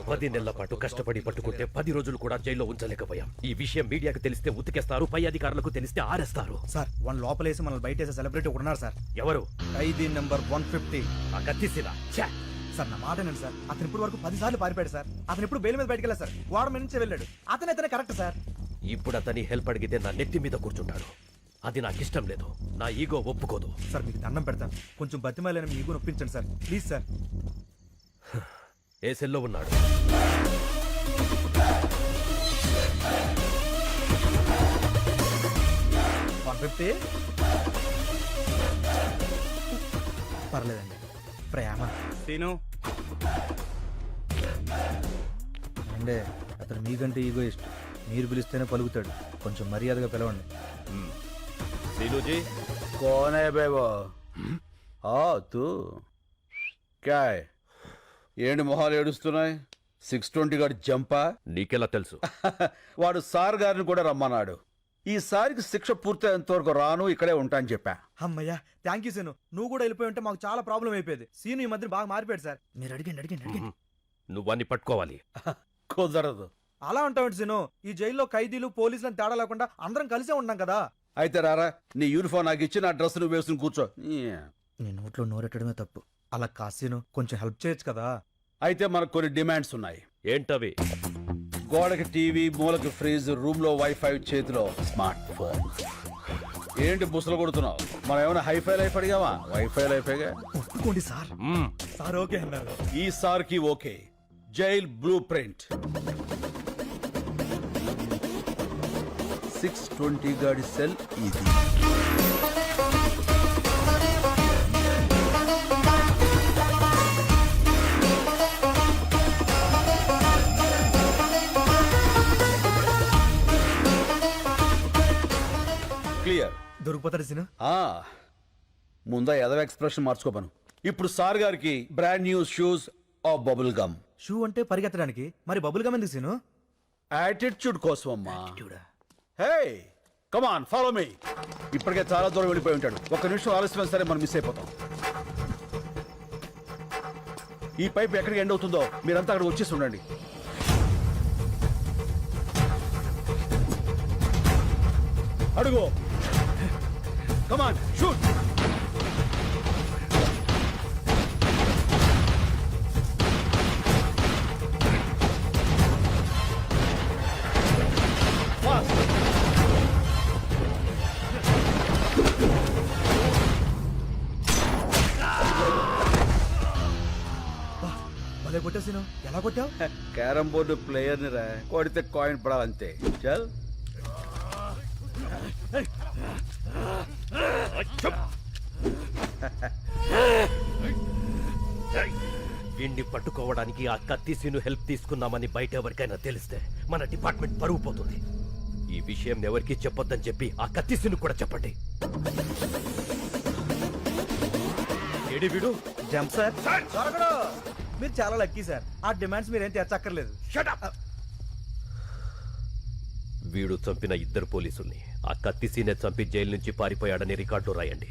10 నెలల పాటు కష్టపడి పట్టుకుంటే 10 రోజులు కూడా జైల్లో ఉంచలేకపోయాం. ఈ విషయం మీడియాకు తెలిస్తే ఉతికేస్తారు, పై అధికారులకు తెలిస్తే ఆరేస్తారు. సార్ వన్ లోపలేసి మనల్ని బయటేసే సెలబ్రిటీ ఉన్నారు సార్. ఎవరు? ఖైదీ నెంబర్ 150. ఆ కత్తిసిరా. సార్ నా మాట ఏంటి సార్, అతను ఇప్పుడు వరకు 10 సార్లు పారిపోయాడు సార్. అతను ఇప్పుడు బెయిల్ మీద బయటకు వెళ్ళారు సార్, గోడ మీద నుంచి వెళ్ళాడు. అతనే కరెక్ట్ సార్. ఇప్పుడు అతని హెల్ప్ అడిగితే నా నెత్తి మీద కూర్చుంటాడు. అది నాకు ఇష్టం లేదు, నా ఈగో ఒప్పుకోదు. సార్ మీకు దండం పెడతాను, కొంచెం బతిమాలని మీ ఈగో నొప్పించండి సార్, ప్లీజ్ సార్. ఏ సెల్లో ఉన్నాడు? పర్లేదండి. ప్రేమ సీను అంటే అతను మీకంటే ఈగో ఇష్టం. మీరు పిలిస్తేనే పలుకుతాడు, కొంచెం మర్యాదగా పిలవండి. సీనుజీ कौन है बे वो? तू क्या है? ఏంటి మొహాలు ఏడుస్తున్నాయి? 620 గారి జంపా? నీకెలా తెలుసు? వాడు సార్ గారిని కూడా రమ్మన్నాడు. ఈసారికి శిక్ష పూర్తయ్యేంత వరకు రాను, ఇక్కడే ఉంటా అని చెప్పా. అమ్మయ్యా థ్యాంక్ యూ సీను. నువ్వు కూడా వెళ్ళిపోయి ఉంటే మాకు చాలా ప్రాబ్లం అయిపోయేది. సీను ఈ మధ్య బాగా మారిపోయాడు సార్. మీరు అడిగండి. నువ్వన్నీ పట్టుకోవాలి. కుదరదు. అలా ఉంటావు సీను. ఈ జైల్లో ఖైదీలు పోలీసులను తేడా లేకుండా అందరం కలిసే ఉన్నాం కదా. అయితే రారా, నీ యూనిఫామ్ నాకు ఇచ్చి నా డ్రెస్ నువ్వు వేసుకుని కూర్చో. నీ నోట్లో నోరెట్టడమే తప్పు. అలా కాసీను కొంచెం హెల్ప్ చేయొచ్చు కదా. అయితే మనకు కొన్ని డిమాండ్స్ ఉన్నాయి. ఏంటవి? గోడకి టీవీ, మూలకి ఫ్రిజ్, రూమ్ లో వైఫై, చేతిలో స్మార్ట్ ఫోన్. ఏంటి బుసలు కొడుతున్నావు? మనం ఏమైనా హైఫై లైఫ్ అడిగావా? వైఫై లైఫేగా. ఒప్పుకోండి సార్. సార్ ఓకే అన్నారు. ఈ సార్ కి ఓకే. Jail blue print. 620 గాడి సెల్ ఇది. క్లియర్. దొరికిపోతాడు సీను. ముందా ఎదవ ఎక్స్ప్రెషన్ మార్చుకోపను. ఇప్పుడు సార్ గారికి brand new shoes of bubble gum. Shoe అంటే పరిగెత్తడానికి, మరి బబుల్ గమ్ ఎందుకు సీను? యాటిట్యూడ్ కోసం అమ్మా. Hey come on follow me. ఇప్పటికే చాలా దూరం వెళ్ళిపోయి ఉంటాడు. ఒక్క నిమిషం ఆలస్యమైన సరే మనం మిస్ అయిపోతాం. ఈ పైప్ ఎక్కడికి ఎండ్ అవుతుందో మీరంతా అక్కడ వచ్చేసి ఉండండి. అడుగు. Come on shoot. భలే కొట్టావు సీను. ఎలా కొట్టావు? క్యారమ్ బోర్డు ప్లేయర్ ని రా, కొడితే కాయిన్ పడాలంతే. చల్. వీణ్ణి పట్టుకోవడానికి ఆ కత్తిసీను హెల్ప్ తీసుకున్నామని బయట ఎవరికైనా తెలిస్తే మన డిపార్ట్మెంట్ పరువు పోతుంది. ఈ విషయం ఎవరికి చెప్పొద్దని చెప్పి ఆ కత్తిసీను కూడా చెప్పండి. ఏడి వీడు? Jump sir. మీరు చాలా లక్కీ సార్. ఆ డిమాండ్స్ మీరేం తెచ్చక్కర్లేదు. వీడు చంపిన 2 పోలీసుల్ని ఆ కత్తిసీనే చంపి జైలు నుంచి పారిపోయాడని రికార్డు రాయండి.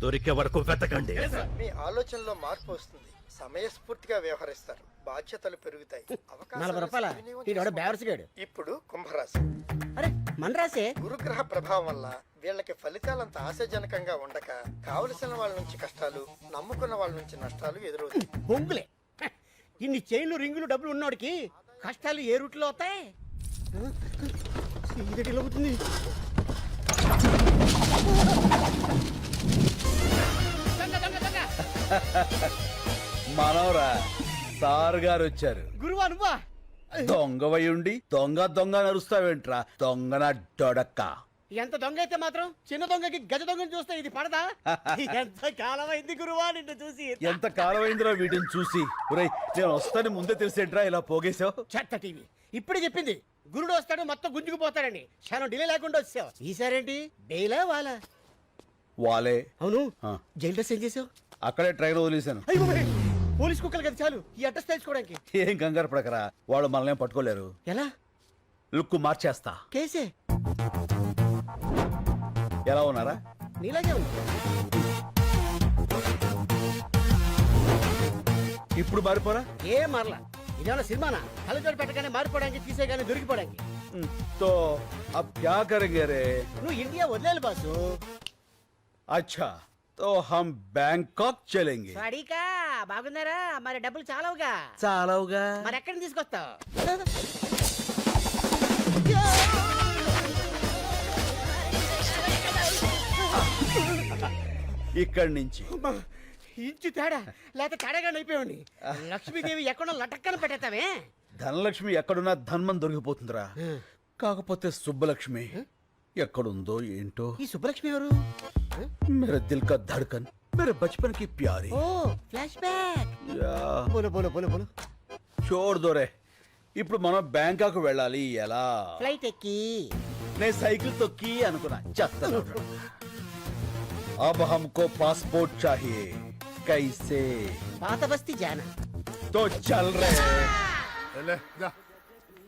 దొరికే వరకు వెతకండి. మీ ఆలోచనలో మార్పు వస్తుంది, సమయస్ఫూర్తిగా వ్యవహరిస్తారు, బాధ్యతలు పెరుగుతాయి. 40 రూపాయల. ఇప్పుడు కుంభరాశి. అరే మన రాసే. గురుగ్రహ ప్రభావం వల్ల వీళ్ళకి ఫలితాలంత ఆశాజనకంగా ఉండక కావలసిన వాళ్ళ నుంచి కష్టాలు, నమ్ముకున్న వాళ్ళ నుంచి నష్టాలు ఎదురవుతాయి. బొంగులే. ఇన్ని చైన్లు, రింగులు, డబ్బులు ఉన్నోడికి కష్టాలు ఏ రూట్లో అవుతాయి? అవుతుంది. మనవరా, సార్ గారు వచ్చారు. గురువా నువ్వా? దొంగవై ఉండి దొంగ దొంగ నరుస్తావేంట్రా? దొంగన డొడక్క. ఎంత దొంగ అయితే మాత్రం చిన్న దొంగకి గజ దొంగని చూస్తే ఇది పడదా? ఎంత కాలమైంది గురువా నిన్ను చూసి. ఎంత కాలమైందిరా వీటిని చూసి. ఒరేయ్, నేను వస్తాను ముందే తెలిసేట్రా ఇలా పోగేశావు? చెత్త టీవీ ఇప్పుడే చెప్పింది. గురుడు వస్తాడు మొత్తం గుంజుకుపోతాడని. క్షణం డిలే లేకుండా వచ్చావు. ఈసారేంటి డేలా వాలా? వాలే. అవును. జైలు డ్రెస్ ఏం చేసావు? అక్కడే ట్రైన్ వదిలేశాను. పోలీస్ కుక్కలు కదా చాలు ఈ అడ్రస్ తెలుసుకోవడానికి. ఏం కంగారు పడకరా, వాళ్ళు మనల్ని పట్టుకోలేరు. ఎలా? లుక్ మార్చేస్తా. కేసే ఎలా ఉన్నారా? నీలాగే ఉంది. ఇప్పుడు మారిపోరా? ఏ మారలా. ఇదేమన్నా సినిమానా? కళ్ళజోడు పెట్టగానే మారిపోవడానికి, తీసేగానే దొరికిపోవడానికి. तो अब क्या करेंगे रे? నువ్వు ఇండియా వదిలేలు బాసు. अच्छा तो हम बैंकॉक चलेंगे. వాడికా బాగున్నారా? మరి డబ్బులు చాలవుగా. చాలవుగా. మరి ఎక్కడి తీసుకొస్తావు? ఇక్కడి నుంచి ఇంచు తేడా లేక తేడాగా అయిపోయాడు. లక్ష్మీదేవి ఎక్కడో లటక్కన పెట్టేస్తావే. ధనలక్ష్మి ఎక్కడున్నా ధన్మం దొరికిపోతుందిరా. కాకపోతే సుబ్బలక్ష్మి ఎక్కడుందో ఏంటో. ఈ సుబ్బలక్ష్మి ఎవరు? मेरे दिल का धड़कन, मेरे बचपन की प्यारी. ఓ ఫ్లాష్ బ్యాక్. యా, బోలో బోలో బోలో బోలో. छोड़ दो रे. ఇప్పుడు మనం బ్యాంకాక్ వెళ్ళాలి. ఎలా? ఫ్లైట్ ఎక్కి. నేను సైకిల్ తొక్కి అనుకున్నా. చెత్త. अब हमको पासपोर्ट चाहिए. कैसे? పాత బస్తీ జానా. तो चल रहे. ले, जा।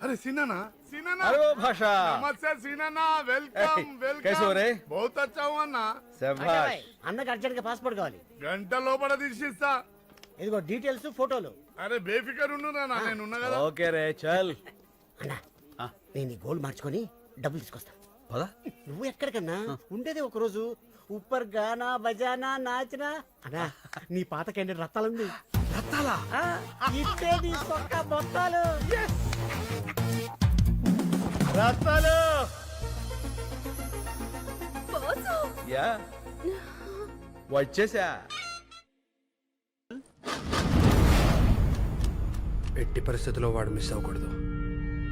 अरे सीनाना सीनाना अरे वो भाषा. नमस्ते सीनाना वेलकम ए, वेलकम कैसे हो रे? बहुत अच्छा हुआ ना శభాష్. అన్నకు అర్జెంట్ గా పాస్పోర్ట్ కావాలి. గంట లోపల తీసిస్తా ఇదిగో డీటెయిల్స్ ఫోటోలు. అరే బేఫికర్ ఉండురా నా నేను ఉన్నా కదా ఓకే రే చల్. అన్నా ఆ. నేను ఈ గోల్డ్ మార్చుకొని డబ్బులు తీసుకొస్తా. పద. నువ్వు ఎక్కడికన్నా ఉండేది ఒక రోజు. ఉప్పర్ గానా బజానా నాచనా. అన్నా నీ పాత క్యాండిడేట్ రత్తాలుంది. రత్తాలా? ఇట్టే తీసుకోక మొత్తాలు. రత్తాలు. యా వచ్చేసా. ఎట్టి పరిస్థితుల్లో వాడు మిస్ అవ్వకూడదు.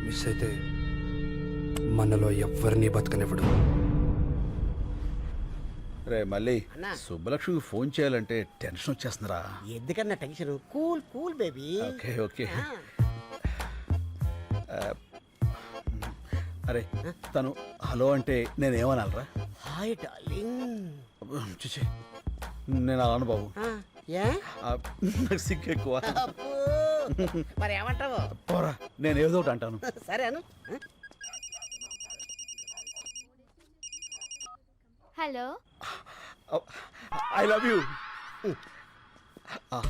మిస్ అయితే మనలో ఎవ్వరినీ బతకనివ్వడు. రే మళ్ళీ అన్నా. సుబ్బలక్ష్మికి ఫోన్ చేయాలంటే టెన్షన్ వచ్చేస్తుందిరా. ఎందుకన్నా tension? Cool cool baby. Okay okay. అరే తను హలో అంటే నేనేమనాలరా? Hi darling. చూచి నేను అలాను బాబు. ఏ నాకు సిగ్గు ఎక్కువ. అబ్బో. మరి ఏమంటావు? పోరా, నేను ఏదో ఒకటి అంటాను. సరే అను. Hello I love you.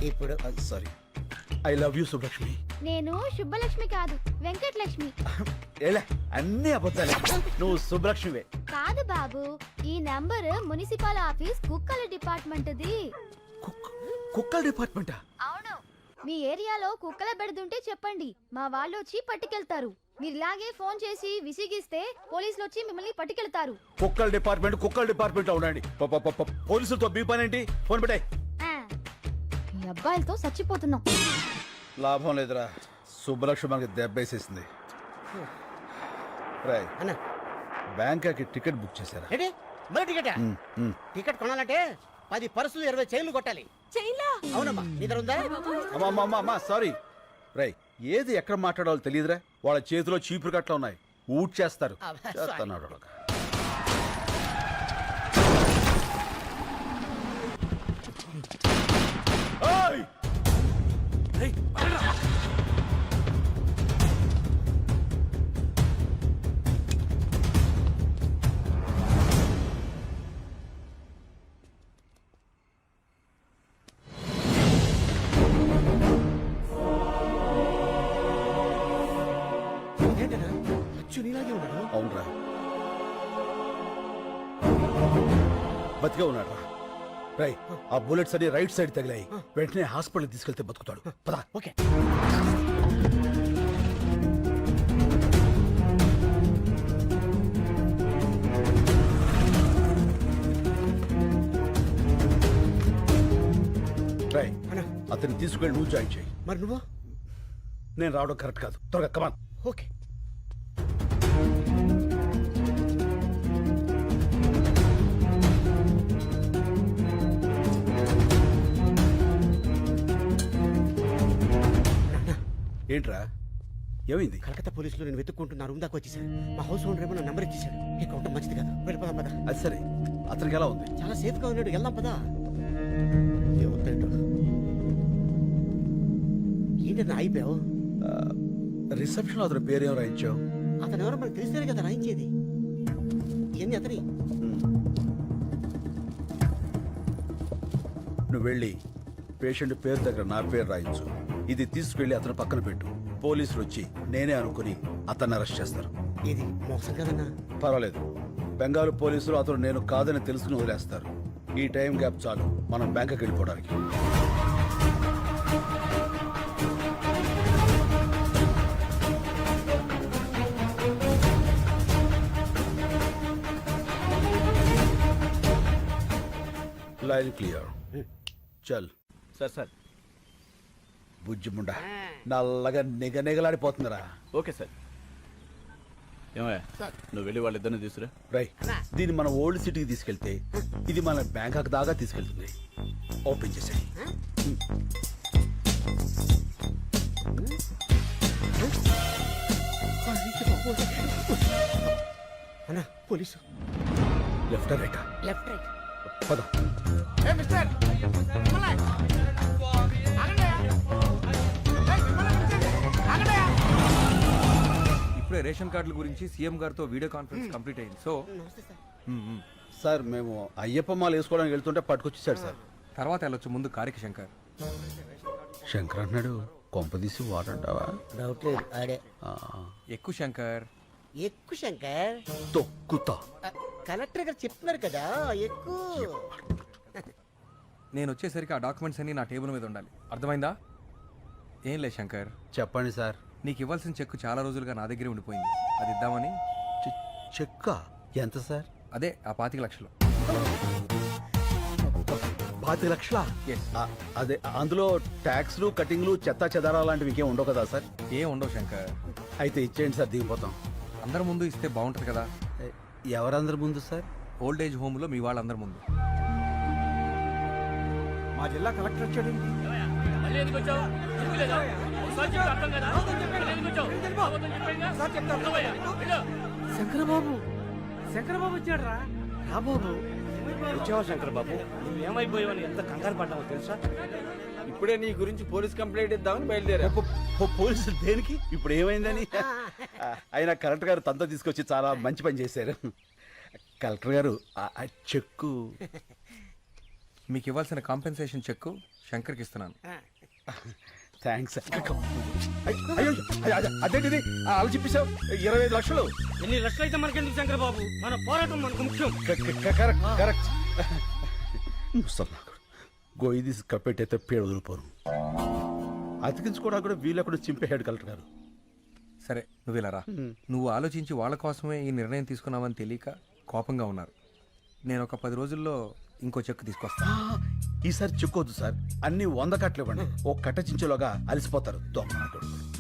ఇప్పుడు sorry, I love you Subbalakshmi. నేను శుభలక్ష్మి కాదు వెంకటలక్ష్మి. ఏలే అన్ని అబద్ధాలే. నువ్వు సుబ్బలక్ష్మివే. కాదు బాబు, ఈ నంబర్ మున్సిపల్ ఆఫీస్ కుక్కల డిపార్ట్మెంట్ది. కుక్కల డిపార్ట్మెంటా? అవును, మీ ఏరియాలో కుక్కల బెడదుంటే చెప్పండి, మా వాళ్ళు వచ్చి పట్టుకెళ్తారు. మీరు ఇలాగే ఫోన్ చేసి విసిగిస్తే పోలీసులు వచ్చి మిమ్మల్ని పట్టుకెళ్తారు. కుక్కల డిపార్ట్మెంట్ లో ఉండండి. పోలీసులతో మీ పని ఏంటి? ఫోన్ పెట్టాయి. ఈ అబ్బాయిలతో చచ్చిపోతున్నాం. లాభం లేదురా, సుబ్బలక్ష్మి మనకి దెబ్బేసేసింది. రాయ్ అన్న బ్యాంకాకి టికెట్ బుక్ చేశారా? ఏంటి మరి టికెటా? టికెట్ కొనాలంటే 10 పర్సులు 20 చైన్లు కొట్టాలి. అవునమ్మా, నీ దగ్గర ఉందా? అమ్మా సారీ. రై ఏది ఎక్కడ మాట్లాడాలో తెలియదురా. వాళ్ళ చేతిలో చీపురు కట్ల ఉన్నాయి, ఊట్ చేస్తారు. అబ్బా, చేస్తున్నాడు. ఓయ్! రేయ్, పడరా. ఏంటన్నా అచ్చు నీలాగే ఉన్నాడు. అవునరా, బతికే ఉన్నాడు రా. రై ఆ బుల్లెట్స్ అన్ని రైట్ సైడ్ తగిలాయి. వెంటనే హాస్పిటల్ తీసుకెళ్తే బతుకుతాడు. పదా. ఓకే. రై అన్నా అతన్ని తీసుకెళ్ళి నువ్వు జాయిన్ చేయి. మరి నువ్వు? నేను రావడం కరెక్ట్ కాదు. త్వరగా కమాన్. ఓకే. ఏంట్రా ఏమైంది? కలకత్తా పోలీసులు నేను వెతుక్కుంటున్నా రూమ్ దాకా వచ్చేసాడు. మా హౌస్ ఓనర్ ఏమో నా నెంబర్ ఇచ్చేసాడు. ఇక ఉండటం మంచిది కాదు. వెళ్ళిపోదాం పదా. అది సరే, అతనికి ఎలా ఉంది? చాలా సేఫ్ గా ఉన్నాడు. వెళ్దాం పదా. ఏమవుతాయంటో. ఏంటన్నా అయిపోయావు? రిసెప్షన్ అతని పేరేం రాయించావు? అతను ఎవరో మనకు తెలిస్తేనే కదా రాయించేది. ఏంది అతని? నువ్వు వెళ్ళి పేషెంట్ పేరు దగ్గర నా పేరు రాయించు. ఇది తీసుకెళ్లి అతని పక్కన పెట్టు. పోలీసులు వచ్చి నేనే అనుకుని అతన్ని అరెస్ట్ చేస్తారు. ఇది మోసం కదన్నా. పర్వాలేదు, బెంగాల్ పోలీసులు అతను నేను కాదని తెలుసుకుని వదిలేస్తారు. ఈ టైం గ్యాప్ చాలు మనం బ్యాంకుకి వెళ్ళిపోవడానికి. Line clear. చల్ సార్ సార్. బుజ్జిముండ నల్లగా నిగనిగలాడిపోతుందిరా. Okay sir. ఏమయ్యా నువ్వు వెళ్ళి వాళ్ళిద్దరిని తీసుకురా. రై, దీన్ని మన ఓల్డ్ సిటీకి తీసుకెళ్తే ఇది మన బ్యాంకాక్ దాకా తీసుకెళ్తుంది. ఓపెన్ చేసేయి. అన్నా పోలీసు. లెఫ్ట్ రైటా? Left right. పద. ఇప్పుడే రేషన్ కార్డుల గురించి సీఎం గారితో వీడియో కాన్ఫరెన్స్ కంప్లీట్ అయింది. సో నమస్తే సార్. సార్ మేము అయ్యప్ప మాల వేసుకోవడానికి వెళ్తుంటే పట్టుకొచ్చేసాడు సార్. తర్వాత వెళ్ళొచ్చు, ముందు కారికి శంకర్. శంకర్ అన్నాడు, కొంపదీసి వాడంటావా? డౌట్ లేదు, ఆడే. ఎక్కువ శంకర్. ఎక్కువ శంకర్. తొక్కుతా. కలెక్టర్ గారు చెప్తున్నారు కదా ఎక్కువ. నేను వచ్చేసరికి ఆ డాక్యుమెంట్స్ అన్ని నా టేబుల్ మీద ఉండాలి, అర్థమైందా? ఏం లేదు శంకర్, చెప్పండి సార్. నీకు ఇవ్వాల్సిన చెక్కు చాలా రోజులుగా నా దగ్గరే ఉండిపోయింది, అది ఇద్దామని. చెక్క ఎంత సార్? అదే ఆ 25 లక్షలు. 25 లక్షలా? Yes. అదే అందులో ట్యాక్స్లు కటింగ్లు చెత్తా చెదారా లాంటివి ఇంకేం ఉండవు కదా సార్? ఏం ఉండవు శంకర్. అయితే ఇచ్చేయండి సార్, దిగిపోతాం. అందరి ముందు ఇస్తే బాగుంటుంది కదా. ఎవరందరి ముందు సార్? ఓల్డ్ ఏజ్ హోమ్లో మీ వాళ్ళందరి ముందు. మా జిల్లా కలెక్టర్ వచ్చాడు. శంకరబాబు, శంకరబాబు వచ్చాడు రా. బాబు వచ్చావా శంకర్ బాబు? నువ్వేమైపోయావని ఎంత కంగారు పడ్డావో తెలుసా? ఇప్పుడే నీ గురించి పోలీస్ కంప్లైంట్ ఇద్దామని బయలుదేరా. పోలీసులు దేనికి? ఇప్పుడు ఏమైందని? ఆయన కలెక్టర్ గారు తనతో తీసుకొచ్చి చాలా మంచి పని చేశారు. కలెక్టర్ గారు ఆ చెక్కు మీకు ఇవ్వాల్సిన కాంపెన్సేషన్ చెక్కు శంకర్కి ఇస్తున్నాను. థ్యాంక్స్. అయ్యో అదేంటిది అలా చెప్పేశావు? 25 లక్షలు. ఎన్ని లక్షలు అయితే మనకెందుకు శంకర్ బాబు? మన పోరాటం మనకు ముఖ్యం. కరెక్ట్. ముసల్లాకుడు గొయ్యి తీసి కప్పెట్టయితే పేరు వదిలిపోను. అతికించుకోవడానికి కూడా వీళ్ళక్కడ చింపేశాడు కలెక్టర్ గారు. సరే నువ్వు ఇలా రా. నువ్వు ఆలోచించి వాళ్ళ కోసమే ఈ నిర్ణయం తీసుకున్నావని తెలియక కోపంగా ఉన్నారు. నేను ఒక 10 రోజుల్లో ఇంకో చెక్కు తీసుకొస్తా. ఈసారి చెక్కొద్దు సార్, అన్ని 100 కట్టలు ఇవ్వండి. ఓ కట్ట చించేలోగా అలసిపోతారు.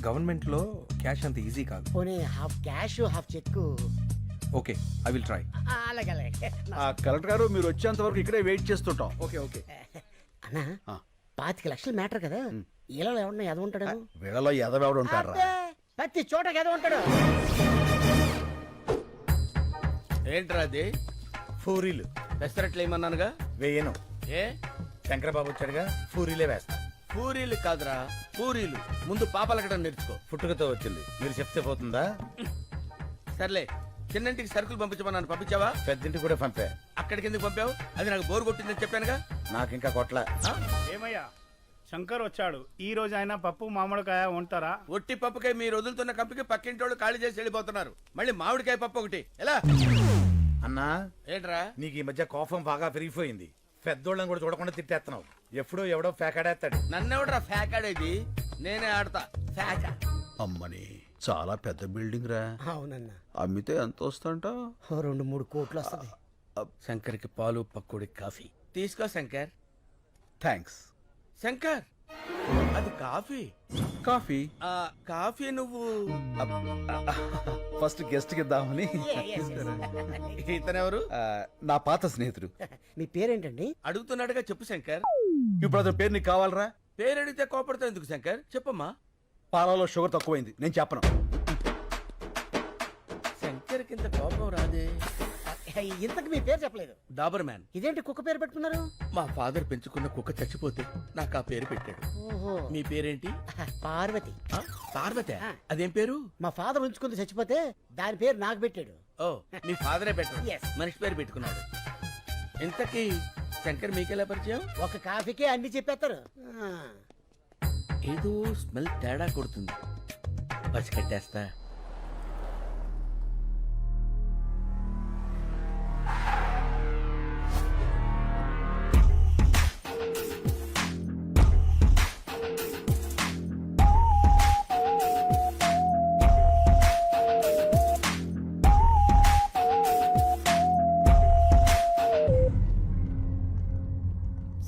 గవర్నమెంట్ లో క్యాష్ అంత ఈజీ కాదు. పోనీ half cash half cheque. Okay, I will try. అలాగే అలాగే. ఆ కలెక్టర్ గారు మీరు వచ్చేంత వరకు ఇక్కడే వెయిట్ చేస్తుంటాం. ఓకే. అన్నా 25 లక్షలు మ్యాటర్ కదా, ఇలా ఎవడన్నా ఎద ఉంటాడు? వీళ్ళలో ఎదవెవడు ఉంటారా? ప్రతి చోట ఎద ఉంటాడు. ఏంట్రా అది? పూరీలు పెసరట్లు ఏమన్నానుగా? వేయను. ఏ శంకరబాబు వచ్చాడుగా, పూరీలే వేస్తా. పూరీలు కాదురా పూరీలు. ముందు పాపలకడం నేర్చుకో. పుట్టుకతో వచ్చింది, మీరు చెప్తే పోతుందా? సర్లే, చిన్నంటికి సరుకులు పంపించమన్నాను, పంపించావా? పెద్దింటికి కూడా పంపా. అక్కడికి ఎందుకు పంపావు? అది నాకు బోరు కొట్టిందని చెప్పానుగా. నాకు ఇంకా కొట్ల. ఏమయ్యా శంకర్ వచ్చాడు, ఈ రోజు ఆయన పప్పు మామిడికాయ ఉంటారా? ఒట్టి పప్పుకాయ మీరు వదులుతున్న కంపికి పక్కింటోళ్ళు ఖాళీ చేసి వెళ్ళిపోతున్నారు. మళ్ళీ మామిడికాయ పప్పు ఒకటి ఎలా? అన్నా ఏంట్రా? నీకు ఈ మధ్య కోపం బాగా పెరిగిపోయింది. పెద్దోళ్ళని కూడా చూడకుండా తిట్టేస్తున్నావు. ఎప్పుడో ఎవడో ఫేకాడేస్తాడు. నన్నెవడరా ఫ్యాకాడేది? నేనే ఆడతా ఫ్యాక. అమ్మని చాలా పెద్ద బిల్డింగ్ రా. అవునన్నా, అమ్మితే ఎంత వస్తుంట? 2-3 కోట్లు వస్తుంది. శంకర్కి పాలు పక్కుడి కాఫీ తీసుకో శంకర్. థ్యాంక్స్. శంకర్ అది కాఫీ. కాఫీ ఆ కాఫీ నువ్వు ఫస్ట్ గెస్ట్ కి ఇద్దామని. ఇతనెవరు? నా పాత స్నేహితుడు. మీ పేరేంటండి? అడుగుతున్నాడుగా చెప్పు శంకర్. ఇప్పుడు అతని పేరు నీకు కావాలరా? పేరు అడిగితే కోపడతావు ఎందుకు శంకర్? చెప్పమ్మా. పాలలో షుగర్ తక్కువైంది, నేను చెప్పను. శంకర్ కింద కోపం రాదే. ఇంతకు మీ పేరు చెప్పలేదు. డాబర్ మ్యాన్. ఇదేంటి కుక్క పేరు పెట్టుకున్నారు? మా ఫాదర్ పెంచుకున్న కుక్క చచ్చిపోతే నాకు ఆ పేరు పెట్టాడు. ఓహో. మీ పేరేంటి? పార్వతి. ఆ, పార్వతి. ఆ. అదేం పేరు? మా ఫాదర్ ఉంచుకుంది చచ్చిపోతే దాని పేరు నాకు పెట్టాడు. ఓ, మీ ఫాదరే పెట్టాడు. Yes. మనిషి పేరు పెట్టుకున్నాడు. ఇంతకీ శంకర్ మీకెలా పరిచయం? ఒక కాఫీకే అన్ని చెప్పేస్తారు. ఏదో స్మెల్ తేడా కొడుతుంది, పసికట్టేస్తా.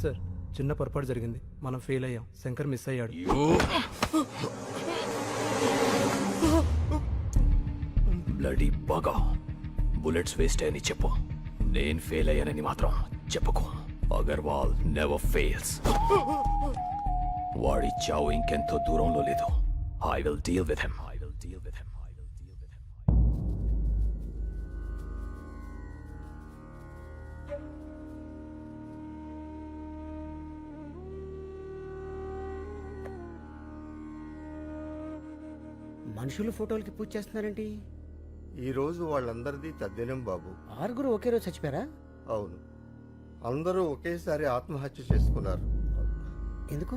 సార్ చిన్న పొరపాటు జరిగింది, మనం ఫెయిల్ అయ్యాం, శంకర్ మిస్ అయ్యాడు. బ్లడీ బాగా బుల్లెట్స్ వేస్ట్ అని చెప్పు. నేను ఫెయిల్ అయ్యానని మాత్రం చెప్పుకో. Agarwal never fails. వాడి చావు ఇంకెంతో దూరంలో లేదు. I will deal with him. మనుషుల ఫోటోలకి పూజ చేస్తున్నారేంటి? ఈ రోజు వాళ్ళందరిది తద్దినం బాబు. 6 ఒకే రోజు చచ్చిపోయారా? అవును, అందరూ ఒకేసారి ఆత్మహత్య చేసుకున్నారు. ఎందుకు?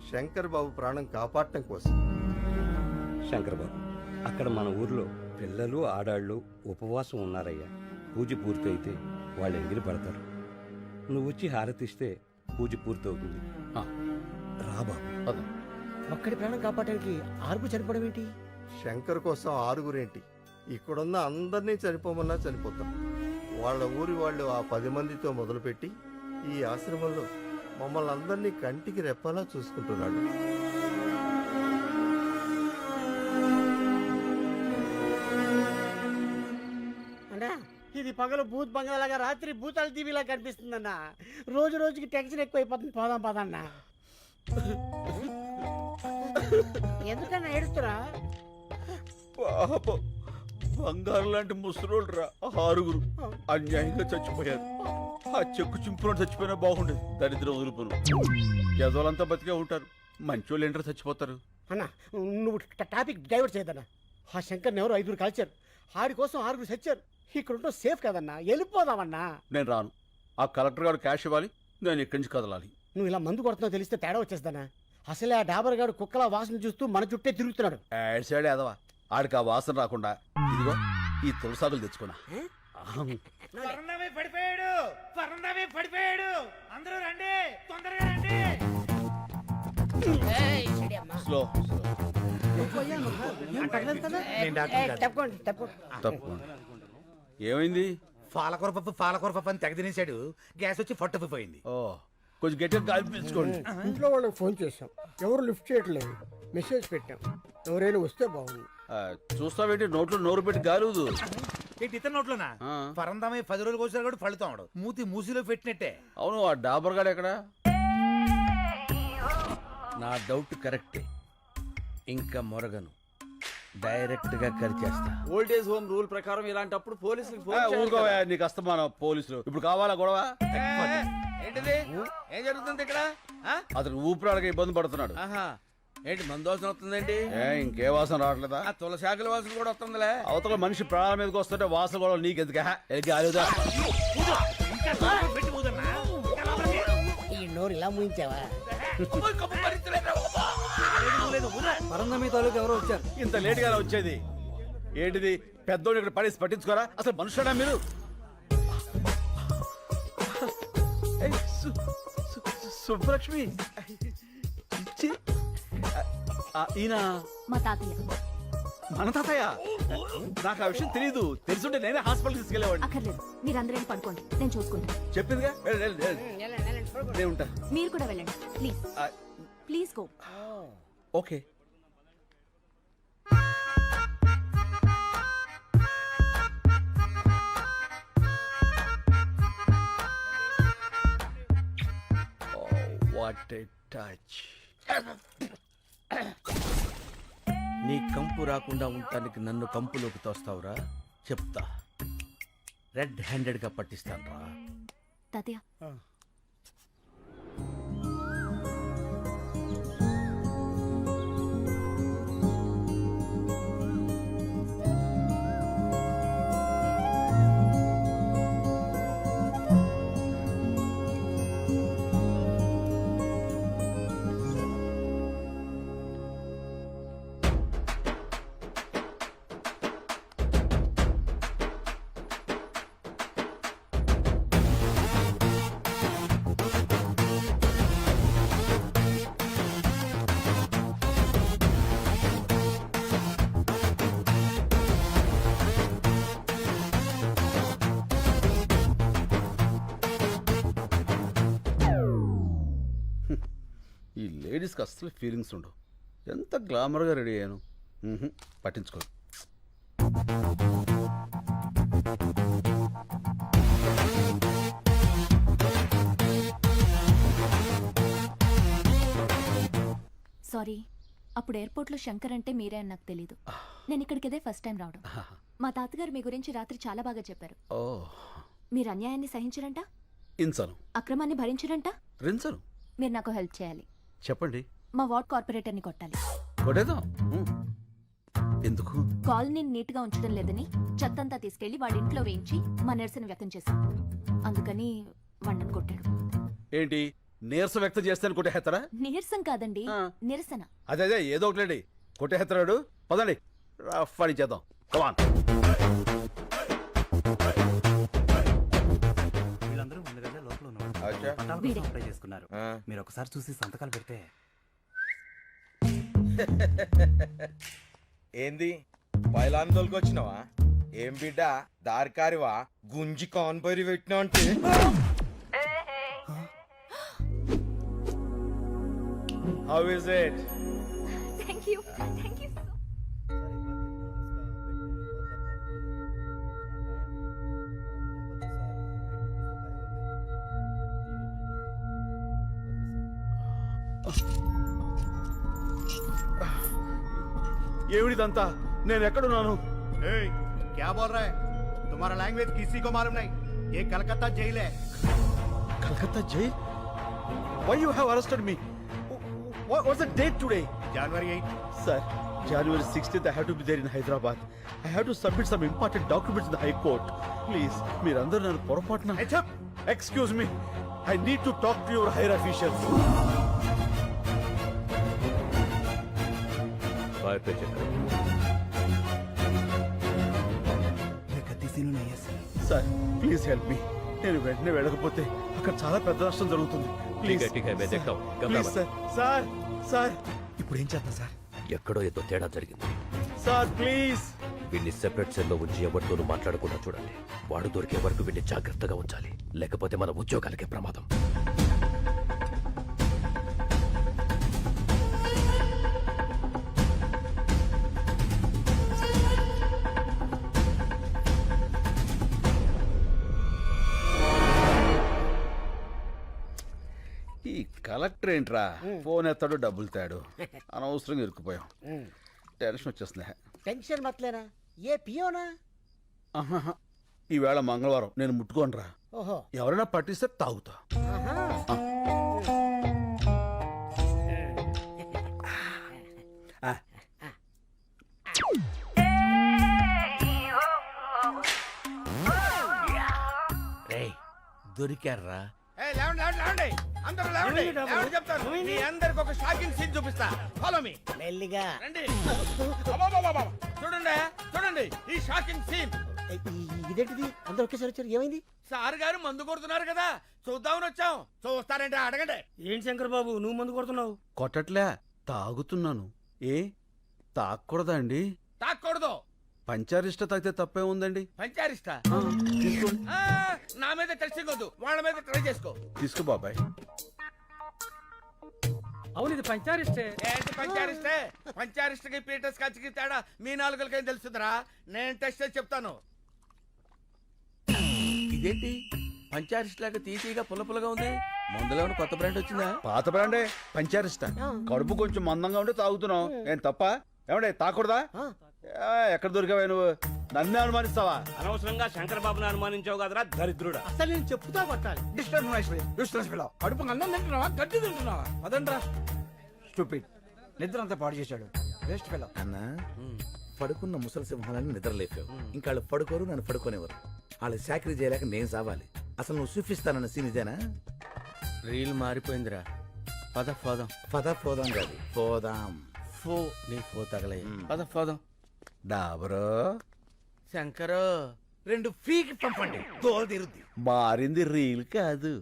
శంకర్ బాబు ప్రాణం కాపాడటం కోసం. శంకర్ బాబు, అక్కడ మన ఊర్లో పిల్లలు ఆడాళ్ళు ఉపవాసం ఉన్నారయ్యా. పూజ పూర్తయితే వాళ్ళు ఎంగిలి పడతారు. నువ్వు వచ్చి హారతిస్తే పూజ పూర్తవుతుంది. రా బాబు. ఒక్కడి ప్రాణం కాపాడడానికి 6 చనిపోవడం ఏంటి? శంకర్ కోసం 6 ఇక్కడున్న అందరినీ చనిపోమన్నా చనిపోతాం. వాళ్ళ ఊరి వాళ్ళు ఆ 10 మందితో మొదలుపెట్టి ఈ ఆశ్రమంలో మమ్మల్ని అందరినీ కంటికి రెప్పలా చూసుకుంటున్నాడు. అన్నా, ఇది పగలు భూత్ బంగాలాగా రాత్రి భూతాల టీవీలా కనిపిస్తుందన్నా. రోజు రోజుకి టెన్షన్ ఎక్కువైపోతుంది. పోదాం పదన్నా. ఎందుకన్నా ఏడుస్తురా? పాపం, బంగారు లాంటి ముసలోళ్ళు రా 6 అన్యాయంగా చచ్చిపోయారు. ఆ చెక్కు చింపులో చచ్చిపోయినా బాగుండేది. దరిద్రం వదులుపును యజోలంతా బతికే ఉంటారు, మంచోళ్ళు ఏంటో చచ్చిపోతారు. అన్నా, నువ్వు టాపిక్ డైవర్ట్ చేయదన్నా. ఆ శంకర్ని ఎవరు 5 కాల్చారు. ఆడి కోసం 6 చచ్చారు. ఇక్కడ ఉంటే సేఫ్ కదన్నా, వెళ్ళిపోదామన్నా. నేను రాను. ఆ కలెక్టర్ గారు క్యాష్ ఇవ్వాలి, నేను ఇక్కడి నుంచి కదలాలి. నువ్వు ఇలా మందు కొడుతున్నావు తెలిస్తే తేడా వచ్చేస్తానా? అసలే ఆ డాబర్ గాడు కుక్కల వాసన చూస్తూ మన చుట్టే తిరుగుతున్నాడు. యాడ్ సైడ్ ఎదవా, ఆడికి ఆ వాసన రాకుండా ఇదిగో ఈ తులసాకులు తెచ్చుకున్నా. పడిపోయాడు. అందరూ రండి, తొందరగా రండి. స్లో తప్పకుండా. ఏమైంది? పాలకూర అని తెగ తినేశాడు. గ్యాస్ వచ్చి ఫట్టుపోయింది. ఓ, కొంచెం గట్టిగా గాలి పీల్చుకోండి. ఇంట్లో వాళ్ళకి ఫోన్ చేశాం, ఎవరు లిఫ్ట్ చేయట్లేదు. మెసేజ్ పెట్టాం, ఎవరైనా వస్తే బాగుంది. చూస్తావేంటి, నోట్లో నోరు పెట్టి గాలుదు. ఏంటి ఇతర నోట్లోనా? పరందామే 10 రోజులకు వచ్చారు కూడా ఫలితాడు. మూతి మూసిలో పెట్టినట్టే. అవును, ఆ డాబర్ గాడు ఎక్కడ? నా డౌట్ కరెక్టే. ఇంకా మొరగను, డైరెక్ట్ గా కరిచేస్తా. ఓల్డేజ్ హోమ్ రూల్ ప్రకారం ఇలాంటప్పుడు పోలీసులకు ఫోన్ చేయాలి ఊరుకోవా, కదా. నీకు అస్తమానం పోలీసులు. ఇప్పుడు కావాలా గొడవ? ఏంటిది? ఏం జరుగుతుంది ఇక్కడ? అతను ఊపిరాడక ఇబ్బంది పడుతున్నాడు. ఆహా, ఏంటి మందు వాసన వస్తుందేంటి? ఇంకే వాసన రావట్లేదా? ఆ తులసాకుల వాసన కూడా వస్తుందిలే. అవతల మనిషి ప్రాణాల మీదకి వస్తుంటే వాసన గొడవ నీకెందుకు? గాలిదా? ఈ నోరు ఇలా ముయించావా? పరందమి తాలూకు ఎవరో వచ్చారు. ఇంత లేట్ గా వచ్చేది ఏంటిది? పెద్దోడు ఇక్కడ పడేసి పట్టించుకోరా? అసలు మనుషుడా మీరు? ఏయ్, సుబ్బలక్ష్మి, ఛీ, ఈయన మా తాతయ్య. మన తాతయ్య? నాకు ఆ విషయం తెలియదు. తెలుసుంటే నేనే హాస్పిటల్ తీసుకెళ్లేవాడిని. అక్కర్లేదు, మీరందరూ పడుకోండి, నేను చూసుకుంటా. చెప్పిందిగా, నేను ఉంటా. మీరు కూడా వెళ్ళండి please. Please go. Okay. What a touch. నీ కంపు రాకుండా ఉండటానికి నన్ను కంపులోకి తోస్తావురా? చెప్తా. రెడ్ హ్యాండెడ్ గా పట్టిస్తాను రా. తాతయ్య ఈ లేడీస్కి అస్సలు ఫీలింగ్స్ ఉండవు. ఎంత గ్లామర్గా రెడీ అయ్యాను. పట్టించుకో. సారీ, అప్పుడు ఎయిర్పోర్ట్లో శంకర్ అంటే మీరే అని నాకు తెలీదు. నేను ఇక్కడికి ఇదే ఫస్ట్ టైం రావడం. మా తాతగారు మీ గురించి రాత్రి చాలా బాగా చెప్పారు. ఓ, మీరు అన్యాయాన్ని సహించరంట, ఇన్సను అక్రమాన్ని భరించరంట. రిన్సను. మీరు నాకు హెల్ప్ చేయాలి. చెప్పండి. మా వార్డ్ కార్పొరేటర్ని కొట్టాలి. కొట్టేద్దాం. ఎందుకు? కాలనీని నీట్గా ఉంచడం లేదని చెత్తంతా తీసుకెళ్లి వాడి ఇంట్లో వేయించి మా నిరసన వ్యక్తం చేశాం. అందుకని వాడిని కొట్టాడు. ఏంటి నీరసం వ్యక్తం చేస్తాను కొట్టేస్తారా? నీరసం కాదండి, నిరసన. అదే అదే ఏదో ఒకటి కొట్టేస్తాడు. పదండి రఫ్ చేద్దాం. కమాన్. వీళ్ళందరూ ముందుగానే లోపల ఉన్నారు. వీడే. అప్లై చేసుకున్నారు. మీరు ఒకసారి చూసి సంతకాలు పెడితే. ఏంది బయలాందోళకి వచ్చినావా? ఏం బిడ్డ దారికారివా? గుంజి కాన్పరి పెట్టినా అంటే how is it? Thank you, thank you. ఏమిడిదంతా? నేను ఎక్కడున్నాను? क्या बोल रहा है? तुम्हारा लैंग्वेज किसी को मालूम नहीं. ये कलकत्ता जेल है. Calcutta jail? Why you have arrested me? What's the date today? January 8. Sir, January 16th I have to be there in Hyderabad. I have to submit some important documents in the High Court. Please, మీరందరూ నన్ను పొరపాటున. Excuse me. I need to talk to your higher officials. Sir, please help me. నేను వెంటనే వెళ్ళకపోతే అక్కడ చాలా పెద్ద నష్టం జరుగుతుంది. Please sir. సార్ సార్ ఇప్పుడు ఏం చేద్దాం సార్? ఎక్కడో ఏదో తేడా జరిగింది. Sir please. వీడిని సెపరేట్ సెల్లో ఉంచి ఎవరితోనూ మాట్లాడకుండా చూడండి. వాడు దొరికే వరకు వీడిని జాగ్రత్తగా ఉంచాలి, లేకపోతే మన ఉద్యోగాలకే ప్రమాదం. ఈ కలెక్టర్ ఏంట్రా ఫోన్ ఎత్తాడు డబ్బులు తాడు. అనవసరంగా ఇరుక్కుపోయాం. టెన్షన్ వచ్చేస్తుంది. టెన్షన్ మతలేనా? ఏ పియోనా? ఆహాహా. ఈవేళ మంగళవారం, నేను ముట్టుకోనరా. ఓహో, ఎవరైనా పట్టిస్తే తాగుతా. దొరికారా? అందరికి ఒక షాకింగ్ సీన్ చూపిస్తా. Follow me. మెల్లిగా రండి. చూడండి చూడండి ఈ షాకింగ్ సీన్. ఇదేంటిది? అందరూ ఒకేసారి వచ్చారు. ఏమైంది? సార్ గారు మందు కొడుతున్నారు కదా, చూద్దామని వచ్చాం. చూస్తారంటే అడగండి. ఏంటి శంకర్ బాబు నువ్వు మందు కొడుతున్నావు? కొట్టట్లే, తాగుతున్నాను. ఏ తాగకూడదా అండి? తాకూడదు. పంచారిష్ట తాగితే తప్పే ఉందండి. పంచారిస్తా? తీసుకోండి. నా మీద టెస్టింగ్ వద్దు, వాళ్ళ మీద ట్రై చేసుకో. తీసుకో బాబాయ్. అవును, ఇది పంచారిస్టే. ఏంటి పంచారిస్టే? పంచారిస్ట్కి పీటర్ స్కాచ్కి తేడా మీ నాలుగులకేం తెలుస్తుందిరా? నేను టెస్ట్ చేసి చెప్తాను. ఇదేంటి పంచారిస్ట్ లాగా తీసిగా పుల్ల పుల్లగా ఉంది? మందులో కొత్త బ్రాండ్ వచ్చిందా? పాత బ్రాండే పంచారిష్ట. కడుపు కొంచెం మందంగా ఉంటే తాగుతున్నాం. ఏం తప్ప? ఏమండే తాకూడదా? ఎక్కడ దొరికావా నువ్వు? నన్నే అనుమానిస్తావా? అనవసరంగా శంకర్ బాబుని అనుమానించావు కదరా దరిద్రుడా. అసలు నేను చెప్పుతా కొట్టాలి. కడుపు అన్నం తింటున్నావా గడ్డి తింటున్నావా? అదండ్రా స్టూపిడ్, నిద్ర అంతా పాడు చేశాడు. Waste fellow. అన్న పడుకున్న ముసలి సింహాలని నిద్రలేపావు. ఇంకా వాళ్ళు పడుకోరు, నన్ను పడుకోనేవారు. వాళ్ళు చాకరీ చేయలేక నేను సావాలి. అసలు నువ్వు చూపిస్తానన్న సీన్ ఇదేనా? రీల్ మారిపోయిందిరా. పద పోదాం. పద పోదాం కాదు, పోదాం. ఫో నీ ఫో తగలయ్య. పద పోదాం. డాబరో శంకరు 2 ఫ్రీకి పంపండి, తోలు తీరుద్ది. మారింది రీల్ కాదు,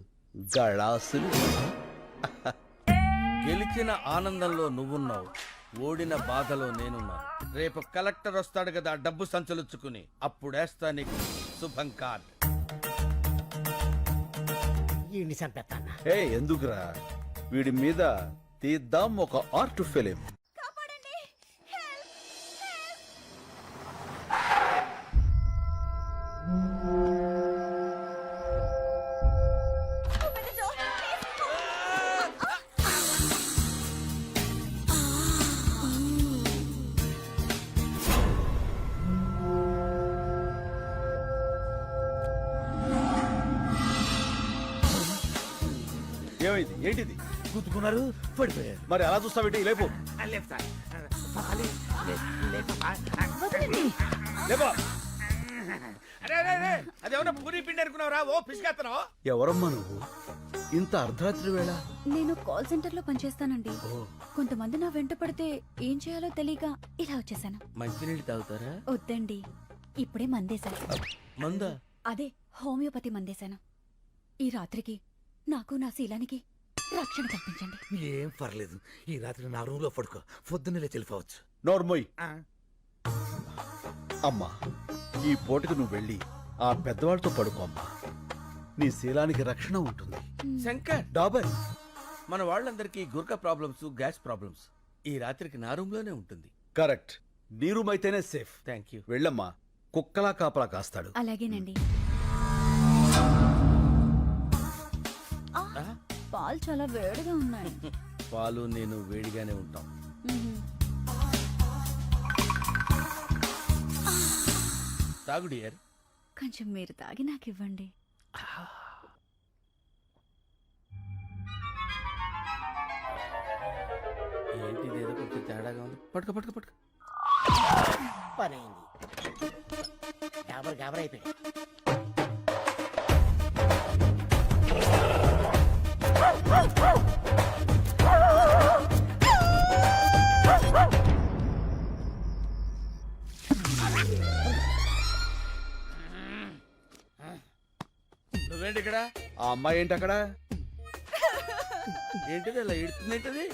గళాసులు. గెలిచిన ఆనందంలో నువ్వున్నావు, ఓడిన బాధలో నేనున్నాను. రేపు కలెక్టర్ వస్తాడు కదా డబ్బు సంచలుచ్చుకుని, అప్పుడేస్తా నీకు శుభం కార్డ్. ఈ చంపేస్తానా? ఏ ఎందుకురా, వీడి మీద తీద్దాం ఒక ఆర్ట్ ఫిలిం. ఏమైంది? ఏంటిది? గుద్దుకున్నారు, పడిపోయారు. మరి అలా చూస్తావేంటి? లేపు, లేపో. అదేమన్నా పూరి పిండి అనుకున్నావురా? ఓ పిసికేస్తున్నావు. ఎవరమ్మా నువ్వు? ఇంత అర్ధరాత్రి వేళ? నేను కాల్ సెంటర్ లో పనిచేస్తానండి. కొంతమంది నా వెంట పడితే ఏం చేయాలో తెలియక ఇలా వచ్చేసాను. మంచినీళ్ళు తాగుతారా? వద్దండి, ఇప్పుడే మందేశాను. మందా? అదే హోమియోపతి మందేశాను. ఈ రాత్రికి నాకు నా శీలానికి రక్షణ కల్పించండి. ఏం పర్లేదు, ఈ రాత్రి నా రూమ్ లో పడుకో, పొద్దున్నే తెలిపోవచ్చు. నోర్మోయ్. అమ్మా, ఈ పూటకు నువ్వు వెళ్ళి ఆ పెద్దవాళ్ళతో పడుకో అమ్మా. నీ శీలానికి రక్షణ ఉంటుంది. శంకర్, డాబర్, మన వాళ్ళందరికీ గుర్క ప్రాబ్లమ్స్, గ్యాస్ ప్రాబ్లమ్స్. ఈ రాత్రికి నా రూమ్ లోనే ఉంటుంది. కరెక్ట్. నీ రూమ్ అయితేనే సేఫ్. Thank you. వెళ్ళమ్మా, కుక్కలా కాపలా కాస్తాడు. అలాగేనండి. పాలు చాలా వేడిగా ఉన్నాయి. పాలు నేను వేడిగానే ఉంటాం. తాగు డియర్. కొంచెం మీరు తాగి నాకు ఇవ్వండి. ఏంటిది, ఏదో కొంచెం తేడాగా ఉంది. పట్టుకో పట్టుకో పట్టుకో. పని అయింది. గాబర్ అయిపోయి. నువ్వేంటి ఇక్కడ? ఆ అమ్మాయి ఏంటి అక్కడ? ఏంటిది అలా ఇడుతుందేంటది?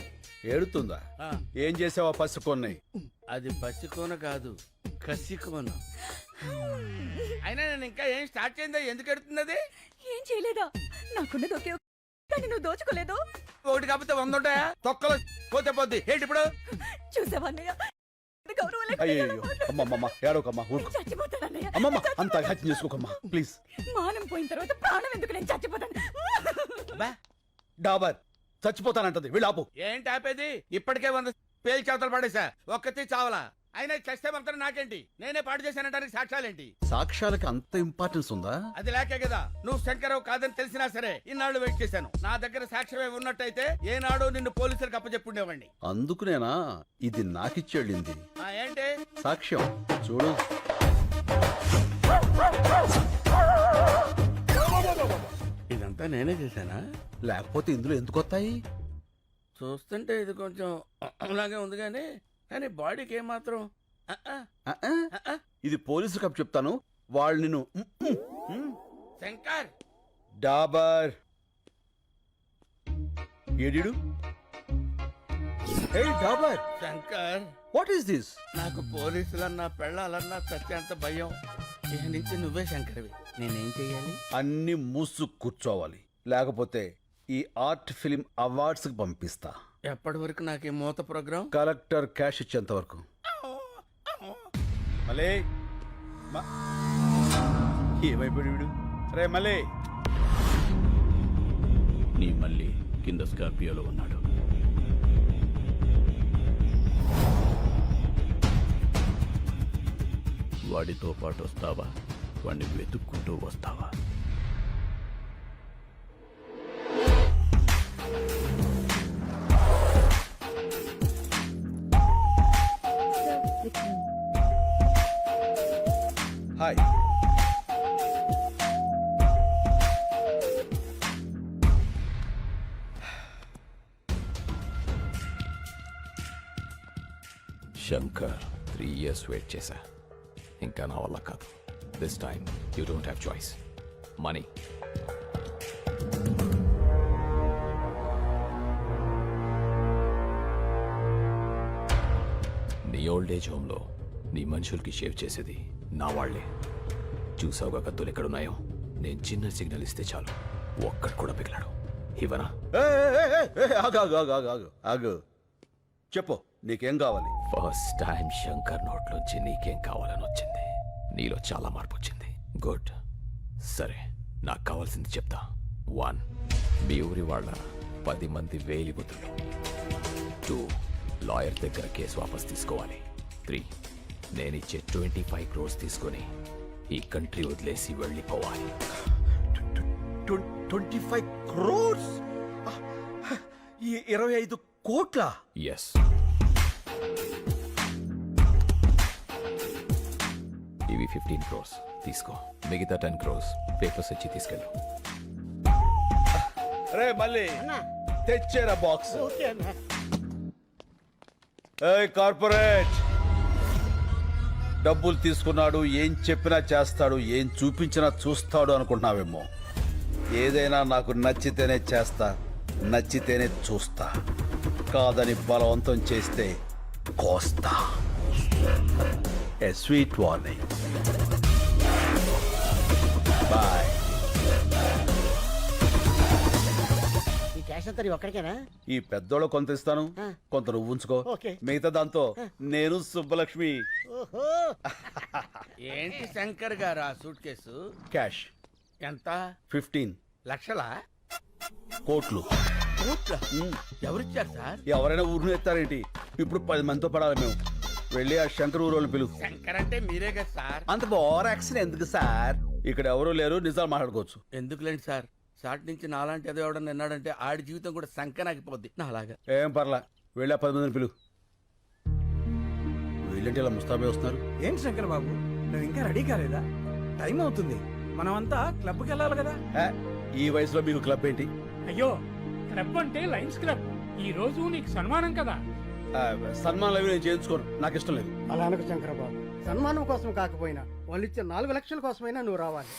ఏడుతుందా? ఏం చేసావా పసుకొన్నాయి? అది పసికోన కాదు, కసికోన. అయినా నేను ఇంకా ఏం స్టార్ట్ చేయిందా? ఎందుకు ఎడుతున్నది? ఏం చేయలేదా? నాకున్నది ఒకే కానీ నువ్వు దోచుకోలేదు. ఒకటి కాకపోతే 100 ఉంటాయా? తొక్కలో పోతే పోద్ది. ఏంటి ఇప్పుడు? చూసావన్నయ్య, అయ్యో అమ్మమ్మ, ఏడోకమ్మా, ఊరుకో. చచ్చిపోతానన్నయ్య. అమ్మమ్మ, అంత హత్య చేసుకోకమ్మా ప్లీజ్. మానం పోయిన తర్వాత ప్రాణం ఎందుకు? నేను చచ్చిపోతాను. డాబర్ చచ్చిపోతానంటది, వీళ్ళాపు. ఏంటి ఆపేది? ఇప్పటికే 100 పేలు చేతలు పడేసా, ఒక్కతి చావలా. అయినా చస్తే మాత్రం నాకేంటి? నేనే పాడు చేశానంటానికి సాక్ష్యాలేంటి? సాక్ష్యాలకి అంత ఇంపార్టెన్స్ ఉందా? అది లేకే కదా నువ్వు శంకరావు కాదని తెలిసినా సరే ఇన్నాళ్ళు వెయిట్ చేశాను. నా దగ్గర సాక్ష్యమే ఉన్నట్టయితే ఏనాడు నిన్ను పోలీసులకు అప్పచెప్పుండేవాడిని. అందుకునేనా ఇది నాకిచ్చేళ్ళింది? ఏంటి సాక్ష్యం చూడు. ఇదంతా నేనే చేశానా? లేకపోతే ఇందులో ఎందుకు వస్తాయి? చూస్తుంటే ఇది కొంచెం అలాగే ఉంది కానీ బాడీకి ఏమాత్రం ఇది పోలీసు కప్ చెప్తాను, వాళ్ళు నిన్ను. శంకర్, డాబర్ ఏడిడు? హే Dabar, Shankar, what is this? నాకు పోలీసులన్నా పెళ్ళాలన్నా సత్యంత భయం. ఇక నుంచి నువ్వే శంకర్వి. నేనేం చెయ్యాలి? అన్ని మూసు కూర్చోవాలి, లేకపోతే ఈ ఆర్ట్ ఫిలిం అవార్డ్స్ కి పంపిస్తా. ఎప్పటి వరకు నాకు ఈ మూత ప్రోగ్రాం? కలెక్టర్ క్యాష్ ఇచ్చేంత వరకు. మలే ఏమైపోయాడు వీడు? రే మలే. నీ మళ్ళీ కింద స్కార్పియోలో ఉన్నాడు. వాడితో పాటు వస్తావా, వాడిని వెతుక్కుంటూ వస్తావా? హాయ్. శంకర్ 3 years వెయిట్ చేశా, ఇంకా నా వల్ల కాదు. This time you don't have choice. Money. నీ ఓల్డ్ ఏజ్ హోమ్లో నీ మనుషులకి షేవ్ చేసేది నా వాళ్లే. చూసావుగా కత్తులు ఎక్కడున్నాయో? నేను చిన్న సిగ్నల్ ఇస్తే చాలు, ఒక్కడు కూడా పిగలాడు. ఇవనా? ఆగు. చెప్పు, నీకేం కావాలి? ఫస్ట్ టైం శంకర్ నోట్లోంచి నీకేం కావాలని వచ్చింది. నీలో చాలా మార్పు వచ్చింది. గుడ్. సరే, నాకు కావాల్సింది చెప్తా. 1, మీ ఊరి వాళ్ళ 10 మంది వేలిబుద్ధులు. 2, లాయర్ దగ్గర కేసు వాపస్ తీసుకోవాలి. 3, నేనిచ్చే 25 crores తీసుకొని ఈ కంట్రీ వదిలేసి వెళ్ళిపోవాలి. 25 crores? 25 కోట్ల? ఎస్. ఇవి 15 crores తీసుకో. మిగతా 10 crores పేపర్స్ ఇచ్చి తీసుకెళ్ళు. రే మళ్ళీ తెచ్చేరా బాక్స్. ఓకే అన్నా. కార్పొరేట్ డబ్బులు తీసుకున్నాడు, ఏం చెప్పినా చేస్తాడు, ఏం చూపించినా చూస్తాడు అనుకుంటున్నావేమో. ఏదైనా నాకు నచ్చితేనే చేస్తా, నచ్చితేనే చూస్తా. కాదని బలవంతం చేస్తే కోస్తా. ఏ స్వీట్ వార్నింగ్. బాయ్. ఈ క్యాష్ అంతా నీ ఒక్కడికేనా? ఈ పెద్దోళ్ళు కొంత ఇస్తాను, కొంత నువ్వు ఉంచుకో. ఓకే. మిగతా దాంతో నేను సుబ్బలక్ష్మి. ఓహో. ఏంటి శంకర్ గారు ఆ సూట్ కేసు? క్యాష్ ఎంత? 15 లక్షలా? కోట్లు. కోట్ల? ఎవరిచ్చారు సార్? ఎవరైనా ఊరిని ఎత్తారేంటి? ఇప్పుడు 10 మందితో పడాలి మేము. వెళ్ళి ఆ శంకర్ ఊరోళ్ళు పిలువు. శంకర్ అంటే మీరే కదా సార్? అంత ఓవర్ యాక్షన్ ఎందుకు సార్? ఇక్కడ ఎవరూ లేరు, నిజాలు మాట్లాడుకోవచ్చు. ఎందుకులేండి సార్, సాటి నుంచి నాలాంటి ఏదో ఎవడన్నా విన్నాడంటే ఆడి జీవితం కూడా సంకనాగిపోద్ది. నా అలాగా. ఏం పర్లా, వెళ్ళి ఆ 10 మందిని పిలువు. వీళ్ళంటే ఇలా ముస్తాబే వస్తున్నారు. ఏంటి శంకర్ బాబు, నువ్వు ఇంకా రెడీ కాలేదా? టైం అవుతుంది, మనమంతా క్లబ్కి వెళ్ళాలి కదా. ఈ వయసులో మీకు క్లబ్ ఏంటి? అయ్యో, క్లబ్ అంటే లయన్స్ క్లబ్. ఈ రోజు నీకు సన్మానం కదా. సన్మానాలు అవి నేను చేయించుకోను, నాకు ఇష్టం లేదు. అలా అనకు శంకరబాబు. సన్మానం కోసం కాకపోయినా వాళ్ళు ఇచ్చే 4 లక్షల కోసమైనా నువ్వు రావాలి.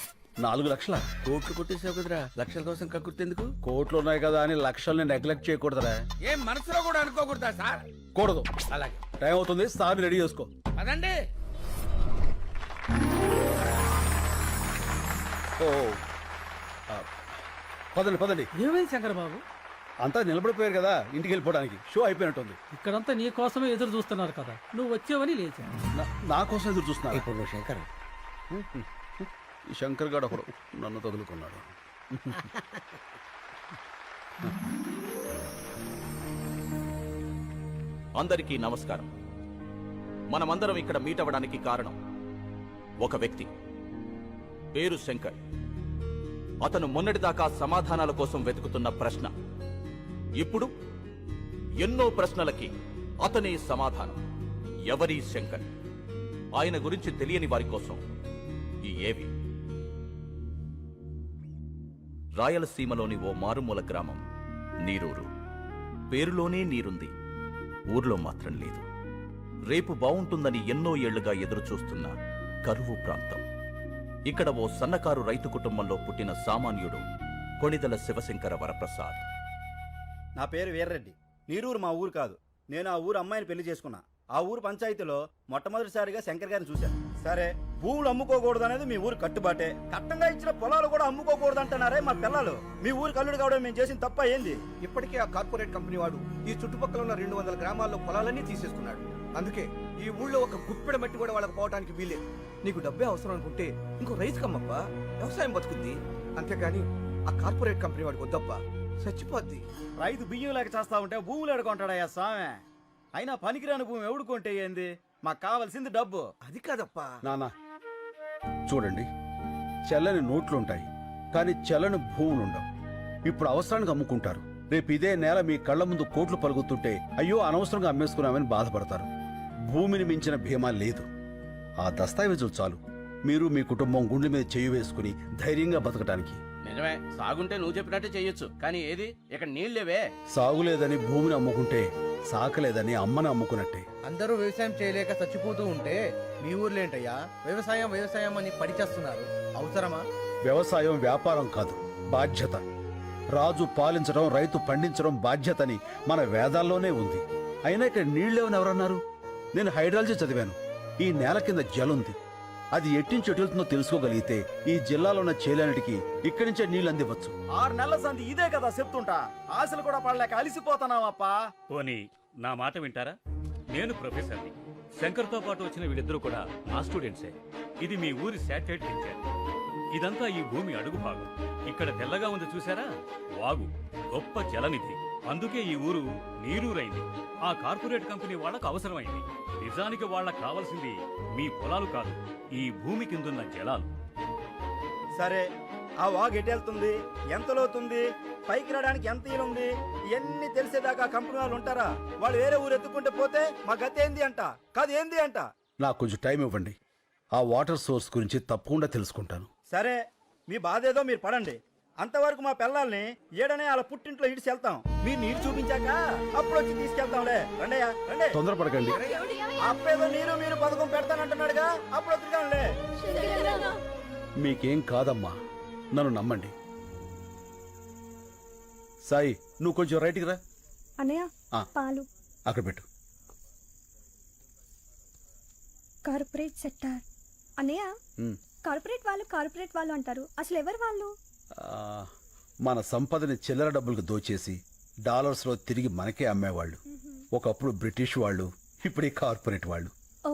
4 లక్షల? కోట్లు కొట్టేసావు కదరా, లక్షల కోసం కక్కుర్తెందుకు? కోట్లు ఉన్నాయి కదా అని లక్షల్ని నెగ్లెక్ట్ చేయకూడదురా. ఏం మనసులో కూడా అనుకోకూడదా సార్? కూడదు. అలాగే. టైం అవుతుంది, సార్ని రెడీ చేసుకో. అదండి. ఓ పదండి పదండి. ఏమైంది శంకర్ బాబు? అంతా నిలబడిపోయారు కదా, ఇంటికి వెళ్ళిపోవడానికి. షో అయిపోయినట్టుంది. ఇక్కడంతా నీ కోసమే ఎదురు చూస్తున్నారు కదా, నువ్వు వచ్చావని లేచా. నా కోసం ఎదురు చూస్తున్నా. ఇప్పుడు నువ్వు శంకర్. ఈ శంకర్ గారు ఒకడు నన్ను తగులుకున్నాడు. అందరికీ నమస్కారం. మనమందరం ఇక్కడ మీట్ అవ్వడానికి కారణం ఒక వ్యక్తి, పేరు శంకర్. అతను మొన్నటిదాకా సమాధానాల కోసం వెతుకుతున్న ప్రశ్న, ఇప్పుడు ఎన్నో ప్రశ్నలకి అతనే సమాధానం. ఎవరి శంకర్? ఆయన గురించి తెలియని వారి కోసం ఈ ఏవి. రాయలసీమలోని ఓ మారుమూల గ్రామం నీరూరు. పేరులోనే నీరుంది, ఊర్లో మాత్రం లేదు. రేపు బావుంటుందని ఎన్నో ఏళ్లుగా ఎదురుచూస్తున్న కరువు ప్రాంతం. ఇక్కడ ఓ సన్నకారు రైతు కుటుంబంలో పుట్టిన సామాన్యుడు కొణిదల శివశంకర వరప్రసాద్. నా పేరు వీర్రెడ్డి. నీరూరు మా ఊరు కాదు. నేను ఆ ఊరు అమ్మాయిని పెళ్లి చేసుకున్నా. ఆ ఊరు పంచాయతీలో మొట్టమొదటిసారిగా శంకర్ గారిని చూశాను. సరే, భూములు అమ్ముకోకూడదు అనేది మీ ఊరు కట్టుబాటే. కట్టంగా ఇచ్చిన పొలాలు కూడా అమ్ముకోకూడదు అంటున్నారే మా పిల్లలు. మీ ఊరు కల్లుడు కావడం మేము చేసిన తప్ప ఏంది? ఇప్పటికే ఆ కార్పొరేట్ కంపెనీ వాడు ఈ చుట్టుపక్కల ఉన్న 200 గ్రామాల్లో పొలాలన్నీ తీసేసుకున్నాడు. అందుకే ఈ ఊళ్ళో ఒక గుప్పెడ మట్టి కూడా వాళ్ళకి పోవడానికి వీలేదు. నీకు డబ్బే అవసరం అనుకుంటే ఇంకో రైతు కమ్మప్పా, వ్యవసాయం బతుకుద్ది. అంతేగాని ఆ కార్పొరేట్ కంపెనీ వాడికి వద్దప్పా, చచ్చిపోద్ది. రైతు బియ్యం లేక చేస్తా ఉంటే భూములు ఎడుకుంటాడయ్యా సామె. అయినా పనికిరాని భూమి ఎవడుకుంటే ఏంది? మాకు కావాల్సింది డబ్బు. అది కాదప్పా. నానా చూడండి, చెల్లని నోట్లుంటాయి కానీ చెల్లని భూములుండవు. ఇప్పుడు అవసరానికి అమ్ముకుంటారు. రేపు ఇదే నేల మీ కళ్ళ ముందు కోట్లు పలుకుతుంటే అయ్యో అనవసరంగా అమ్మేసుకున్నామని బాధపడతారు. భూమిని మించిన భీమా లేదు. ఆ దస్తావేజులు చాలు మీరు మీ కుటుంబం గుండె మీద చేయి వేసుకుని ధైర్యంగా బతకడానికి. నిజమే, సాగుంటే నువ్వు చెప్పినట్టే చెయ్యొచ్చు, కానీ ఏది ఇక్కడ నీళ్ళేవే. సాగులేదని భూమిని అమ్ముకుంటే సాకలేదని అమ్మని అమ్ముకున్నట్టే. అందరూ వ్యవసాయం చేయలేక చచ్చిపోతూ ఉంటే మీ ఊర్లో ఏంటయ్యా వ్యవసాయం వ్యవసాయం అని పడిచేస్తున్నారు? అవసరమా? వ్యవసాయం వ్యాపారం కాదు, బాధ్యత. రాజు పాలించడం, రైతు పండించడం బాధ్యతని మన వేదాల్లోనే ఉంది. అయినా ఇక్కడ నీళ్ళేవని ఎవరన్నారు? నేను హైడ్రాలజీ చదివాను. ఈ నేల కింద జలుంది. అది ఎట్టించి ఎటుతుందో తెలుసుకోగలిగితే ఈ జిల్లాలో ఉన్న చేలన్నిటికీ ఇక్కడి నుంచే నీళ్ళు అందివచ్చు. 6 నెలల సంది ఇదే కదా చెప్తుంటా. ఆశలు కూడా పడలేక అలిసిపోతున్నావప్పా. పోనీ నా మాట వింటారా? నేను ప్రొఫెసర్ని. శంకర్తో పాటు వచ్చిన వీళ్ళిద్దరూ కూడా నా స్టూడెంట్సే. ఇది మీ ఊరి శాటిలైట్ పిక్చర్. ఇదంతా ఈ భూమి అడుగు భాగం. ఇక్కడ తెల్లగా ఉంది చూసారా? వాగు, గొప్ప జలనిధి. అందుకే ఈ ఊరు నీరూరైంది. ఆ కార్పొరేట్ కంపెనీ వాళ్ళకు అవసరమైంది. నిజానికి వాళ్ళకు కావాల్సింది మీ పొలాలు కాదు, ఈ భూమి కిందున్న జలాలు. సరే, ఆ వాగు ఎటెళ్తుంది, ఎంత లోతుంది, పైకి రావడానికి ఎంత ఈలుంది, ఇవన్నీ తెలిసేదాకా కంపెనీ వాళ్ళు ఉంటారా? వాళ్ళు వేరే ఊరు ఎత్తుకుంటే పోతే మా గతి ఏంది అంట, కాదు ఏంది అంట. నాకు కొంచెం టైం ఇవ్వండి. ఆ వాటర్ సోర్స్ గురించి తప్పకుండా తెలుసుకుంటాను. సరే, మీ బాధ ఏదో మీరు పడండి. అంతవరకు మా పిల్లల్ని ఏడనే వాళ్ళ పుట్టింట్లో ఇడిచి వెళ్తాం. మీరు నీరు చూపించాక అప్పుడు వచ్చి తీసుకెళ్తాంలే. రండయ్యా రండి. తొందరపడకండి. అప్పేదో మీరు పథకం పెడతానంటున్నాడుగా, అప్పుడు వద్దుగానే. మీకేం కాదమ్మా, నన్ను నమ్మండి. సాయి, నువ్వు కొంచెం రైట్కి రా. అన్నయ్య ఆ. పాలు. అక్కడ పెట్టు. Corporate sector. అన్నయ్య ఉమ్. కార్పొరేట్ వాళ్ళు అంటారు, అసలు ఎవరు వాళ్ళు? మన సంపదని చిల్లర డబ్బులకు దోచేసి డాలర్స్లో తిరిగి మనకే అమ్మేవాళ్ళు. ఒకప్పుడు బ్రిటిష్ వాళ్ళు, ఇప్పుడు ఈ కార్పొరేట్ వాళ్ళు. ఓ.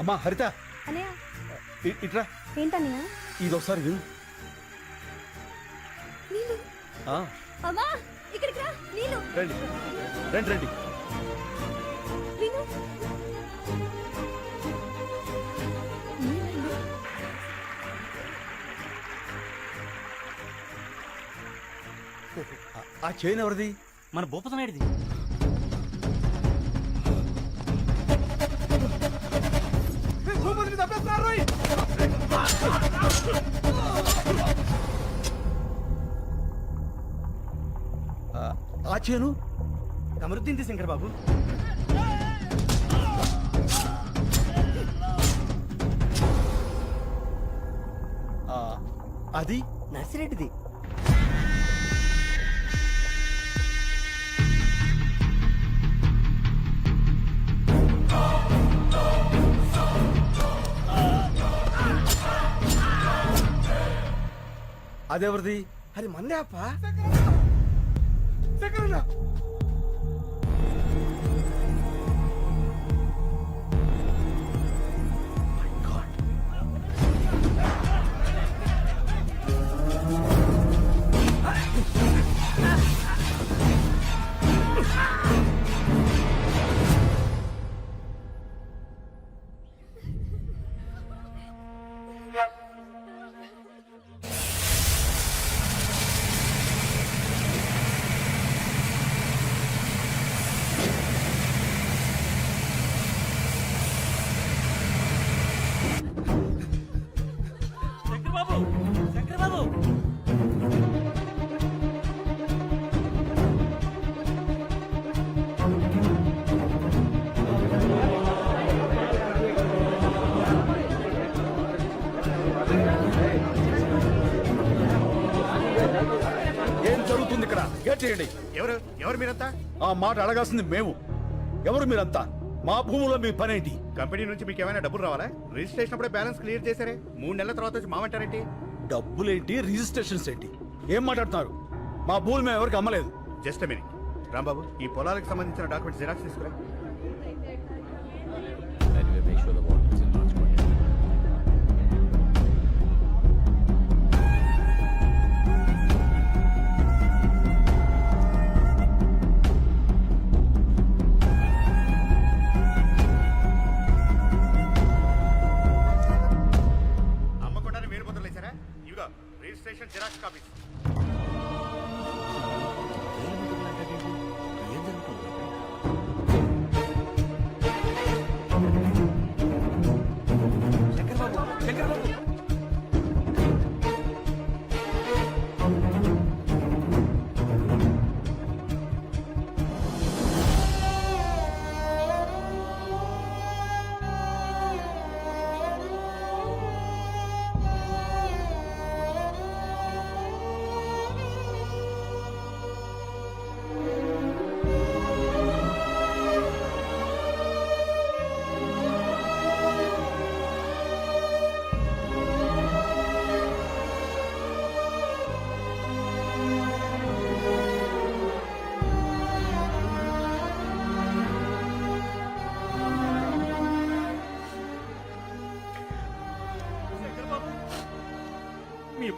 అమ్మా హరిత, అన్నయ్య ఇట్రా. ఏంటన్నయ్య? ఇదొకసారి విను. నీళ్ళు. ఆ, అమ్మా ఇక్కడికి రా. నీళ్ళు. రండి రండి రండి. విను. ఆ చైన్ ఎవరిది? మన భూపతనాయుడిది. ఆ చేను కమరుద్దీన్ శంకర్ బాబు. అది నర్సిరెడ్డిది. అదెవరిది? అది మందే అప్ప. ఏం జరుగుతుంది ఇక్కడ? గేట్ చేయండి. ఎవరు మీరంతా? ఆ మాట అడగాల్సింది మేము. ఎవరు మీరంతా? మా భూములో మీ పనేంటి? కంపెనీ నుంచి మీకు ఏమైనా డబ్బులు రావాలా? రిజిస్ట్రేషన్ అప్పుడే బ్యాలెన్స్ క్లియర్ చేశారే, 3 నెలల తర్వాత వచ్చి మామంటారేంటి? డబ్బులేంటి, రిజిస్ట్రేషన్స్ ఏంటి? ఏం మాట్లాడుతున్నారు? మా భూములు మేము ఎవరికి అమ్మలేదు. జస్ట్ మినిట్ రాంబాబు, ఈ పొలాలకు సంబంధించిన డాక్యుమెంట్స్ జిరాక్స్ తీసుకురా. Anyway, make sure the water is in large quantity.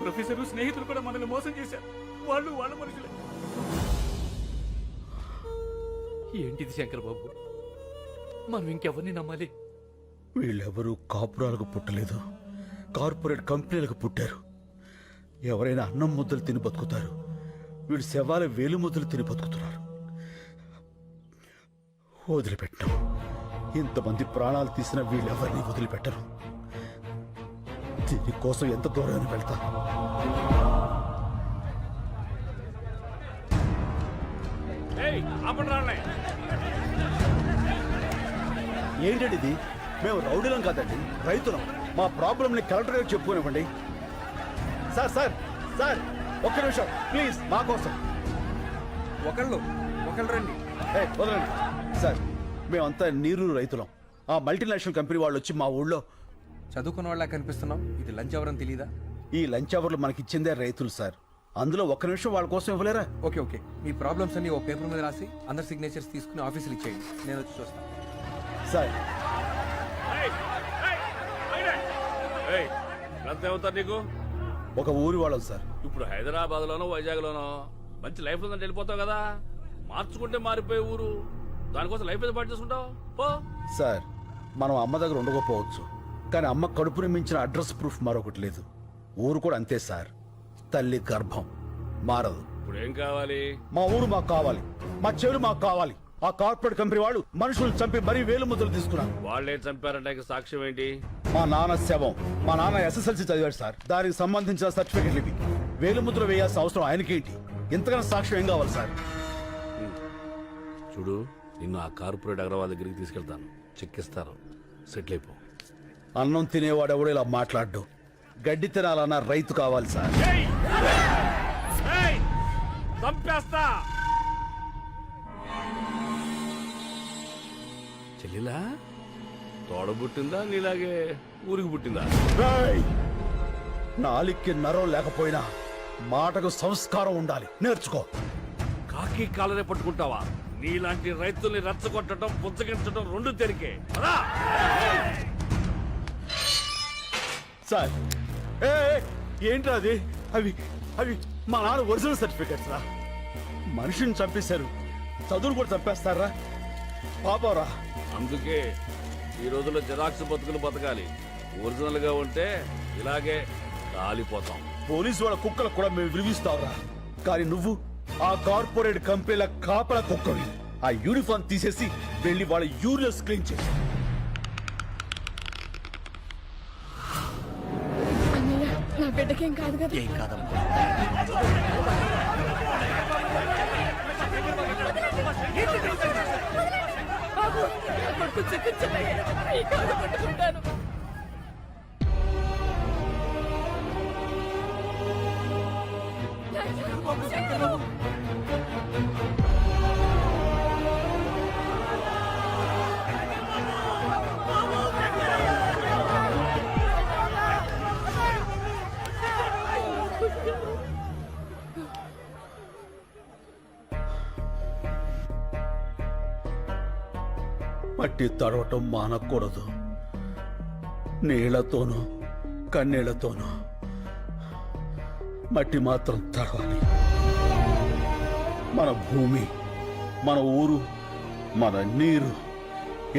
Professor స్నేహితులు కూడా మనల్ని మోసం చేశారు. వాళ్ళు వాళ్ళ మనుషులే. ఏంటిది శంకర్ బాబు, మనం ఇంకెవరిని నమ్మాలి? వీళ్ళెవరూ కాపురాలకు పుట్టలేదు, కార్పొరేట్ కంపెనీలకు పుట్టారు. ఎవరైనా అన్నం ముద్దలు తిని బతుకుతారు, వీళ్ళు శవాల వేలు ముద్దలు తిని బతుకుతున్నారు. వదిలిపెట్టాం. ఇంతమంది ప్రాణాలు తీసిన వీళ్ళెవరిని వదిలిపెట్టరు. దీనికోసం ఎంత దూరాన్ని వెళ్తాను. ఏంటండి ఇది? మేము రౌడీలం కాదండి, రైతులం. మా ప్రాబ్లంని కలెక్టర్ గారికి చెప్పుకోనివ్వండి. సార్ సార్ సార్ ఒక్క నిమిషం ప్లీజ్, మా కోసం. ఒకళ్ళు రండి. వదలండి సార్, మేమంతా నీరు రైతులం. ఆ మల్టీనేషనల్ కంపెనీ వాళ్ళు వచ్చి మా ఊళ్ళో చదువుకున్న వాళ్ళ కనిపిస్తున్నాం. ఇది లంచ్ అవర్ అని తెలీదా? ఈ లంచ్ అవర్లు మనకిచ్చిందే రైతులు సార్. అందులో ఒక్క నిమిషం వాళ్ళ కోసం ఇవ్వలేరా? ఓకే, మీ ప్రాబ్లమ్స్ అన్ని ఓ పేపర్ మీద రాసి అందరి సిగ్నేచర్స్ తీసుకుని ఆఫీసులు ఇచ్చేయండి. నేను వచ్చి చూస్తాను. సార్ అవుతారు నీకు ఒక ఊరి వాళ్ళం సార్. ఇప్పుడు హైదరాబాద్ లోనో వైజాగ్ లోనో మంచి లైఫ్ ఉందని వెళ్ళిపోతావు కదా. మార్చుకుంటే మారిపోయే ఊరు, దానికోసం లైఫ్ ఏదో పాటు చేసుకుంటావు. సార్ మనం అమ్మ దగ్గర ఉండకపోవచ్చు, కానీ అమ్మ కడుపుని మించిన అడ్రస్ ప్రూఫ్ మరొకటి లేదు. ఊరు కూడా అంతే సార్, తల్లి గర్భం మారదు. ఇప్పుడు ఏం కావాలి? మా ఊరు మాకు కావాలి, మా చెవులు మాకు కావాలి. ఆ కార్పొరేట్ కంపెనీ వాళ్ళు మనుషులు చంపి మరీ వేలు ముద్దలు తీసుకున్నారు. వాళ్ళేం చంపారంటే సాక్ష్యం ఏంటి? మా నాన్న శవం. మా నాన్న SSLC చదివాడు సార్, దానికి సంబంధించిన సర్టిఫికెట్లు ఇవి. వేలు ముద్ర వేయాల్సిన అవసరం ఆయనకేంటి? ఇంతకన్నా సాక్ష్యం ఏం కావాలి సార్? చూడు, నిన్ను ఆ కార్పొరేట్ అగ్రవాల్ దగ్గరికి తీసుకెళ్తాను, చెక్కిస్తారు, సెటిల్ అయిపో. అన్నం తినేవాడు ఎవడో ఇలా మాట్లాడ్డు. గడ్డి తినాలన్న రైతు కావాలి సార్. చంపేస్తా. చెల్లిలా తోడ పుట్టిందా నీలాగే ఊరికి పుట్టిందా? నాలికి నరం లేకపోయినా మాటకు సంస్కారం ఉండాలి, నేర్చుకో. కాకి కాలనే పట్టుకుంటావా? నీలాంటి రైతుల్ని రెచ్చగొట్టడం, పుచ్చగించడం రెండు తెరికే. సార్ ఏంట్రా అది? అవి అవి మా నాన్న ఒరిజినల్ సర్టిఫికెట్స్ రా. మనిషిని చంపేశారు, చదువులు కూడా చంపేస్తారా? పాపరా. అందుకే ఈ రోజుల్లో జిరాక్స్ బతుకులు బతకాలి. ఒరిజినల్ గా ఉంటే ఇలాగే కాలిపోతాం. పోలీసు వాళ్ళ కుక్కలకు కూడా మేము విలువిస్తావురా, కానీ నువ్వు ఆ కార్పొరేట్ కంపెనీల కాపల కుక్కవి. ఆ యూనిఫామ్ తీసేసి వెళ్ళి వాళ్ళ యూరియస్ క్లీన్ చేసి. నా బిడ్డకేం కాదు కదా? ఏం కాదమ్మా. మట్టి తడవటం మానకూడదు. నీళ్లతోనూ కన్నీళ్లతోనూ మట్టి మాత్రం తడవాలి. మన భూమి, మన ఊరు, మన నీరు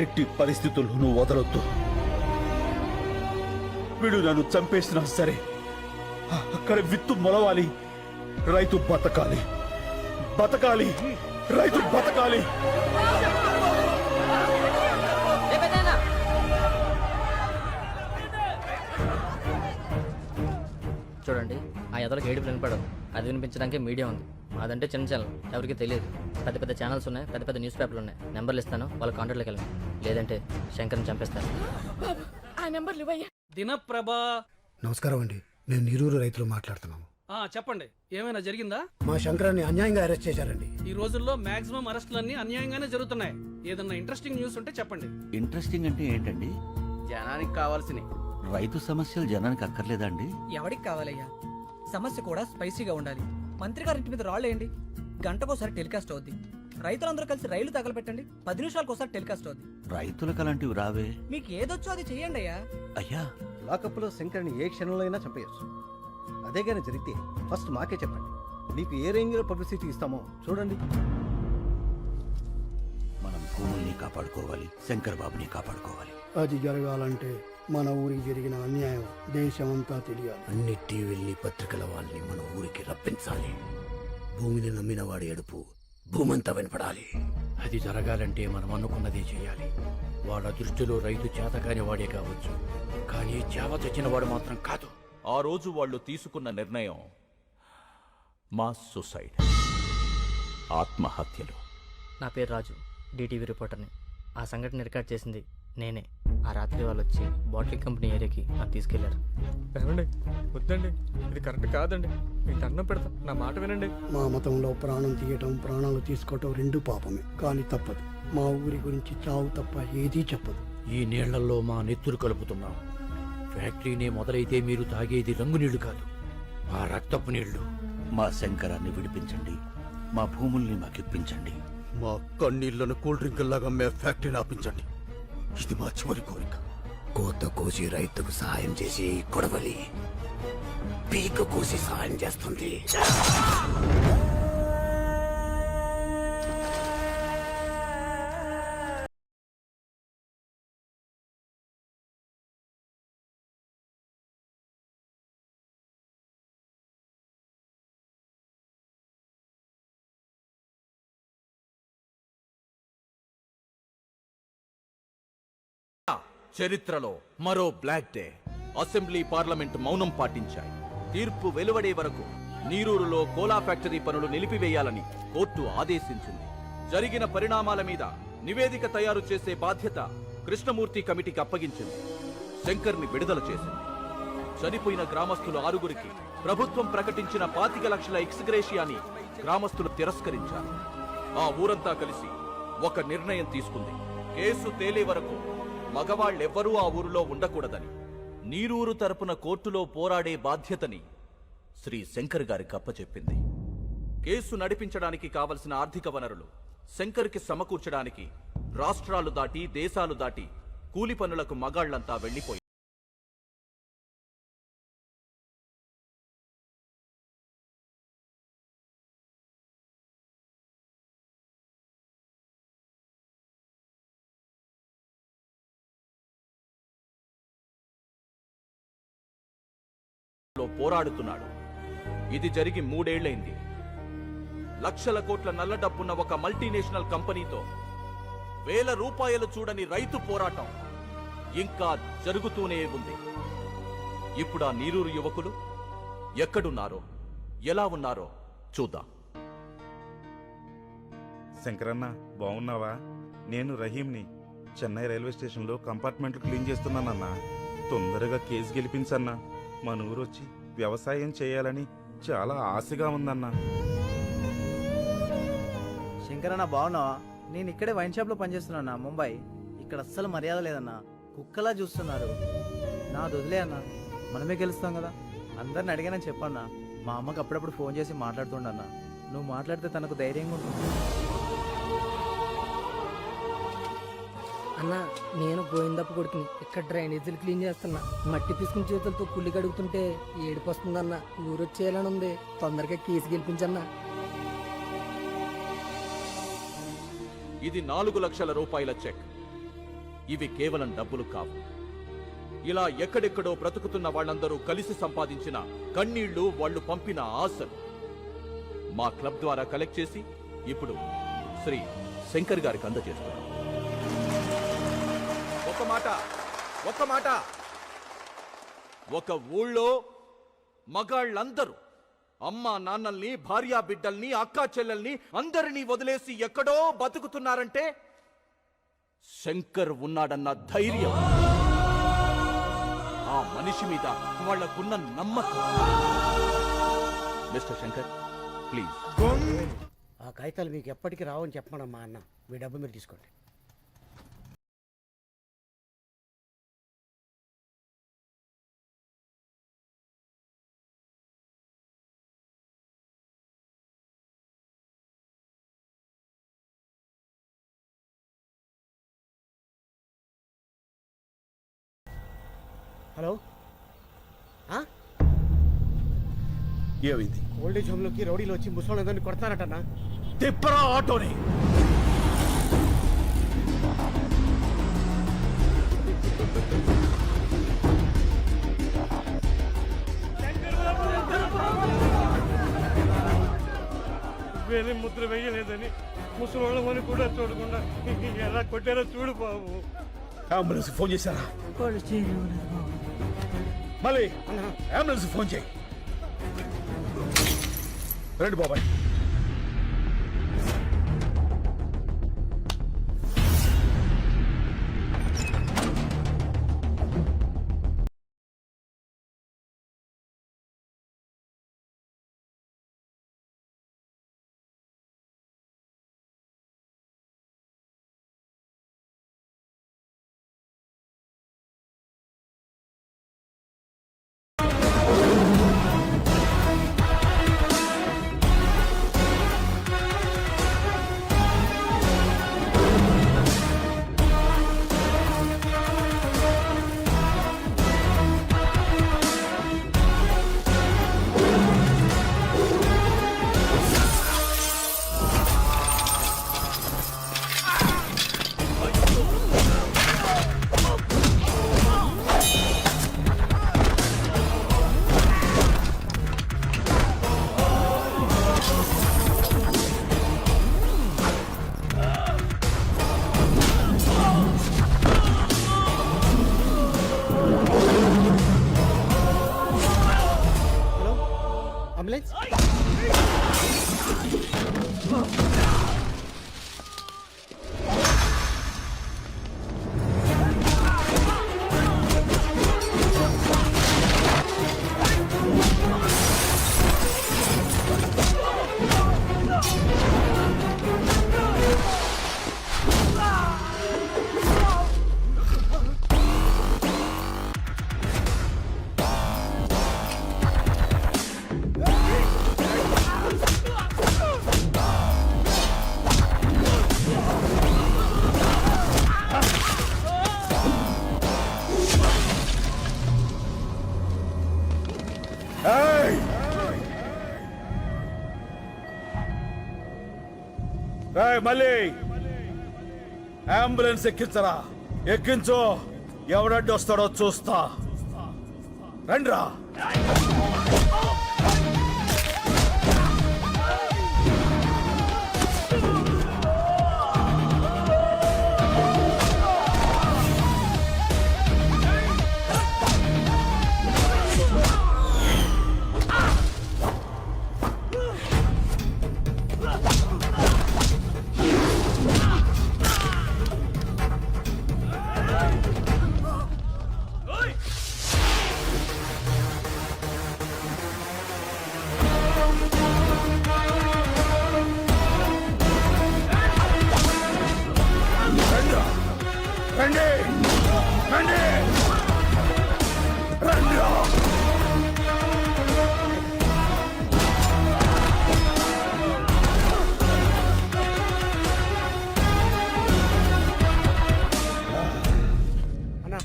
ఎట్టి పరిస్థితుల్లోనూ వదలొద్దు. వీడు నన్ను చంపేసినా సరే అక్కడ విత్తు మొలవాలి, రైతు బతకాలి. బతకాలి, రైతు బతకాలి. చూడండి, ఆ ఎదలకు ఏడుపు వినపడదు. అది వినిపించడానికి మీడియా ఉంది. అదంటే చిన్న ఛానల్, ఎవరికి తెలియదు. పెద్ద పెద్ద ఛానల్స్ ఉన్నాయి, పెద్ద పెద్ద న్యూస్ పేపర్లు ఉన్నాయి. నెంబర్లు ఇస్తాను, వాళ్ళ కాంటాక్ట్లోకి వెళ్ళండి. లేదంటే శంకర్ని చంపేస్తాను. దినప్రభ. నమస్కారం అండి, నేను నీరూరు రైతులు మాట్లాడుతున్నాము. చెప్పండి, ఏమైనా జరిగిందా? మా శంకరాన్ని అన్యాయంగా అరెస్ట్ చేశారండి. ఈ రోజుల్లో మాక్సిమం అరెస్టులన్నీ అన్యాయంగానే జరుగుతున్నాయి. ఏదన్నా ఇంట్రెస్టింగ్ న్యూస్ ఉంటే చెప్పండి. ఇంట్రెస్టింగ్ అంటే ఏంటండి? జనానికి కావాల్సినవి. రైతు సమస్యలు జనానికి అక్కర్లేదండి? ఎవరికి కావాలయ్యా? సమస్య కూడా స్పైసీగా ఉండాలి. మంత్రి గారింటి మీద రాళ్ళేయండి, గంటకోసారి టెలికాస్ట్ అవుద్ది. రైతులందరూ కలిసి రైలు తగలబెట్టండి, 10 నిమిషాలకు ఒకసారి టెలికాస్ట్ అవుద్ది. రైతులకు అలాంటివి రావే. మీకు ఏదొచ్చో అది చెయ్యండి అయ్యా. అయ్యా, లాకప్లో శంకర్ని ఏ క్షణంలో అయినా చంపేయచ్చు. అదే కానీ జరిగితే ఫస్ట్ మాకే చెప్పండి. మీకు ఏ రేంజ్లో పబ్లిసిటీ ఇస్తామో చూడండి. మనం భూముల్ని కాపాడుకోవాలి, శంకర్ బాబుని కాపాడుకోవాలి. అది జరగాలంటే మన ఊరికి జరిగిన అన్యాయం దేశమంతా తెలియాలి. అన్ని టీవీల్ని, పత్రికల వాళ్ళని మన ఊరికి రప్పించాలి. భూమిని నమ్మిన వాడి ఎడుపు భూమంతా వినపడాలి. అది జరగాలంటే మనం అనుకున్నదే చేయాలి. వాళ్ళ దృష్టిలో రైతు చేతకాని వాడే కావచ్చు, కానీ చేవ తెచ్చిన వాడు మాత్రం కాదు. ఆ రోజు వాళ్ళు తీసుకున్న నిర్ణయం మాస్ సూసైడ్, ఆత్మహత్యలు. నా పేరు రాజు, డిటీవీ రిపోర్టర్ని. ఆ సంఘటన రికార్డ్ చేసింది నేనే. ఆ రాత్రి వాళ్ళు వచ్చి బాటిల్ కంపెనీ ఏరియాకి నాకు తీసుకెళ్లారు. ఏమండి, వద్దండి, ఇది కరెక్ట్ కాదండి. మీకు దండం పెడతా, నా మాట వినండి. మా మతంలో ప్రాణం తీయటం, ప్రాణాలు తీసుకోవటం రెండు పాపమే, కానీ తప్పదు. మా ఊరి గురించి చావు తప్ప ఏదీ చెప్పదు. ఈ నీళ్లలో మా నెత్తురు కలుపుతున్నాం. ఫ్యాక్టరీనే మొదలైతే మీరు తాగేది రంగు నీళ్లు కాదు, మా రక్తపు నీళ్లు. మా శంకరాన్ని విడిపించండి, మా భూముల్ని మాకిప్పించండి. మా కన్నీళ్లను కూల్ డ్రింకుల్లాగా మే ఫ్యాక్టరీని ఆపించండి. ఇది మా చివరి కోరిక. కోత కోసి రైతుకు సహాయం చేసి కొడవలి పీక కోసి సహాయం చేస్తుంది. చరిత్రలో మరో బ్లాక్ డే. అసెంబ్లీ, పార్లమెంట్ మౌనం పాటించాయి. తీర్పు వెలువడే వరకు నీరూరులో కోలా ఫ్యాక్టరీ పనులు నిలిపివేయాలని కోర్టు ఆదేశించింది. జరిగిన పరిణామాల మీద నివేదిక తయారు చేసే బాధ్యత కృష్ణమూర్తి కమిటీకి అప్పగించింది. శంకర్ని విడుదల చేసింది. చనిపోయిన గ్రామస్తులు 6గురికి ప్రభుత్వం ప్రకటించిన 25 లక్షల ఎక్స్గ్రేషియాని గ్రామస్తులు తిరస్కరించారు. ఆ ఊరంతా కలిసి ఒక నిర్ణయం తీసుకుంది. కేసు తేలే వరకు మగవాళ్ళెవ్వరూ ఆ ఊరిలో ఉండకూడదని. నీరూరు తరపున కోర్టులో పోరాడే బాధ్యతని శ్రీ శంకర్ గారికి అప్పచెప్పింది. కేసు నడిపించడానికి కావలసిన ఆర్థిక వనరులు శంకర్కి సమకూర్చడానికి రాష్ట్రాలు దాటి, దేశాలు దాటి కూలి పనులకు మగాళ్లంతా వెళ్లిపోయారు. పోరాడుతున్నాడు. ఇది జరిగి 3 ఏళ్లైంది. లక్షల కోట్ల నల్ల డబ్బున్న ఒక మల్టీనేషనల్ కంపెనీతో వేల రూపాయలు చూడని రైతు పోరాటం ఇంకా జరుగుతూనే ఉంది. ఇప్పుడు ఆ నీరూరు యువకులు ఎక్కడున్నారో, ఎలా ఉన్నారో చూద్దాం. శంకరన్న, బాగున్నావా? నేను రహీంని. చెన్నై రైల్వే స్టేషన్లో కంపార్ట్మెంట్లు క్లీన్ చేస్తున్నానన్నా. తొందరగా కేసు గెలిపించన్నా. మన ఊరు వచ్చి వ్యవసాయం చేయాలని చాలా ఆశగా ఉందన్నా. శంకరన్న, బాగున్నావా? నేను ఇక్కడే వైన్ షాప్లో పనిచేస్తున్నా, ముంబై. ఇక్కడ అస్సలు మర్యాద లేదన్నా. కుక్కలా చూస్తున్నారు. నా వదిలే అన్నా, మనమే గెలుస్తాం కదా. అందరిని అడిగానని చెప్పన్నా. మా అమ్మకి అప్పుడప్పుడు ఫోన్ చేసి మాట్లాడుతుండన్నా. నువ్వు మాట్లాడితే తనకు ధైర్యంగా ఉంటుంది. అన్న, నేను గోవిందప్ప కొడుకుని. ఇక్కడ డ్రైనేజీలు క్లీన్ చేస్తున్నా. మట్టి పిసుకుని చేతులతో కుళ్ళి కడుగుతుంటే ఏడుపు వస్తుందన్న. ఊరొచ్చేయాలని ఉంది. తొందరగా కేసు గెలిపించన్నా. ఇది 4 లక్షల రూపాయల చెక్. ఇవి కేవలం డబ్బులు కావు. ఇలా ఎక్కడెక్కడో బ్రతుకుతున్న వాళ్ళందరూ కలిసి సంపాదించిన కన్నీళ్లు, వాళ్ళు పంపిన ఆశలు మా క్లబ్ ద్వారా కలెక్ట్ చేసి ఇప్పుడు శ్రీ శంకర్ గారికి అందజేస్తున్నాం. ఒక మాట, ఒక ఊళ్ళో మగాళ్ళందరూ అమ్మా నాన్నల్ని, భార్యా బిడ్డల్ని, అక్కా చెల్లెల్ని అందరినీ వదిలేసి ఎక్కడో బతుకుతున్నారంటే శంకర్ ఉన్నాడన్న ధైర్యం, ఆ మనిషి మీద వాళ్లకున్న నమ్మకం. Mister Shankar, please. ఆ కాగితాలు మీకు ఎప్పటికీ రావని చెప్పమనమ్మా అన్న. మీ డబ్బు మీరు తీసుకోండి. హలో, ఏమైంది? ఓల్డేజ్ హోమ్ లోకి రౌడీలు వచ్చి ముసలోళ్ళందరినీ కొడతారటన్నా. తిప్పరా ఆటోని. వేరే ముద్ర వేయలేదని ముసలోళ్ళమని కూడా చూడకుండా ఎలా కొట్టారో చూడు బాబు. అంబులెన్స్ ఫోన్ చేశారా? మళ్ళీ అంబులెన్స్ ఫోన్ చేయి. రండి బాబాయ్. అంబులెన్స్ మళ్ళీ అంబులెన్స్ ఎక్కించరా. ఎక్కించు. ఎవడడ్డు వస్తాడో చూస్తా. రండ్రా. రండి రండి రండి. అన్నా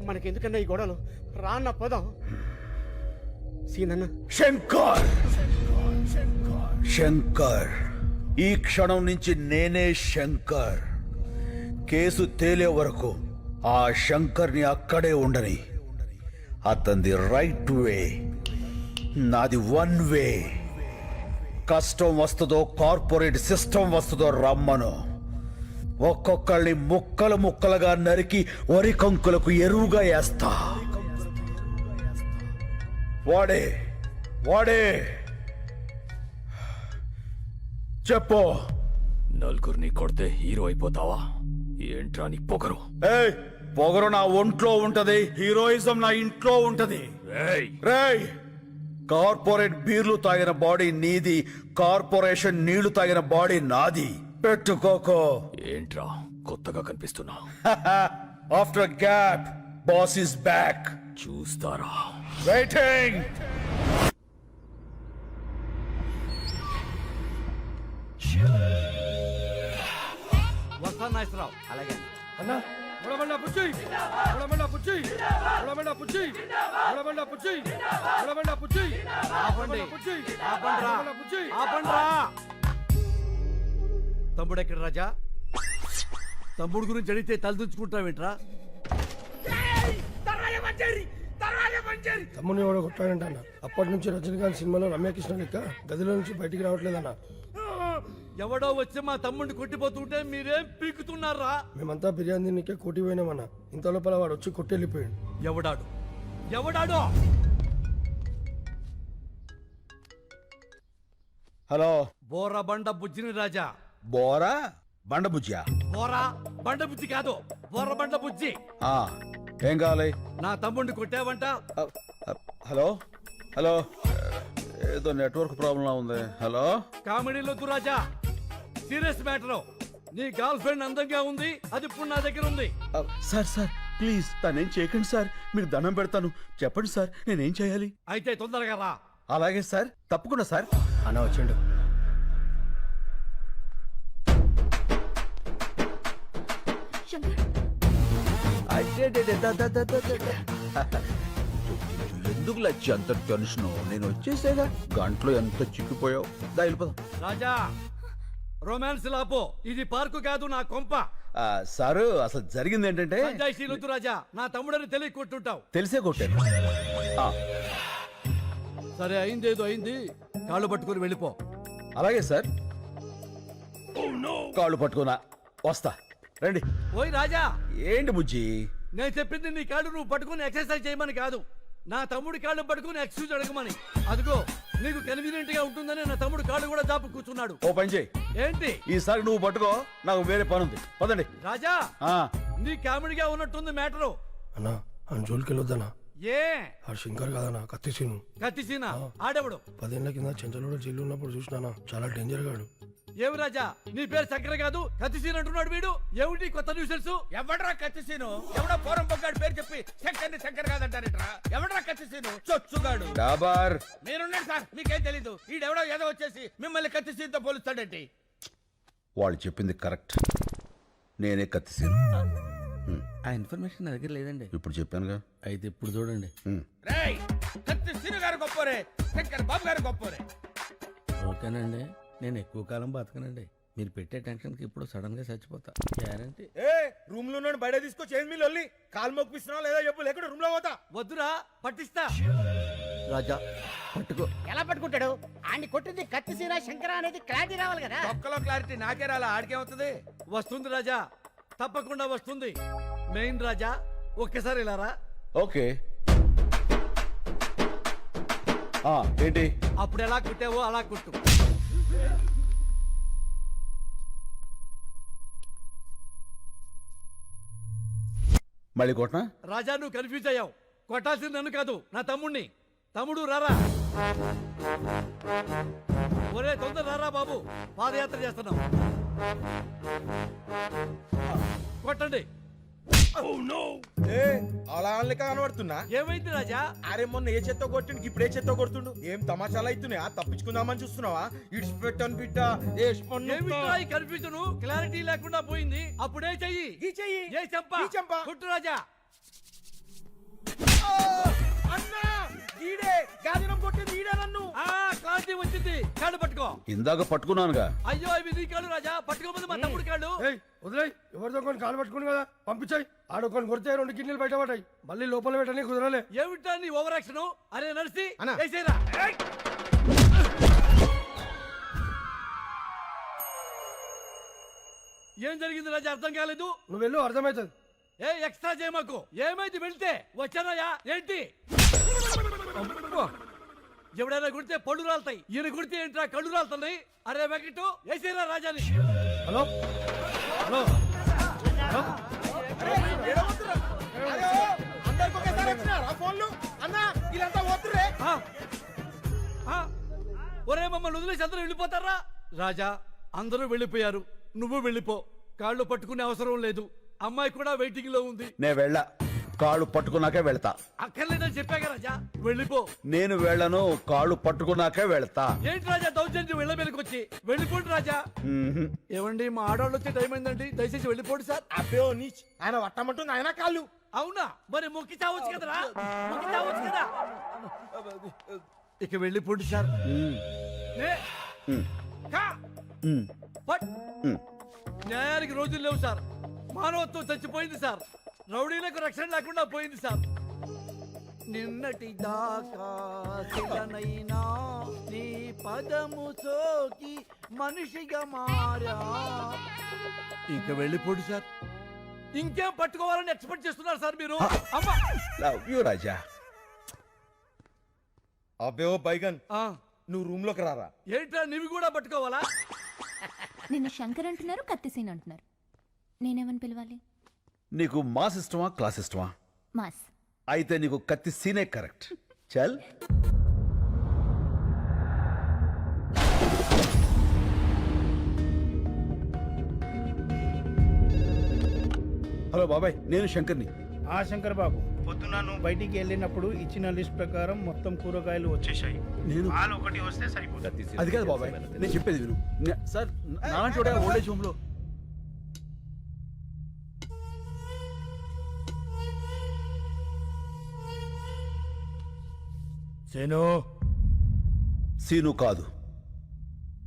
మనకెందుకన్నా ఈ గొడవలు? రాన్న పోదాం. సీనన్న. శంకర్ శంకర్ ఈ క్షణం నుంచి నేనే శంకర్. కేసు తేలే వరకు ఆ శంకర్ని అక్కడే ఉండని. అతనిది రైట్ వే, నాది వన్ వే. కష్టం వస్తుందో కార్పొరేట్ సిస్టమ్ వస్తుందో రమ్మను. ఒక్కొక్కళ్ళని ముక్కలు ముక్కలుగా నరికి వరి కంకులకు ఎరువుగా వేస్తా. వాడే వాడే చెప్పు. నలుగురిని కొడితే హీరో అయిపోతావా? ఏంట్రా నీ పొగరు? ఏయ్, పొగరు నా ఒంట్లో ఉంటది, హీరోయిజం నా ఇంట్లో ఉంటది. రేయ్, కార్పొరేట్ బీర్లు తాగిన బాడీ నీది, కార్పొరేషన్ నీళ్లు తాగిన బాడీ నాది. పెట్టుకోకో. ఏంట్రా కొత్తగా కనిపిస్తున్నా? After gap boss is back. చూస్తారా? వెయిటింగ్. వస్తా నాగేశ్వరరావు. అలాగే అన్నా ఉడమండ పుచ్చి ఉడమండ పుచ్చి ఉడమండ పుచ్చి ఉడమండ పుచ్చి ఉడమండ పుచ్చి ఆపండి పుచ్చి ఆపండ్రా పుచ్చి ఆపండ్రా తమ్ముడు ఎక్కడ రాజా? తమ్ముడు గురించి అడిగితే తలదించుకుంటావేంట్రా? తమ్ముని ఎవడో కొట్టాడంట అన్న. అప్పటి నుంచి రజనీకాంత్ సినిమాలో రమ్యకృష్ణ లెక్క గదిలో నుంచి బయటికి రావట్లేదన్న. ఎవడో వచ్చి మా తమ్ముడిని కొట్టిపోతుంటే మీరేం పీకుతున్నారా? మేమంతా బిర్యానీ నీకే కొట్టి పోయినామన్న. ఇంత లోపల వాడు వచ్చి కొట్టెళ్ళిపోయాడు. ఎవడాడు ఎవడాడు? హలో, బోర బండ బుజ్జిని రాజా. బోరా బండబుజ్జా? బోరా బండ బుజ్జి కాదు, బోర బండ బుజ్జి. ఏం కావాలి? నా తమ్ముడిని కొట్టావంట. హలో హలో, ఏదో నెట్వర్క్ ప్రాబ్లం ఉంది. హలో, కామెడీలో రాజా, సీరియస్ మ్యాటర్. నీ గర్ల్ ఫ్రెండ్ అందంగా ఉంది, అది ఇప్పుడు నా దగ్గర ఉంది. సార్ సార్ ప్లీజ్ తనేం చేయకండి సార్, మీకు దండం పెడతాను. చెప్పండి సార్, నేనేం చేయాలి? అయితే తొందరగా రా. అలాగే సార్, తప్పకుండా సార్. అన్న వచ్చిండు. ఎందుకు లచ్చి అంత టెన్షన్? నేను వచ్చేసేగా, గంటలో ఎంత చిక్కిపోయావు. దా వెళ్ళిపోదాం. రాజా, రొమాన్స్ లాపో, ఇది పార్కు కాదు, నా కొంప. సారు అసలు జరిగింది ఏంటంటే, సంజాయిషీలొద్దు రాజా, నా తమ్ముడని తెలియ కొట్టుంటావు. తెలిసే కొట్టాను. సరే, అయిందేదో అయింది, కాళ్ళు పట్టుకుని వెళ్ళిపో. అలాగే సార్, కాళ్ళు పట్టుకున్నా వస్తా. రండి. ఓయ్ రాజా, ఏంటి బుజ్జి? నేను చెప్పింది నీ కాళ్ళు నువ్వు పట్టుకుని ఎక్సర్సైజ్ చేయమని కాదు, నా తమ్ముడి కాళ్ళు పట్టుకుని ఎక్స్క్యూజ్ అడగమని. అదిగో నీకు కన్వీనియంట్ గా ఉంటుందని నా తమ్ముడు కాళ్ళు కూడా జాపు కూర్చున్నాడు. ఓ పని చేయి. ఏంటి? ఈసారి నువ్వు పట్టుకో, నాకు వేరే పని ఉంది. పదండి. రాజా, నీ కామెడీగా ఉన్నట్టుంది మ్యాటరు. అన్నా అని జోలికి వెళ్ళొద్దన్నా. ఏ ఆ శంకర్ కాదన్నా, కత్తిసీను. కత్తిసీనా? ఆడెవడు? 10 ఏళ్ల కింద చెంచలోడ జైలు ఉన్నప్పుడు చూసినా, చాలా డేంజర్ గాడు. ఏమి రాజా, నీ పేరు శంకర్ కాదు కత్తిసీన్ అంటున్నాడు వీడు. ఏమిటి కొత్త న్యూసెన్స్? ఎవడ్రా కత్తిసీను? ఎవడో పోరం పొగ్గాడు పేరు చెప్పి శంకర్ని శంకర్ కాదంటారేట్రా? ఎవడ్రా కత్తిసీను? చొచ్చుగాడు. డాబార్ మీరున్నాడు సార్, మీకేం తెలీదు. ఈడెవడో ఏదో వచ్చేసి మిమ్మల్ని కత్తిసీన్తో పోలుస్తాడేంటి? వాళ్ళు చెప్పింది కరెక్ట్, నేనే కత్తిసీను. ఆ ఇన్ఫర్మేషన్ నా దగ్గర లేదండి. ఇప్పుడు చెప్పానుగా. అయితే ఇప్పుడు చూడండి. కత్తిసీను గారు గొప్పరే, శంకర్ బాబు గారు గొప్పరే. ఓకేనండి, నేను ఎక్కువ కాలం బతకనండి. మీరు పెట్టే టెన్షన్ కి ఇప్పుడు సడన్ గా చచ్చిపోతా గ్యారంటీ. రూమ్ లో బయట తీసుకో, చేంజ్ మీ లొల్లి. కాలు మొక్కిస్తున్నా లేదా చెప్పు, లేకుండా రూమ్ లో పోతా. వద్దురా, పట్టిస్తా. రాజా పట్టుకో. ఎలా పట్టుకుంటాడు? ఆడిని కొట్టింది కత్తిసీన శంకర అనేది క్లారిటీ రావాలి కదా. ఒక్కలో క్లారిటీ నాకే రాలా, ఆడికేమవుతుంది? వస్తుంది రాజా, తప్పకుండా వస్తుంది. మెయిన్ రాజా, ఒక్కసారి ఇలా రా. ఓకే. ఏంటి? అప్పుడు ఎలా కుట్టావో అలా కుట్టు. మళ్ళీ కొట్టనా? రాజా, నువ్వు కన్ఫ్యూజ్ అయ్యావు. కొట్టాల్సింది నన్ను కాదు, నా తమ్ముణ్ణి. తమ్ముడు రారా. ఒరే తొందర రారా బాబు, పాదయాత్ర చేస్తున్నాం. కొట్టండి. అలా లెక్క కనబడుతున్నా. ఏమైంది రాజా? అరే మొన్న ఏ చెత్త కొట్టిండు, ఇప్పుడు ఏ చెత్త కొడుతుండు? ఏం తమాషాలు అవుతున్నాయా? తప్పించుకుందామని చూస్తున్నావా? ఇడిచిపెట్టను బిడ్డ. కన్ఫ్యూజన్ క్లారిటీ లేకుండా పోయింది. అప్పుడే చెయ్యి. ఈ చెయ్యి. ఏ చెంప చెంప కొట్టు రాజా. అన్నా ఈడే గాదినం కొట్టింది, ఈడే నన్ను. క్లారిటీ వచ్చింది. కాళ్ళు పట్టుకో. ఇందాక పట్టుకున్నానుగా. అయ్యో, ఇవి నీ కాళ్ళు రాజా, పట్టుకోపోతే మా తమ్ముడు కాళ్ళు. వదిలే, ఎవరితో కొన్ని కాలు పట్టుకుని కదా పంపించాయి. ఆడొకొని కొడితే 2 కిడ్నీలు బయట పడ్డాయి. మళ్ళీ లోపల పెట్టని కుదరలే. ఏమిటా నీ ఓవర్ యాక్షన్? అరే నడిసి వేసేరా. ఏం జరిగింది రాజా, అర్థం కాలేదు. నువ్వు వెళ్ళు, అర్థమవుతుంది. ఏ ఎక్స్ట్రా చేయమాకు. ఏమైంది? వెళ్తే వచ్చానయ్యా. ఏంటి? ఎవడైనా కుడితే పళ్ళు రాలుతాయి, ఈయన కుడితే ఏంట్రా కళ్ళు రాలుతున్నాయి. అరే వెంకటు, వేసేరా రాజాని. హలో హలో ఒరే, మమ్మల్ని వదిలేసి అందరూ వెళ్ళిపోతారా? రాజా, అందరూ వెళ్ళిపోయారు, నువ్వు వెళ్ళిపో. కాళ్ళు పట్టుకునే అవసరం లేదు. అమ్మాయి కూడా వెయిటింగ్ లో ఉంది. నే వెళ్ళా. కాళ్ళు పట్టుకున్నాకే వెళ్తా. అక్కర్లేదని చెప్పాక రాజా వెళ్ళిపో. నేను వెళ్ళను, కాళ్ళు పట్టుకున్నాకే వెళ్తా. ఏంటి రాజా దౌర్జన్యం వెళ్ళ మీదకి వచ్చి? వెళ్ళిపోండి రాజా. ఏమండి మా ఆడవాళ్ళు వచ్చే టైం అయిందండి, దయచేసి వెళ్ళిపోండి సార్. అబ్బే నీచ్, ఆయన వట్టమంటుంది ఆయన కాళ్ళు. అవునా, మరి మొక్కి చావచ్చు కదరా, మొక్కి చావచ్చు కదా. ఇక వెళ్ళిపోండి సార్. న్యాయానికి రోజులు లేవు సార్. మానవత్వం చచ్చిపోయింది సార్. రౌడీలకు రక్షణ లేకుండా పోయింది సార్. నిన్నటి దాకా శిలనైనా నీ పదము సోకి మనిషిగా మారా. ఇక వెళ్ళిపోండి సార్. ఇంకేం పట్టుకోవాలని ఎక్స్పెక్ట్ చేస్తున్నారు సార్ మీరు? అమ్మా లవ్ యూ రాజా. అబ్బే ఓ బైగన్, నువ్వు రూమ్ లోకి రారా. ఏంట్రా నీవి కూడా పట్టుకోవాలా? నిన్ను శంకర్ అంటున్నారు, కత్తిసీన్ అంటున్నారు. నేనేమని పిలవాలి? నీకు మాస్ ఇష్టమా, క్లాస్ ఇష్టమా? మాస్. అయితే నీకు కత్తి సీనే కరెక్ట్. చల్. హలో బాబాయ్, నేను శంకర్ని. ఆ శంకర్ బాబు, పొద్దున నువ్వు బయటికి వెళ్ళినప్పుడు ఇచ్చిన లిస్ట్ ప్రకారం మొత్తం కూరగాయలు వచ్చేసాయి. నేను పాలు ఒకటి వస్తే సరిపోతుంది. అది కాదు బాబాయ్, నేను చెప్పేది విను. సార్ నాలాంటి వాడే ఓల్డేజ్ హోమ్ లో. సేను. సీను కాదు,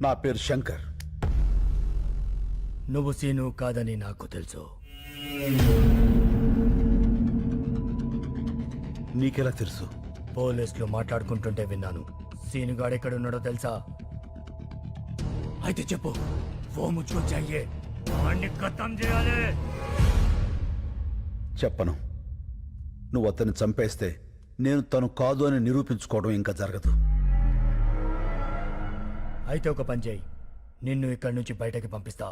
నా పేరు శంకర్. నువ్వు సీను కాదని నాకు తెలుసు. నీకెలా తెలుసు? పోలీసులు మాట్లాడుకుంటుంటే విన్నాను. సీనుగాడు ఎక్కడున్నాడో తెలుసా? అయితే చెప్పు. वो मुझको चाहिए, వాణ్ణి ఖతం చేయాలి. చెప్పను. నువ్వు అతన్ని చంపేస్తే నేను తను కాదు అని నిరూపించుకోవడం ఇంకా జరగదు. అయితే ఒక పని చేయి. నిన్ను ఇక్కడి నుంచి బయటకి పంపిస్తా.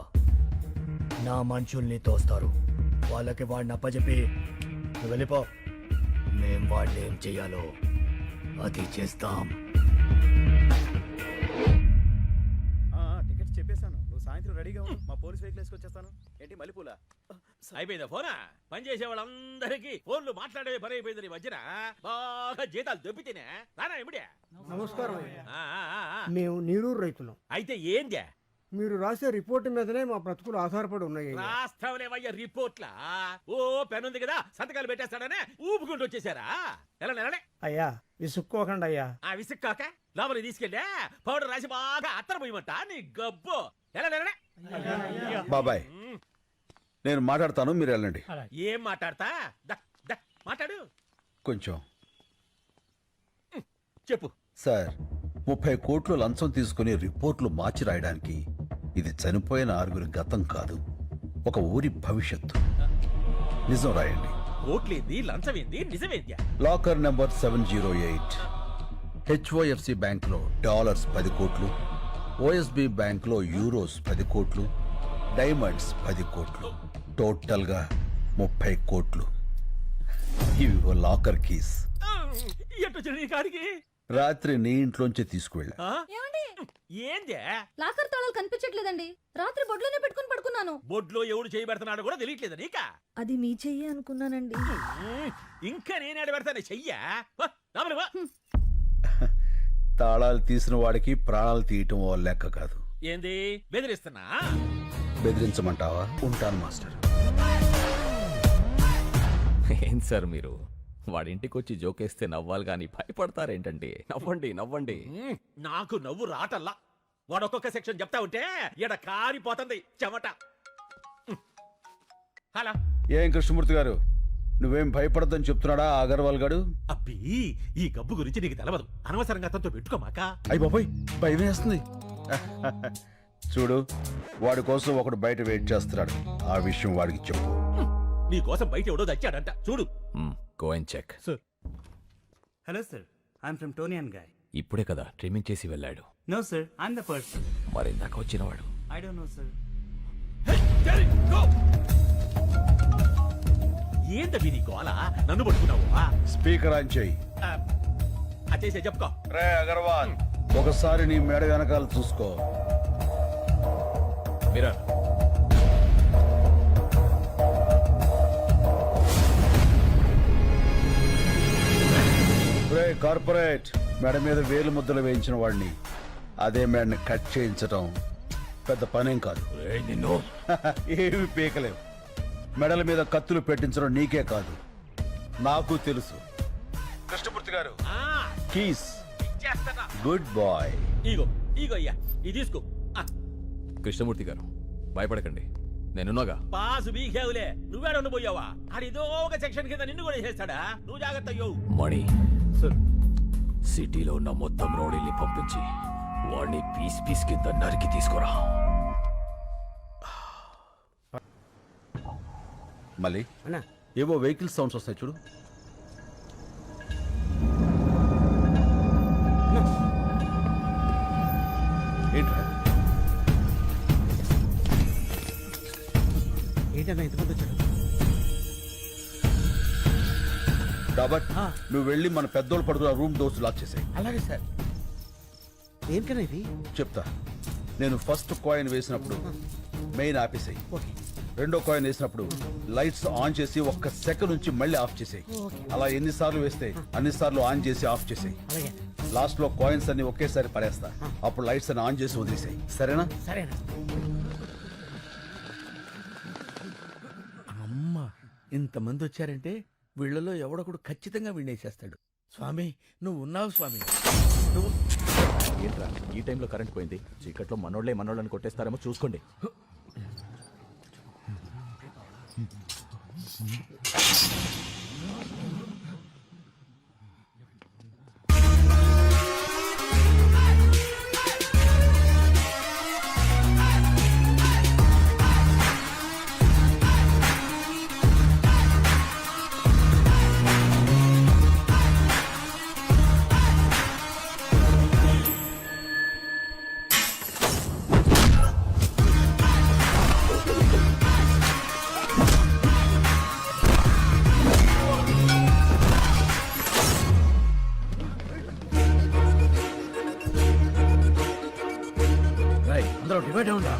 నా మనుషుల్ని తోస్తారు. వాళ్ళకి వాడిని అప్పచెప్పి నువ్వు వెళ్ళిపో. మేం వాళ్ళు ఏం చెయ్యాలో అది చేస్తాం. టికెట్స్ చెప్పేశాను. నువ్వు సాయంత్రం రెడీగా ఉండు. మా పోలీస్ వెహికల్ వేసుకొచ్చేస్తాను. ఏంటి మల్లెపూల? అయిపోయిందా ఫోనా? పని చేసే వాళ్ళందరికీ ఫోన్లు మాట్లాడే పని అయిపోయింది. నీ మధ్యన బాగా జీతాలు దొబ్బితేనే రానా ఇమిడే. నమస్కారం. మేము నీరూరు రైతులం. అయితే ఏందే? మీరు రాసే రిపోర్ట్ మీదనే మా బ్రతుకులు ఆధారపడి ఉన్నాయి. రాస్తావులేవయ్యా రిపోర్ట్లా? ఓ పెన్ ఉంది కదా, సంతకాలు పెట్టేస్తాడనే ఊపుకుంటూ వచ్చేసారా? ఎలా నెలనే? అయ్యా విసుక్కోకండి అయ్యా. ఆ విసుక్కాక లోపలికి తీసుకెళ్ళా పౌడర్ రాసి బాగా అత్తర పోయమంట నీ గబ్బు. ఎలా నెలనే? బాబాయ్, నేను మాట్లాడతాను, మీరు వెళ్ళండి. ఏం మాట్లాడతా? మాట్లాడు కొంచెం. చెప్పు. సార్, 30 కోట్లు లంచం తీసుకుని రిపోర్ట్లు మార్చి రాయడానికి ఇది చనిపోయిన 6 గతం కాదు, ఒక ఊరి భవిష్యత్తు. నిజం రాయండి. కోట్లేంది, లంచమేంది, నిజమేంది? లాకర్ నెంబర్ 708 హెచ్ఓఎఫ్సి బ్యాంక్లో డాలర్స్ 10 కోట్లు, ఓఎస్బి బ్యాంక్లో యూరోస్ 10 కోట్లు, డైమండ్స్ 10 కోట్లు, టోటల్గా 30 కోట్లు. ఇవి లాకర్ కీస్. కాడికి రాత్రి నీ ఇంట్లోంచి తీసుకువెళ్ళా. ఏందే? లాకర్ తాళాలు కనిపించట్లేదండి. రాత్రి బొడ్లోనే పెట్టుకుని పడుకున్నాను. బొడ్లో ఎవడు చేయబెడుతున్నాడు కూడా తెలియట్లేదు నీకా? అది మీ చెయ్యి అనుకున్నానండి. ఇంకా నేనేడ పెడతానే చెయ్యా? తాళాలు తీసిన వాడికి ప్రాణాలు తీయటం ఓ లెక్క కాదు. ఏంది బెదిరిస్తున్నా? బెదిరించమంటావా? ఉంటాను మాస్టర్. ఏం సార్ మీరు వాడింటికి వచ్చి జోకేస్తే నవ్వాలి కానీ భయపడతారేంటండి? నవ్వండి నవ్వండి. నాకు నవ్వు రాటల్లా. వాడు ఒక్కొక్క సెక్షన్ చెప్తా ఉంటే ఎడ కారిపోతుంది చెమట. హలో, ఏం కృష్ణమూర్తి గారు, నువ్వేం భయపడద్దని చెప్తున్నాడా అగర్వాల్ గాడు? అబ్బి, ఈ గబ్బు గురించి నీకు తెలవదు. అనవసరంగా అతనితో పెట్టుకోమాక. అయ్యి బాబాయ్, భయం వేస్తుంది. చూడు, వాడి కోసం ఒకడు బయట వెయిట్ చేస్తున్నాడు. ఆ విషయం వాడికి చెప్పు. నీ కోసం బయట ఎవడో దచ్చాడంట చూడు. Go and check. Hello sir, I'm from Toni and Guy. ఇప్పుడే కదా ట్రిమ్మింగ్ చేసి వెళ్ళాడు. No sir, I'm the person. మరి ఇందాక వచ్చినవాడు? I don't know sir. ఏంటవి నీ గోల? నన్ను పట్టుకున్నావు? స్పీకర్ ఆన్ చెయ్యి. అచేసే చెప్పుకో. రే అగర్వాల్, ఒకసారి నీ మేడ వెనకాల చూసుకో. మిరర్. కార్పొరేట్ మెడ మీద వేలు ముద్దలు వేయించిన వాడిని అదే మెడని కట్ చేయించటం పెద్ద పనేం కాదు. నిన్ను ఏమి పీకలేవు. మెడల మీద కత్తులు పెట్టించడం నీకే కాదు నాకు తెలుసు. Krishnamurthy garu keys. Good boy. ఇగో ఇగో అయ్యా ఇది తీసుకో. కృష్ణమూర్తి గారు భయపడకండి, నేనున్నాగా. పాసు బీకేవులే, నువ్వేడ ఉండిపోయావా? అడిదో ఒక సెక్షన్ కింద నిన్ను కూడా చేస్తాడా? నువ్వు జాగ్రత్త అయ్యో. మణి సిటీలో ఉన్న మొత్తం రౌడీల్ని పంపించి వాడిని పీస్ పీస్ కింద నరికి తీసుకురా. మళ్ళీ ఏవో వెహికల్ సౌండ్స్ వస్తాయి చూడు. ఏంట్రా ఏంటన్నా ఎంతమంది వచ్చాడు? కాబట్టి నువ్వు వెళ్ళి మన పెద్దోళ్ళు పడుకున్న రూమ్ డోర్స్ లాక్ చేసాయి. అలాగే సార్. ఏంటన్నా ఇది? చెప్తా. నేను ఫస్ట్ కాయిన్ వేసినప్పుడు మెయిన్ ఆపేసాయి. రెండో కాయిన్ వేసినప్పుడు లైట్స్ ఆన్ చేసి 1 సెకండ్ నుంచి మళ్ళీ ఆఫ్ చేసాయి. అలా ఎన్నిసార్లు వేస్తే అన్నిసార్లు ఆన్ చేసి ఆఫ్ చేసాయి. లాస్ట్ లో కాయిన్స్ అన్ని ఒకేసారి పడేస్తా. అప్పుడు లైట్స్ అన్ని ఆన్ చేసి వదిలేసాయి. సరేనా? సరేనా. అమ్మా, ఇంతమంది వచ్చారంటే వీళ్ళలో ఎవడొకడు ఖచ్చితంగా వినేసేస్తాడు. స్వామి నువ్వు ఉన్నావు స్వామి. నువ్వు ఏంట్రా ఈ టైంలో కరెంట్ పోయింది? చీకట్లో మనోళ్ళని కొట్టేస్తారేమో చూసుకోండి. అందరూ డివైడ్ అవునా?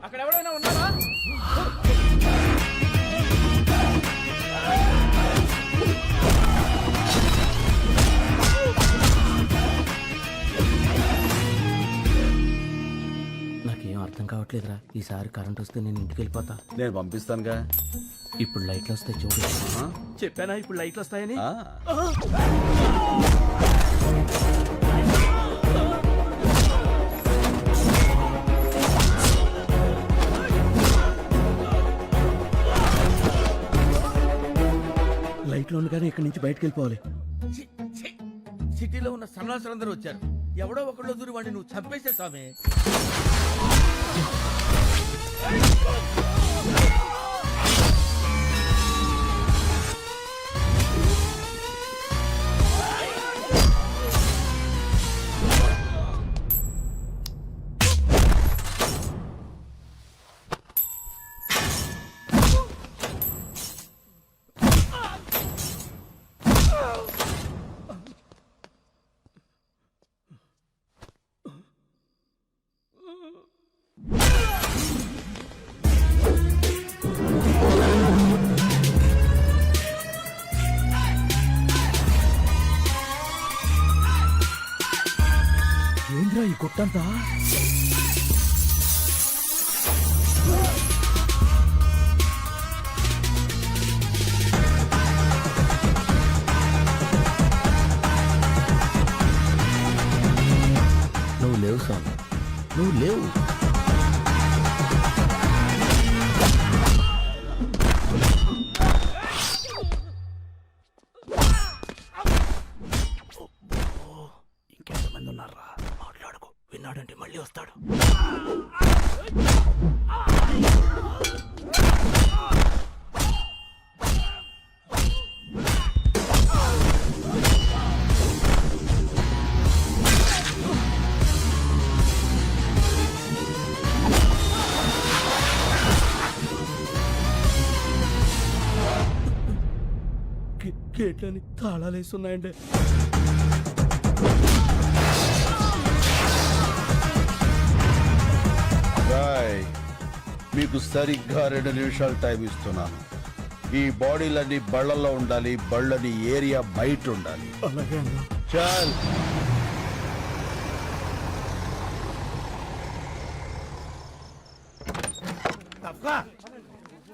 అక్కడ ఎవరైనా ఉన్నారా? నాకేం అర్థం కావట్లేదురా. ఈసారి కరెంట్ వస్తే నేను ఇంటికి వెళ్ళిపోతా. నేను పంపిస్తానుగా. ఇప్పుడు లైట్లు వస్తాయి చూడు. చెప్పానా ఇప్పుడు లైట్లు వస్తాయని? లైట్లో ఉండగానే ఇక్కడి నుంచి బయటకు వెళ్ళిపోవాలి. సిటీలో ఉన్న సన్నాసులందరూ వచ్చారు. ఎవడో ఒకళ్ళు దూరి వాడిని నువ్వు చంపేసే స్వామి. ఏంద్రా ఈ గుట్టంతా? నువ్వు లేవు స్వామి, నువ్వు లేవు. ఇంకెంతమంది ఉన్నారా? మాట్లాడుకో, విన్నాడు. వెళ్ళాడంటే మళ్ళీ వస్తాడు. గేట్లని తాళాలు వేస్తున్నాయండి. మీకు సరిగ్గా 2 నిమిషాలు టైం ఇస్తున్నాను. ఈ బాడీలన్నీ బళ్ళల్లో ఉండాలి, బళ్ళని ఏరియా బయట ఉండాలి. అలాగే అన్నా. చాల్.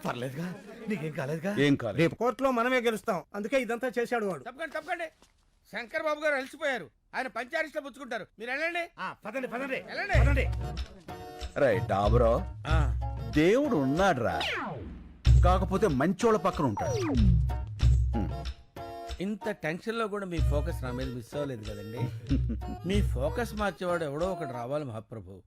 పర్లేదుగా, నీకేం కాలేదుగా? ఏం కాలేదు. రేపు కోర్టులో మనమే గెలుస్తాం, అందుకే ఇదంతా చేశాడు వాడు. తప్పకండి తప్పకండి. శంకర్ బాబు గారు అలసిపోయారు, ఆయన పంచాయతీలో పుచ్చుకుంటారు. మీరు వెళ్ళండి. పదండి పదండి వెళ్ళండి. పదండి. రైట్ డాబరో, దేవుడు ఉన్నాడ్రా, కాకపోతే మంచోళ్ళ పక్కన ఉంటాడు. ఇంత టెన్షన్ లో కూడా మీ ఫోకస్ నా మీద మిస్ అవ్వలేదు కదండి. మీ ఫోకస్ మార్చేవాడు ఎవడో ఒకటి రావాలి మహాప్రభు.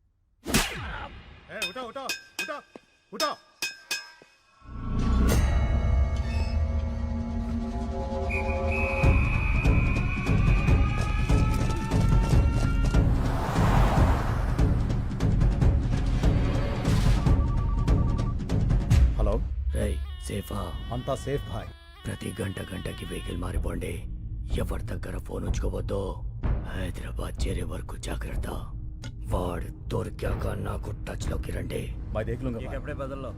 హలో రై సేఫా? అంతా సేఫ్ భాయ్. ప్రతి గంటకి వెహికల్ మారిపోండి. ఎవరి దగ్గర ఫోన్ ఉంచుకోవద్దు. హైదరాబాద్ చేరే వరకు జాగ్రత్త. వాడు దొరికాక నాకు టచ్ లోకి రండి. ఎప్పుడే బదుల్లో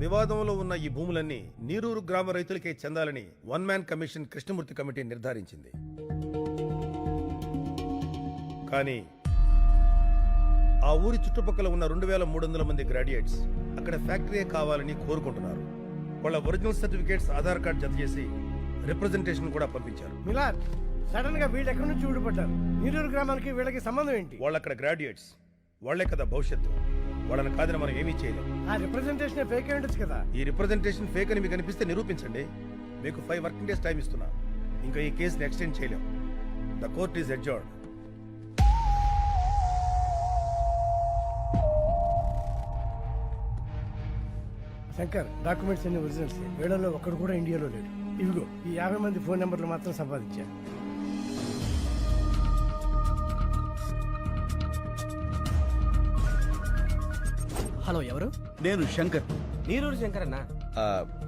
వివాదంలో ఉన్న ఈ భూములన్నీ నీరూరు గ్రామ రైతులకే చెందాలని 1 మ్యాన్ కమిషన్ కృష్ణమూర్తి కమిటీ నిర్ధారించింది. కానీ ఆ ఊరి చుట్టుపక్కల ఉన్న 2300 మంది గ్రాడ్యుయేట్స్ అక్కడ ఫ్యాక్టరీయే కావాలని కోరుకుంటున్నారు. వాళ్ళ ఒరిజినల్ సర్టిఫికేట్స్, ఆధార్ కార్డ్ జత చేసి రిప్రజెంటేషన్ కూడా పంపించారు. మిలాద్, సడన్ గా వీళ్ళు ఎక్కడి నుంచి ఊడిపడ్డారు? నీరూరు గ్రామానికి వీళ్ళకి సంబంధం ఏంటి? వాళ్ళు అక్కడ గ్రాడ్యుయేట్స్, వాళ్లే కదా భవిష్యత్తు. వాళ్ళని కాదని మనం ఏమీ చేయలేం. ఆ రిప్రజెంటేషన్ ఫేక్ అయి ఉండొచ్చు కదా. ఈ రిప్రజెంటేషన్ ఫేక్ అని మీకు అనిపిస్తే నిరూపించండి. మీకు 5 వర్కింగ్ డేస్ టైం ఇస్తున్నా. ఇంకా ఈ కేసుని ఎక్స్టెండ్ చేయలేం. The court is adjourned. Shankar, documents అన్ని ఒరిజినల్స్. వీళ్ళలో ఒక్కడు కూడా ఇండియాలో లేడు. ఇవిగో ఈ 50 మంది ఫోన్ నెంబర్లు మాత్రం సంపాదించా. హలో, ఎవరు? నేను శంకర్. నీరూరు శంకర్ అన్నా.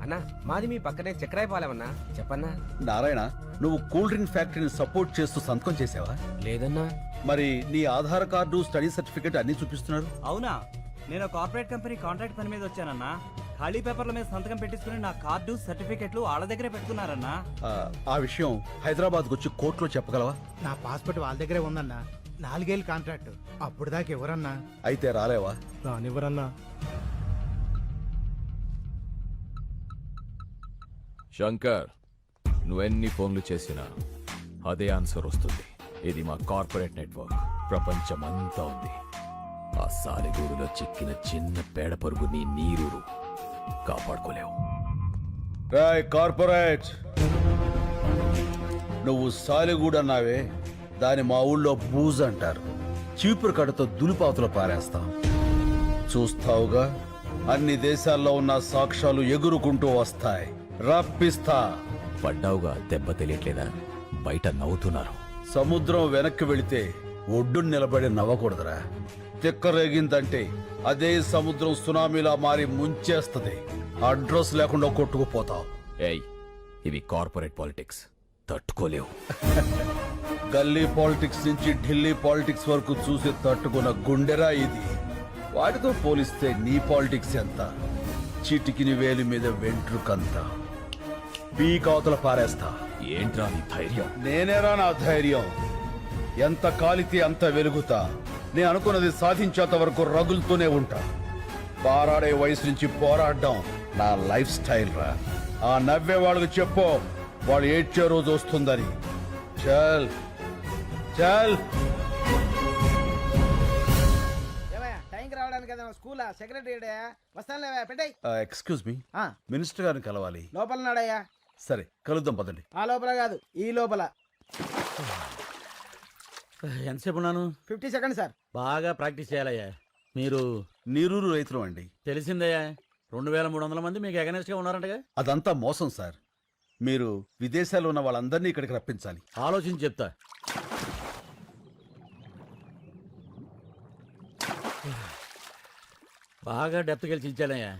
అన్నా, మాది మీ పక్కనే చక్రాయపాలెమన్నా. చెప్పన్నా. నారాయణ, నువ్వు కూల్ డ్రింక్ ఫ్యాక్టరీని సపోర్ట్ చేస్తూ సంతకం చేసావా? లేదన్నా. మరి నీ ఆధార్ కార్డు, స్టడీ సర్టిఫికేట్ అన్ని చూపిస్తున్నారు. అవునా? నేను కార్పొరేట్ కంపెనీ కాంట్రాక్ట్ పని మీద వచ్చానన్నా. ఖాళీ పేపర్ల మీద సంతకం పెట్టించుకుని నా కార్డు, సర్టిఫికెట్లు వాళ్ళ దగ్గరే పెట్టుకున్నారన్నా. ఆ విషయం హైదరాబాద్కి వచ్చి కోర్టులో చెప్పగలవా? నా పాస్పోర్ట్ వాళ్ళ దగ్గరే ఉందన్నా. 4 ఏళ్ళు కాంట్రాక్ట్, అప్పుడు దాకా ఎవరన్నా? అయితే రాలేవా? రానివ్వరన్నా. శంకర్, నువ్వెన్ని ఫోన్లు చేసినా అదే ఆన్సర్ వస్తుంది. ఇది మా కార్పొరేట్ నెట్వర్క్, ప్రపంచమంతా ఉంది. ఆ సాలిగూడులో చిక్కిన చిన్న పేడ పరుగు నీ నీరూరు కాపాడుకోలేవు. రాయ్ కార్పొరేట్, నువ్వు సాలిగూడు అన్నావే, దాని మా ఊళ్ళో బూజ్ అంటారు. చీపురు కడతో దులిపాతులు పారేస్తాం. చూస్తావుగా, అన్ని దేశాల్లో ఉన్న సాక్ష్యాలు ఎగురుకుంటూ వస్తాయి. రప్పిస్తా. పడ్డావుగా, దెబ్బ తెలియట్లేదా? బయట నవ్వుతున్నారు. సముద్రం వెనక్కి వెళితే ఒడ్డును నిలబడి నవ్వకూడదురా. తిక్కరేగిందంటే అదే సముద్రం సునామీలా మారి ముంచేస్తుంది. అడ్రస్ లేకుండా కొట్టుకుపోతావు. ఏయ్, ఇవి కార్పొరేట్ పాలిటిక్స్, తట్టుకోలేవు. గల్లీ పాలిటిక్స్ నుంచి ఢిల్లీ పాలిటిక్స్ వరకు చూసి తట్టుకున్న గుండెరా ఇది. వాటితో పోలిస్తే నీ పాలిటిక్స్ ఎంత? చిటికిని వేలి మీద వెంట్రుకంత. పీకావతల పారేస్తా. ఏంట్రా నీ ధైర్యం? నేనేరా నా ధైర్యం. ఎంత కాలితే అంత వెలుగుతా. నేను అనుకున్నది సాధించేంత వరకు రగులుతూనే ఉంటా. పారాడే వయసు నుంచి పోరాడడం నా లైఫ్ స్టైల్ రా. ఆ నవ్వే వాళ్ళకి చెప్పు, వాళ్ళు ఏడ్చే రోజు వస్తుందని. చల్ చల్. టైంకి రావడానికి స్కూల్ సెక్రటరీ వస్తానులేవా, పెట్టాయి. ఎక్స్క్యూజ్ మీ, మినిస్టర్ గారిని కలవాలి. లోపల నాడయ్యా. సరే కలుద్దాం పదండి. ఆ లోపల కాదు, ఈ లోపల. ఎంతసేపు ఉన్నాను? 50 సెకండ్ సార్. బాగా ప్రాక్టీస్ చేయాలయ్యా. మీరు నీరూరు రైతులు అండి. తెలిసిందయ్యా, 2300 మంది మీకు అగనెస్ట్ గా ఉన్నారంటగా. అదంతా మోసం సార్. మీరు విదేశాల్లో ఉన్న వాళ్ళందరినీ ఇక్కడికి రప్పించాలి. ఆలోచించి చెప్తా. బాగా డెప్త్కి వెళ్ళి చించాలయ్యా.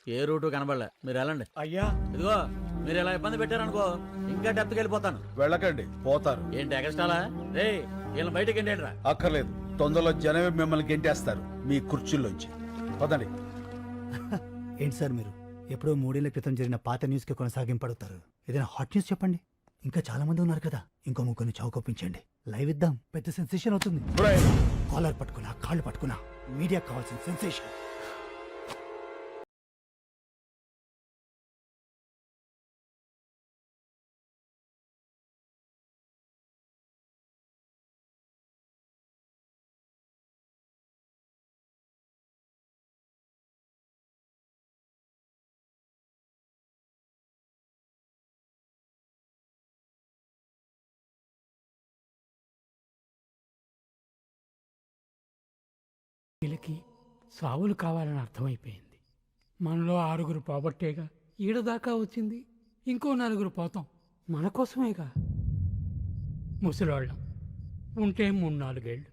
ఏ రూటు కనబడలే. మీరు వెళ్ళండి. అయ్యా ఇదిగో మీరు ఇలా ఇబ్బంది పెట్టారనుకో ఇంకా డెప్త్కి వెళ్ళిపోతాను. వెళ్ళకండి, పోతారు. ఏంటి ఎగస్టాలా? రే వీళ్ళని బయటకి ఎండేట్రా. అక్కర్లేదు, తొందరలో జనమే మిమ్మల్ని గెంటేస్తారు మీ కుర్చీల్లోంచి. పదండి. ఏంటి సార్ మీరు ఎప్పుడో 3 ఏళ్ల క్రితం జరిగిన పాత న్యూస్కి కొనసాగింపడుతారు? ఏదైనా హాట్ న్యూస్ చెప్పండి. ఇంకా చాలా మంది ఉన్నారు కదా, ఇంకో ముగ్గురిని చౌకొప్పించండి. లైవ్ ఇద్దాం, పెద్ద సెన్సేషన్ అవుతుంది. కాలర్ పట్టుకున్నా, కాళ్ళు పట్టుకున్నా, మీడియాకి కావాల్సిన సెన్సేషన్. వీళ్ళకి సావులు కావాలని అర్థమైపోయింది. మనలో 6 పోబట్టేగా ఈడదాకా వచ్చింది. ఇంకో 4 పోతాం, మన కోసమేగా. ముసలాళ్ళం ఉంటే 3-4 ఏళ్ళు,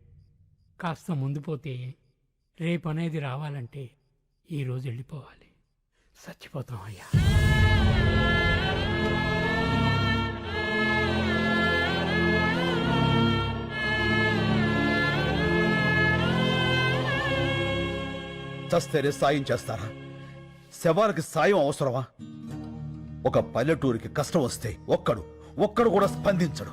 కాస్త ముందు పోతే రేపు అనేది రావాలంటే ఈరోజు వెళ్ళిపోవాలి. చచ్చిపోతాం అయ్యా. చస్తేనే సాయం చేస్తారా? శవానికి సాయం అవసరమా? ఒక పల్లెటూరికి కష్టం వస్తే ఒక్కడు కూడా స్పందించడు.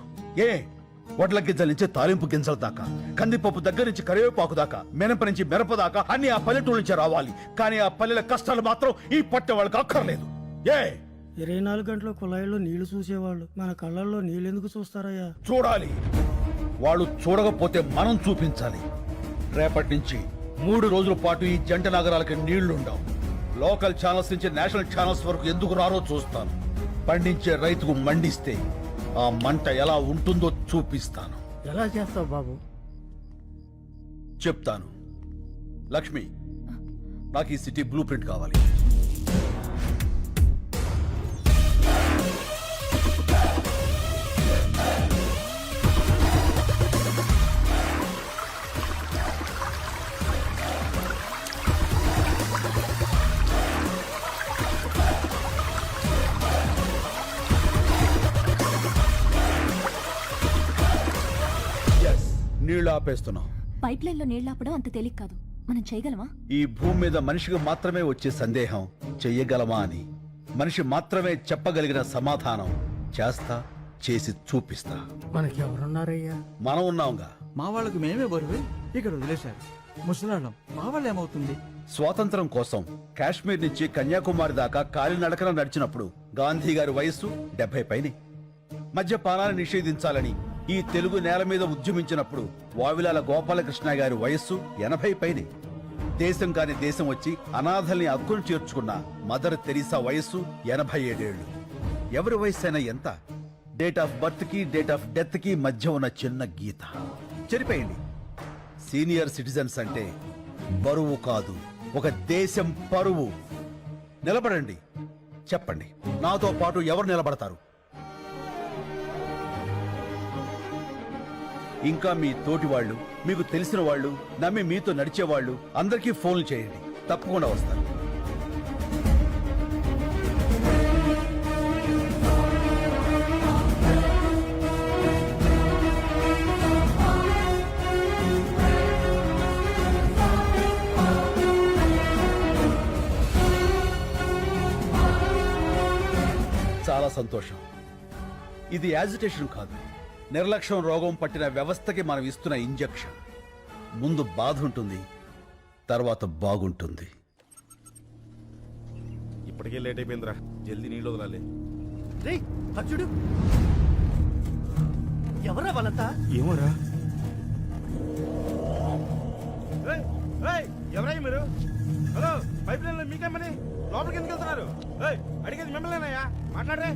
వడ్ల గింజల నుంచి తాలింపు గింజల దాకా, కందిపప్పు దగ్గర నుంచి కరివేపాకు దాకా, మినప నుంచి మిరప దాకా అన్ని ఆ పల్లెటూరు నుంచి రావాలి. కానీ ఆ పల్లెల కష్టాలు మాత్రం ఈ పట్టె వాళ్ళకి అక్కర్లేదు. 24 గంటల కుళాయిలో నీళ్లు చూసేవాళ్ళు మన కళ్ళల్లో నీళ్ళెందుకు చూస్తారయ్యా? చూడాలి. వాళ్ళు చూడకపోతే మనం చూపించాలి. రేపటి నుంచి 3 రోజుల పాటు ఈ జంట నగరాలకి నీళ్లుండవు. లోకల్ ఛానల్స్ నుంచి నేషనల్ ఛానల్స్ వరకు ఎందుకు రారో చూస్తాను. పండించే రైతుకు మండిస్తే ఆ మంట ఎలా ఉంటుందో చూపిస్తాను. ఎలా చేస్తావు బాబు? చెప్తాను. లక్ష్మి, నాకు ఈ సిటీ బ్లూ ప్రింట్ కావాలి. నీళ్లు ఆపేస్తున్నాం. పైప్ లైన్ లో నీళ్లు ఆపడం అంత తేలిక కాదు. మనం చేయగలమా? ఈ భూమి మీద మనిషికి మాత్రమే వచ్చే సందేహం చెయ్యగలమా అని. మనిషి మాత్రమే చెప్పగలిగిన సమాధానం చేసి చూపిస్తా. మనకి ఎవరున్నారయ్యా? మనం ఉన్నాంగా. మా వాళ్ళకి మేమే బరువే ఇక్కడ వదిలేశారు. ముసలాళ్ళం మా వాళ్ళు ఏమవుతుంది? స్వాతంత్రం కోసం కాశ్మీర్ నుంచి కన్యాకుమారి దాకా కాలినడకన నడిచినప్పుడు గాంధీ గారి వయస్సు 70 పైనే. మద్యపానాన్ని నిషేధించాలని ఈ తెలుగు నేల మీద ఉద్యమించినప్పుడు వావిలాల గోపాలకృష్ణ గారి వయస్సు 80 పైనే. దేశం కాని దేశం వచ్చి అనాథల్ని అక్కును చేర్చుకున్న మదర్ తెరీసా వయస్సు 87 ఏళ్లు. ఎవరి వయస్సు అయినా ఎంత? డేట్ ఆఫ్ బర్త్ కి డేట్ ఆఫ్ డెత్ కి మధ్య ఉన్న చిన్న గీత చెరిపేయండి. సీనియర్ సిటిజన్స్ అంటే బరువు కాదు, ఒక దేశం పరువు. నిలబడండి, చెప్పండి, నాతో పాటు ఎవరు నిలబడతారు? ఇంకా మీ తోటి వాళ్ళు, మీకు తెలిసిన వాళ్ళు, నమ్మి మీతో నడిచేవాళ్ళు అందరికీ ఫోన్లు చేయండి, తప్పకుండా వస్తారు. చాలా సంతోషం. ఇది యాజిటేషన్ కాదు, నిర్లక్ష్యం రోగం పట్టిన వ్యవస్థకి మనం ఇస్తున్న ఇంజెక్షన్. ముందు బాధ ఉంటుంది, తర్వాత బాగుంటుంది. ఇప్పటికే లేట్ అయిపోయిందిరా, జల్దీ నీళ్ళు వదలాలి. చూడు, ఎవరా వాళ్ళంతా? ఏమోరా. ఎవరయ్య మీరు? హలో, పైప్ లైన్ లో మీకేమని లోపలికి ఎందుకు వెళ్తున్నారు? ఏయ్, అడిగేది మిమ్మల్నేనయ్యా, మాట్లాడరే.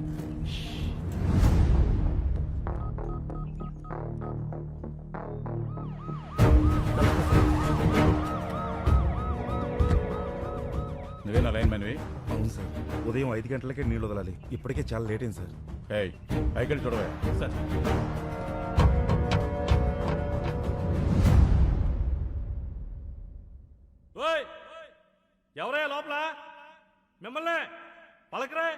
నువ్వేనా లైన్ మ్యాన్వి? అవును సార్. ఉదయం 5 గంటలకే నీళ్ళు వదలాలి. ఇప్పటికే చాలా లేట్ అయింది సార్. ఏయ్, పైకి వెళ్ళి చూడవే. సార్. ఓయ్, ఎవరయ్యా లోపల? మిమ్మల్ని పలకరే.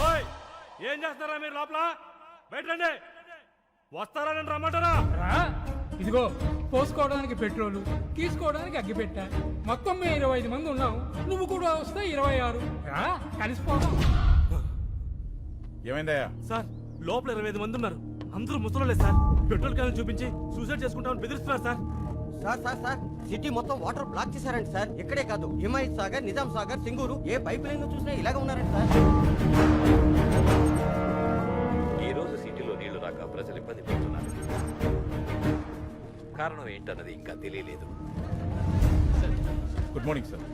ఓయ్, ఏం చేస్తారా మీరు లోపల? బయట రండి. వస్తారా నేను రమ్మంటారా? ఇదిగో పోసుకోవడానికి పెట్రోలు, తీసుకోవడానికి అగ్గిపెట్ట. మొత్తం మేము 25 మంది ఉన్నాం. నువ్వు కూడా వస్తే 26. రా, కలిసిపోదాం. ఏమైందయ్యా? సార్, లోపల 25 మంది ఉన్నారు. అందరూ ముసలోళ్ళే సార్. పెట్రోల్ క్యాన్ చూపించి సూసైడ్ చేసుకుంటామని బెదిరిస్తున్నారు sir. Sir sir sir city మొత్తం వాటర్ బ్లాక్ చేశారండి సార్. ఇక్కడే కాదు, హిమాయత్ సాగర్, నిజాం సాగర్, సింగూరు ఏ పైప్ లైన్ చూసినా ఇలాగ ఉన్నారండి సార్. ఈ రోజు సిటీలో నీళ్లు రాక ప్రజలు ఇబ్బంది పడుతున్నారు. కారణం ఏంటన్నది ఇంకా తెలియలేదు. Good morning sir.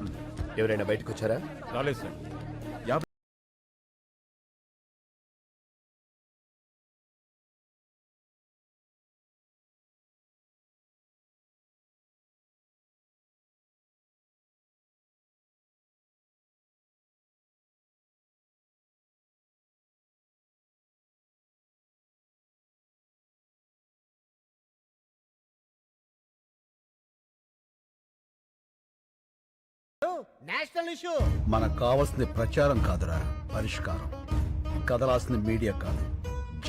ఎవరైనా బయటకు వచ్చారా? రాలేదు సార్. National issue. మనకు కావాల్సింది ప్రచారం కాదురా, పరిష్కారం. కదలాల్సింది మీడియా కాదు,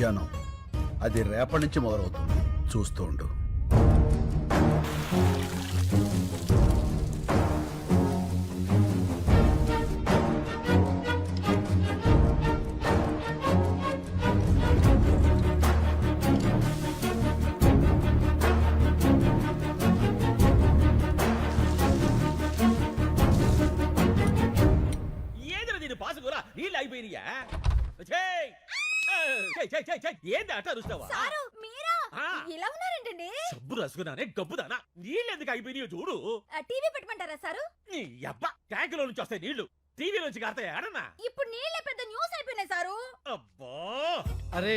జనం. అది రేపటి నుంచి మొదలవుతుంది, చూస్తూ ఉండు. నీళ్ళు అయిపోయినాయా? ఏంది అట్లా అరుస్తావా? ఇలా ఉన్నారేంటండి? సబ్బు రసుకున్నానే గబ్బుదానా. నీళ్ళు ఎందుకు అయిపోయినాయో చూడు. టీవీ పెట్టమంటారా సారు? నీ అబ్బా, ట్యాంకులో నుంచి వస్తాయి నీళ్లు, టీవీ నుంచి కారుతాయి ఆడన్నా. ఇప్పుడు నీళ్ళే పెద్ద న్యూస్ అయిపోయినాయి సారు. అబ్బా, అరే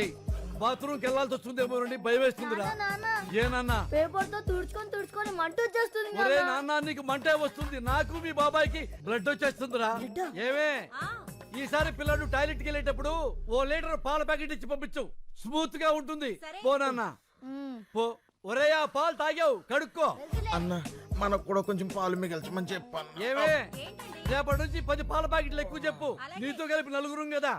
బాత్రూమ్కి వెళ్ళాల్సి వస్తుందేమో భయం వేస్తుందిరా. ఏనన్నా పేపర్ తో తుడుచుకొని మంట వచ్చేస్తుంది. ఒరే నాన్న, నీకు మంటే వస్తుంది, నాకు మీ బాబాయ్కి బ్లడ్ వచ్చేస్తుందిరా. ఏమే, ఈసారి పిల్లడు టాయిలెట్కి వెళ్ళేటప్పుడు 1 లీటర్ పాల ప్యాకెట్ ఇచ్చి పంపించు, స్మూత్ గా ఉంటుంది. పో నాన్న పో. ఒరే, ఆ పాలు తాగావు, కడుక్కో. అన్న, మనకు కూడా కొంచెం పాలు మిగల్చమని చెప్పాను. ఏమే, రేపటి నుంచి 10 పాల ప్యాకెట్లు ఎక్కువ చెప్పు, నీతో కలిపి 4 కదా.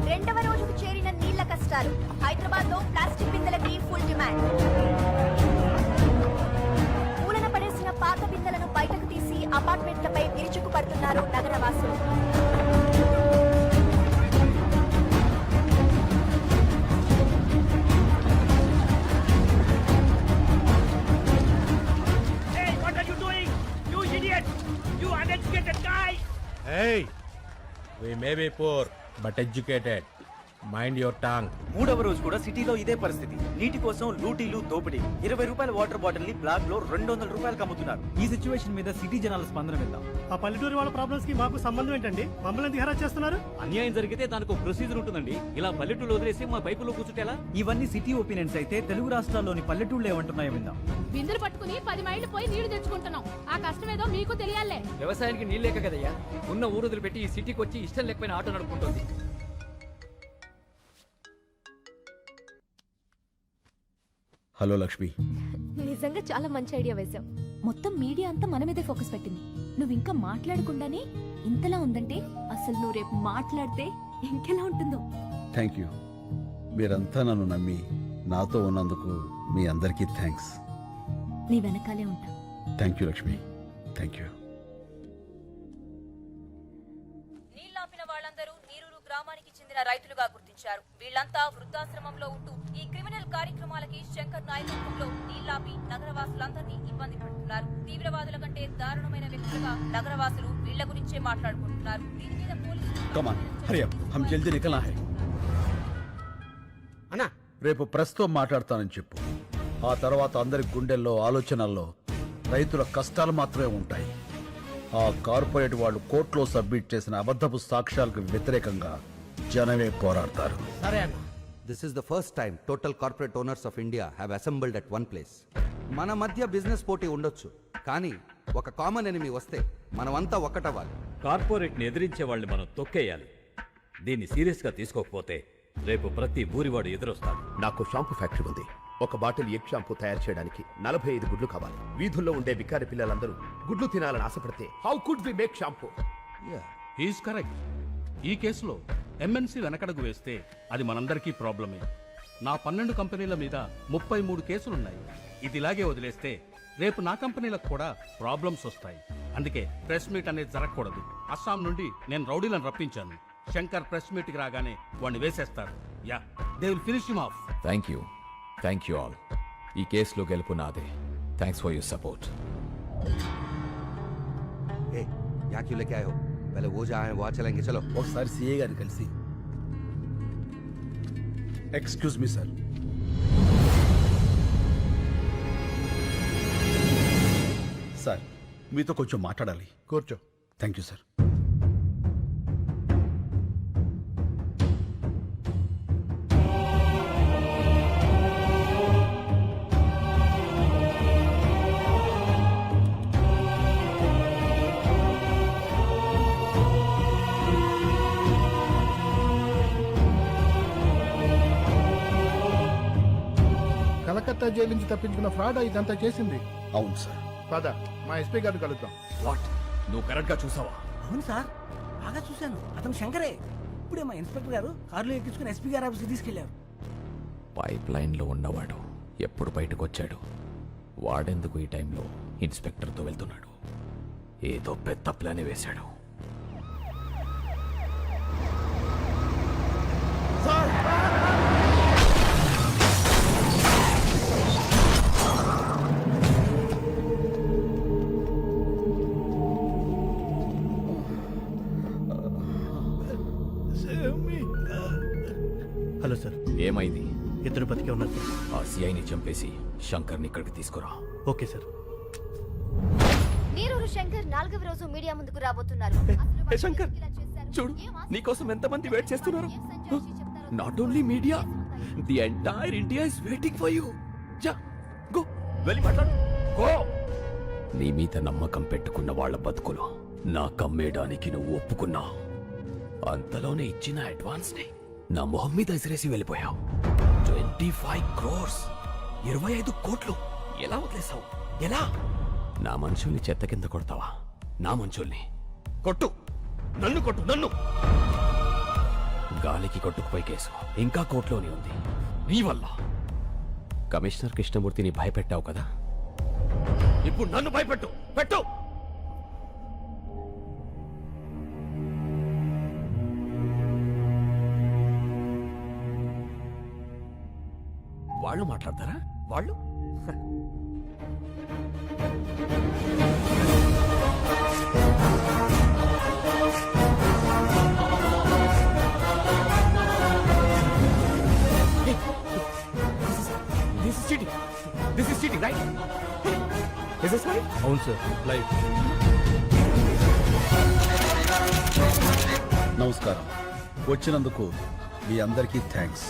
రెండవ రోజుకు చేరిన నీళ్ల కష్టాలు. హైదరాబాద్ లో ప్లాస్టిక్ బిందెలకి ఫుల్ డిమాండ్. మూలన పడేసిన పాత బిందెలను బయటకు తీసి అపార్ట్మెంట్లపై విరుచుకు పడుతున్నారు నగరవాసులు. Hey, we may be poor, but educated. Mind your Tang. 3వ రోజు కూడా సిటీలో ఇదే పరిస్థితి. నీటి కోసం లూటీలు, దోపిడీ. 20 రూపాయల వాటర్ బాటిల్ ని బ్లాక్ లో 200 రూపాయలకు అమ్ముతున్నారు. ఈ సిచ్యువేషన్ మీద సిటీ జనాల స్పందన విందాం. ఆ పల్లెటూరు వాళ్ళ ప్రాబ్లమ్స్ కి మాకు సంబంధం ఏంటండి? మమ్మల్ని ఎందుకు హెరాస్ చేస్తున్నారు? అన్యాయం జరిగితే దానికి ఒక ప్రొసీజర్ ఉంటుందండి. ఇలా పల్లెటూరు వదిలేసి మా పైపులో కూర్చుంటేలా? ఇవన్నీ సిటీ ఒపీనియన్స్ అయితే తెలుగు రాష్ట్రాల్లోని పల్లెటూళ్ళు ఏమంటున్నాయో విందాం. బిందులు పట్టుకుని 10 మైళ్ళు పోయి నీళ్లు తెచ్చుకుంటున్నాం. ఆ కష్టమేదో మీకు తెలియాలే. వ్యవసాయానికి నీళ్ళు లేక కదయ్యా ఉన్న ఊరు వదిలిపెట్టి ఈ సిటీకి వచ్చి ఇష్టం లేకపోయిన ఆటో నడుపుకుంటుంది. హలో లక్ష్మి. నిజంగా చాలా మంచి ఐడియా వేశావు. మొత్తం మీడియా అంతా మన మీదే ఫోకస్ పెట్టింది. నువ్వు ఇంకా మాట్లాడకుండానే ఇంతలా ఉందంటే అసలు నువ్వు రేపు మాట్లాడితే ఇంకెలా ఉంటుందో. Thank you. మీరంతా నన్ను నమ్మి నాతో ఉన్నందుకు మీ అందరికీ థ్యాంక్స్. నీ వెనకాలే ఉంటా. Thank you Lakshmi, thank you. వచ్చిన వాళ్ళందరూ నీరూరు గ్రామానికి చెందిన రైతులుగా గుర్తించారు. వీళ్లంతా వృద్ధాశ్రమంలో ఉంటూ ఈ క్రిమినల్ కార్యక్రమాలకి శంకర్ నాయకత్వంలో నీళ్లాపి నగరవాసులందరినీ ఇబ్బంది పెడుతున్నారు. తీవ్రవాదుల కంటే దారుణమైన వ్యక్తులుగా నగరవాసులు వీళ్ల గురించే మాట్లాడుకుంటున్నారు. దీని మీద పోలీసులు రేపు ప్రస్తుతం మాట్లాడతానని చెప్పు. ఆ తర్వాత అందరి గుండెల్లో ఆలోచనల్లో రైతుల కష్టాలు మాత్రమే ఉంటాయి. ఆ కార్పొరేట్ వాళ్ళు కోర్టులో సబ్మిట్ చేసిన అబద్ధపు సాక్ష్యాలకు వ్యతిరేకంగా జనమే పోరాడతారు. సరే అన్న. This is the first time total corporate owners of India have assembled at one place. మన మధ్య బిజినెస్ పోటీ ఉండొచ్చు, కానీ ఒక కామన్ ఎనిమీ వస్తే మనమంతా ఒక్కటవ్వాలి. కార్పొరేట్ని ఎదిరించే వాళ్ళని మనం తొక్కేయాలి. దీన్ని సీరియస్గా తీసుకోకపోతే రేపు ప్రతి ఊరివాడు ఎదురొస్తాడు. నాకు షాంపూ ఫ్యాక్టరీ ఉంది. ఒక బాటిల్ ఎగ్ షాంపూ తయారు చేయడానికి 45 గుడ్లు కావాలి. వీధుల్లో ఉండే బికారి పిల్లలందరూ గుడ్లు తినాలని ఆశపడితే how could we make shampoo? He's correct. ఈ కేసులో ఎంఎన్సీ వెనకడుగు వేస్తే అది మనందరికీ ప్రాబ్లమే. నా 12 కంపెనీల మీద 33 కేసులున్నాయి. ఇది ఇలాగే వదిలేస్తే రేపు నా కంపెనీలకు కూడా ప్రాబ్లమ్స్ వస్తాయి. అందుకే ప్రెస్ మీట్ అనేది జరగకూడదు. అస్సాం నుండి నేను రౌడీలను రప్పించాను. శంకర్ ప్రెస్ మీట్కి రాగానే వాడిని వేసేస్తారు. Yeah, they will finish him off. Thank you all. ఈ కేసులో గెలుపు నాదే. Thanks for your support. ఏ యా క్యూ లేకే ఆయే హో? పహలే వో జాయే వా చలేంగే చలో. ఒకసారి సిఏ గారిని కలిసి. Excuse me sir. సార్ మీతో కొంచెం మాట్లాడాలి. కూర్చో. Thank you sir. Calcutta jail నుంచి తప్పించుకున్న ఫ్రాడ్ ఇదంతా చేసింది. అవును సార్. పద మా ఎస్పీ గారిని కలుద్దాం. వాట్? నువ్వు కరెక్ట్గా చూసావా? అవును సార్, బాగా చూశాను. అతను శంకరే. ఇప్పుడే మా ఇన్స్పెక్టర్ గారు కారులో ఎక్కించుకుని ఎస్పీ గారి ఆఫీస్కి తీసుకెళ్లారు. పైప్ లైన్లో ఉన్నవాడు ఎప్పుడు బయటకు వచ్చాడు? వాడెందుకు ఈ టైంలో ఇన్స్పెక్టర్తో వెళ్తున్నాడు? ఏదో పెద్ద ప్లాన్ వేశాడు. Hello sir. ఏమైంది? ఇద్దరు బతికే ఉన్నారు సార్. ఆ సిఐని చంపేసి శంకర్ని ఇక్కడికి తీసుకురా. Okay sir. నీరూరు శంకర్ 4వ రోజు మీడియా ముందుకు రాబోతున్నారు. శంకర్ చూడు, నీకోసం ఎంతమంది వెయిట్ చేస్తున్నారు. Not only media, the entire India is waiting for you. జా గో, వెళ్ళి మాట్లాడు. గో. నీ మీద నమ్మకం పెట్టుకున్న వాళ్ళ బతుకులు నా కమ్మేయడానికి నువ్వు ఒప్పుకున్నావు. అంతలోనే ఇచ్చిన అడ్వాన్స్ ని నా మొహం మీద ఎసిరేసి వెళ్ళిపోయావు. 25 crores, 25 కోట్లు ఎలా వదిలేసావు? ఎలా? నా మనుషుల్ని చెత్త కింద కొడతావా? నా మనుషుల్ని కొట్టు, నన్ను కొట్టు, నన్ను. గాలికి కొట్టుకుపోయి కేసు ఇంకా కోర్టులోనే ఉంది. నీ వల్ల కమిషనర్ కృష్ణమూర్తిని భయపెట్టావు కదా, ఇప్పుడు నన్ను భయపెట్టు. పెట్టు. వాళ్ళు మాట్లాడతారా? వాళ్ళు This is cheating, right? Is this right? అవును సార్, లైవ్. నమస్కారం. వచ్చినందుకు మీ అందరికీ థ్యాంక్స్.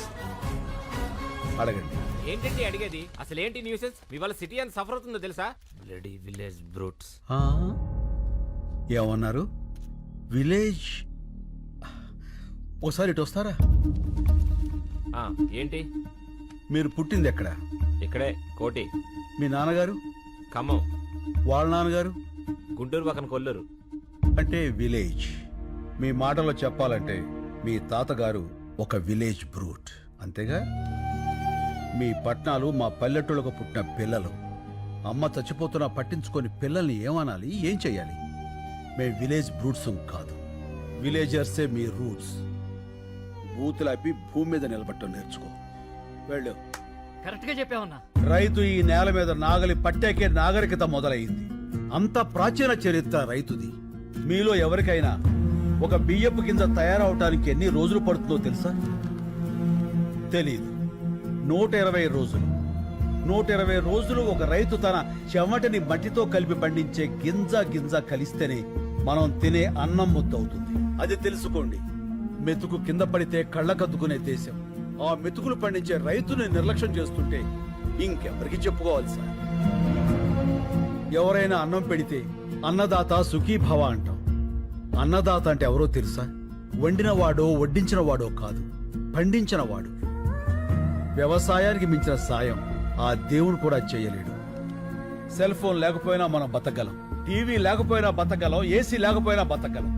అడగండి. ఏంటండి అడిగేది? అసలు ఏంటి న్యూసెన్స్? ఇవాళ సిటీ అని సఫర్ అవుతుందో తెలుసా? Bloody village brutes. ఏమన్నారు? విలేజ్? ఒకసారి ఇటు వస్తారా? ఏంటి? మీరు పుట్టింది ఎక్కడ? ఇక్కడే, కోటి. మీ నాన్నగారు? ఖమ్మం. వాళ్ళ నాన్నగారు? గుంటూరు పక్కన కొల్లూరు. అంటే విలేజ్. మీ మాటలో చెప్పాలంటే మీ తాతగారు ఒక విలేజ్ బ్రూట్, అంతేగా? మీ పట్నాలు మా పల్లెటూళ్ళకు పుట్టిన పిల్లలు. అమ్మ చచ్చిపోతున్నా పట్టించుకొని పిల్లల్ని ఏమనాలి, ఏం చెయ్యాలి? మేము విలేజ్ బ్రూట్స్ కాదు, విలేజర్సే మీ రూట్స్. బూతులాపి భూమి మీద నిలబట్టం నేర్చుకో. వెళ్ళు. కరెక్ట్ గా చెప్పావన్నా. రైతు ఈ నేల మీద నాగలి పట్టాకే నాగరికత మొదలైంది. అంత ప్రాచీన చరిత్ర రైతుది. మీలో ఎవరికైనా ఒక బియ్యపు గింజ తయారవటానికి ఎన్ని రోజులు పడుతుందో తెలుసా? తెలీదు. 120 రోజులు. 120 రోజులు ఒక రైతు తన చెమటని మట్టితో కలిపి పండించే గింజ కలిస్తేనే మనం తినే అన్నం ముద్దవుతుంది. అది తెలుసుకోండి. మెతుకు కింద పడితే కళ్ళకద్దుకునే దేశం. ఆ మెతుకులు పండించే రైతుని నిర్లక్ష్యం చేస్తుంటే ఇంకెవరికి చెప్పుకోవాలి సార్? ఎవరైనా అన్నం పెడితే అన్నదాత సుఖీభవ అంటాం. అన్నదాత అంటే ఎవరో తెలుసా? వండినవాడో వడ్డించిన వాడో కాదు, పండించినవాడు. వ్యవసాయానికి మించిన సాయం ఆ దేవుడు కూడా చేయలేడు. సెల్ ఫోన్ లేకపోయినా మనం బతకగలం, టీవీ లేకపోయినా బతకగలం, ఏసీ లేకపోయినా బతకగలం.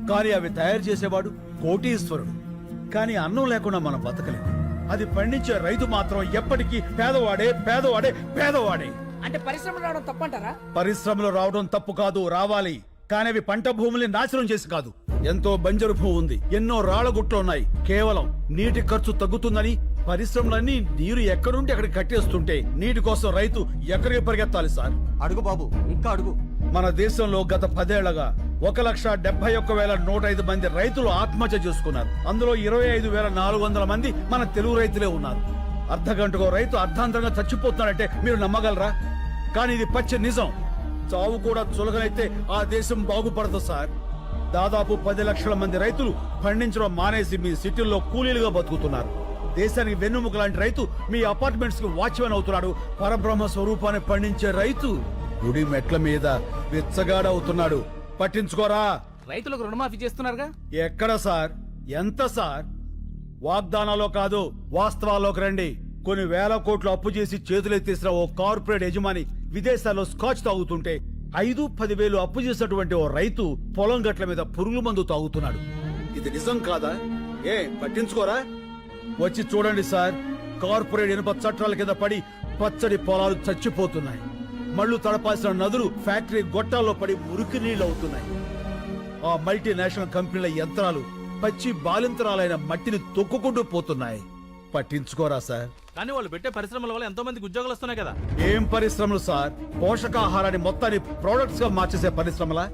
కానీ అవి తయారు చేసేవాడు కోటీశ్వరుడు. కానీ అన్నం లేకుండా మనం బతకలేం. అది పండించే రైతు మాత్రం ఎప్పటికీ పేదవాడే. అంటే పరిశ్రమలు రావడం తప్పంటారా? పరిశ్రమలు రావడం తప్పు కాదు, రావాలి. కానీ అవి పంట భూముల్ని నాశనం చేసి కాదు. ఎంతో బంజరు భూమి ఉంది, ఎన్నో రాళ్లగుట్లు ఉన్నాయి. కేవలం నీటి ఖర్చు తగ్గుతుందని పరిశ్రమలన్నీ నీరు ఎక్కడుంటే అక్కడికి కట్టేస్తుంటే నీటి కోసం రైతు ఎక్కడికి పరిగెత్తాలి సార్? అడుగు బాబు, ఇంకా అడుగు. మన దేశంలో గత 10 ఏళ్లగా 1,71,105 మంది రైతులు ఆత్మహత్య చేసుకున్నారు. అందులో 25,400 మంది మన తెలుగు రైతులే ఉన్నారు. అర్ధగంటకో రైతు అర్ధాంతరంగా చచ్చిపోతున్నాడంటే మీరు నమ్మగలరా? కానీ ఇది పచ్చి నిజం. చావు కూడా చులకనైతే ఆ దేశం బాగుపడదు సార్. దాదాపు 10 లక్షల మంది రైతులు పండించడం మానేసి మీ సిటీల్లో కూలీలుగా బతుకుతున్నారు. దేశానికి వెన్నుముక లాంటి రైతు మీ అపార్ట్మెంట్స్ కి వాచ్మెన్ అవుతున్నాడు. పరబ్రహ్మ స్వరూపాన్ని పండించే రైతు గుడి మెట్ల మీద విచ్చగాడవుతున్నాడు. పట్టించుకోరా? రైతులకు రుణమాఫీ చేస్తున్నారుగా. ఎక్కడ సార్? ఎంత సార్? వాగ్దానాలో కాదు, వాస్తవాల్లోకి రండి. కొన్ని వేల కోట్లు అప్పు చేసి చేతులెత్తేసిన ఓ కార్పొరేట్ యజమాని విదేశాల్లో స్కాచ్ తాగుతుంటే 5-10 వేలు అప్పు చేసినటువంటి ఓ రైతు పొలం గట్ల మీద పురుగుల మందు తాగుతున్నాడు. ఇది నిజం కాదా? పట్టించుకోరా? వచ్చి చూడండి సార్. కార్పొరేట్ ఇనుప చట్టాల కింద పడి పచ్చడి పొలాలు చచ్చిపోతున్నాయి. మళ్లు తడపాల్సిన నదులు ఫ్యాక్టరీ గొట్టాల్లో పడి మురికి నీళ్లు అవుతున్నాయి. ఆ మల్టీనేషనల్ కంపెనీల యంత్రాలు పచ్చి బాలింతరాలైన మట్టిని తొక్కుకుంటూ పోతున్నాయి. పట్టించుకోరా సార్? కానీ వాళ్ళు పెట్టే పరిశ్రమల వల్ల ఎంతో మందికి ఉద్యోగాలు వస్తున్నాయి కదా. ఏం పరిశ్రమలు సార్? పోషకాహారాన్ని మొత్తాన్ని ప్రొడక్ట్స్ గా మార్చేసే పరిశ్రమలా?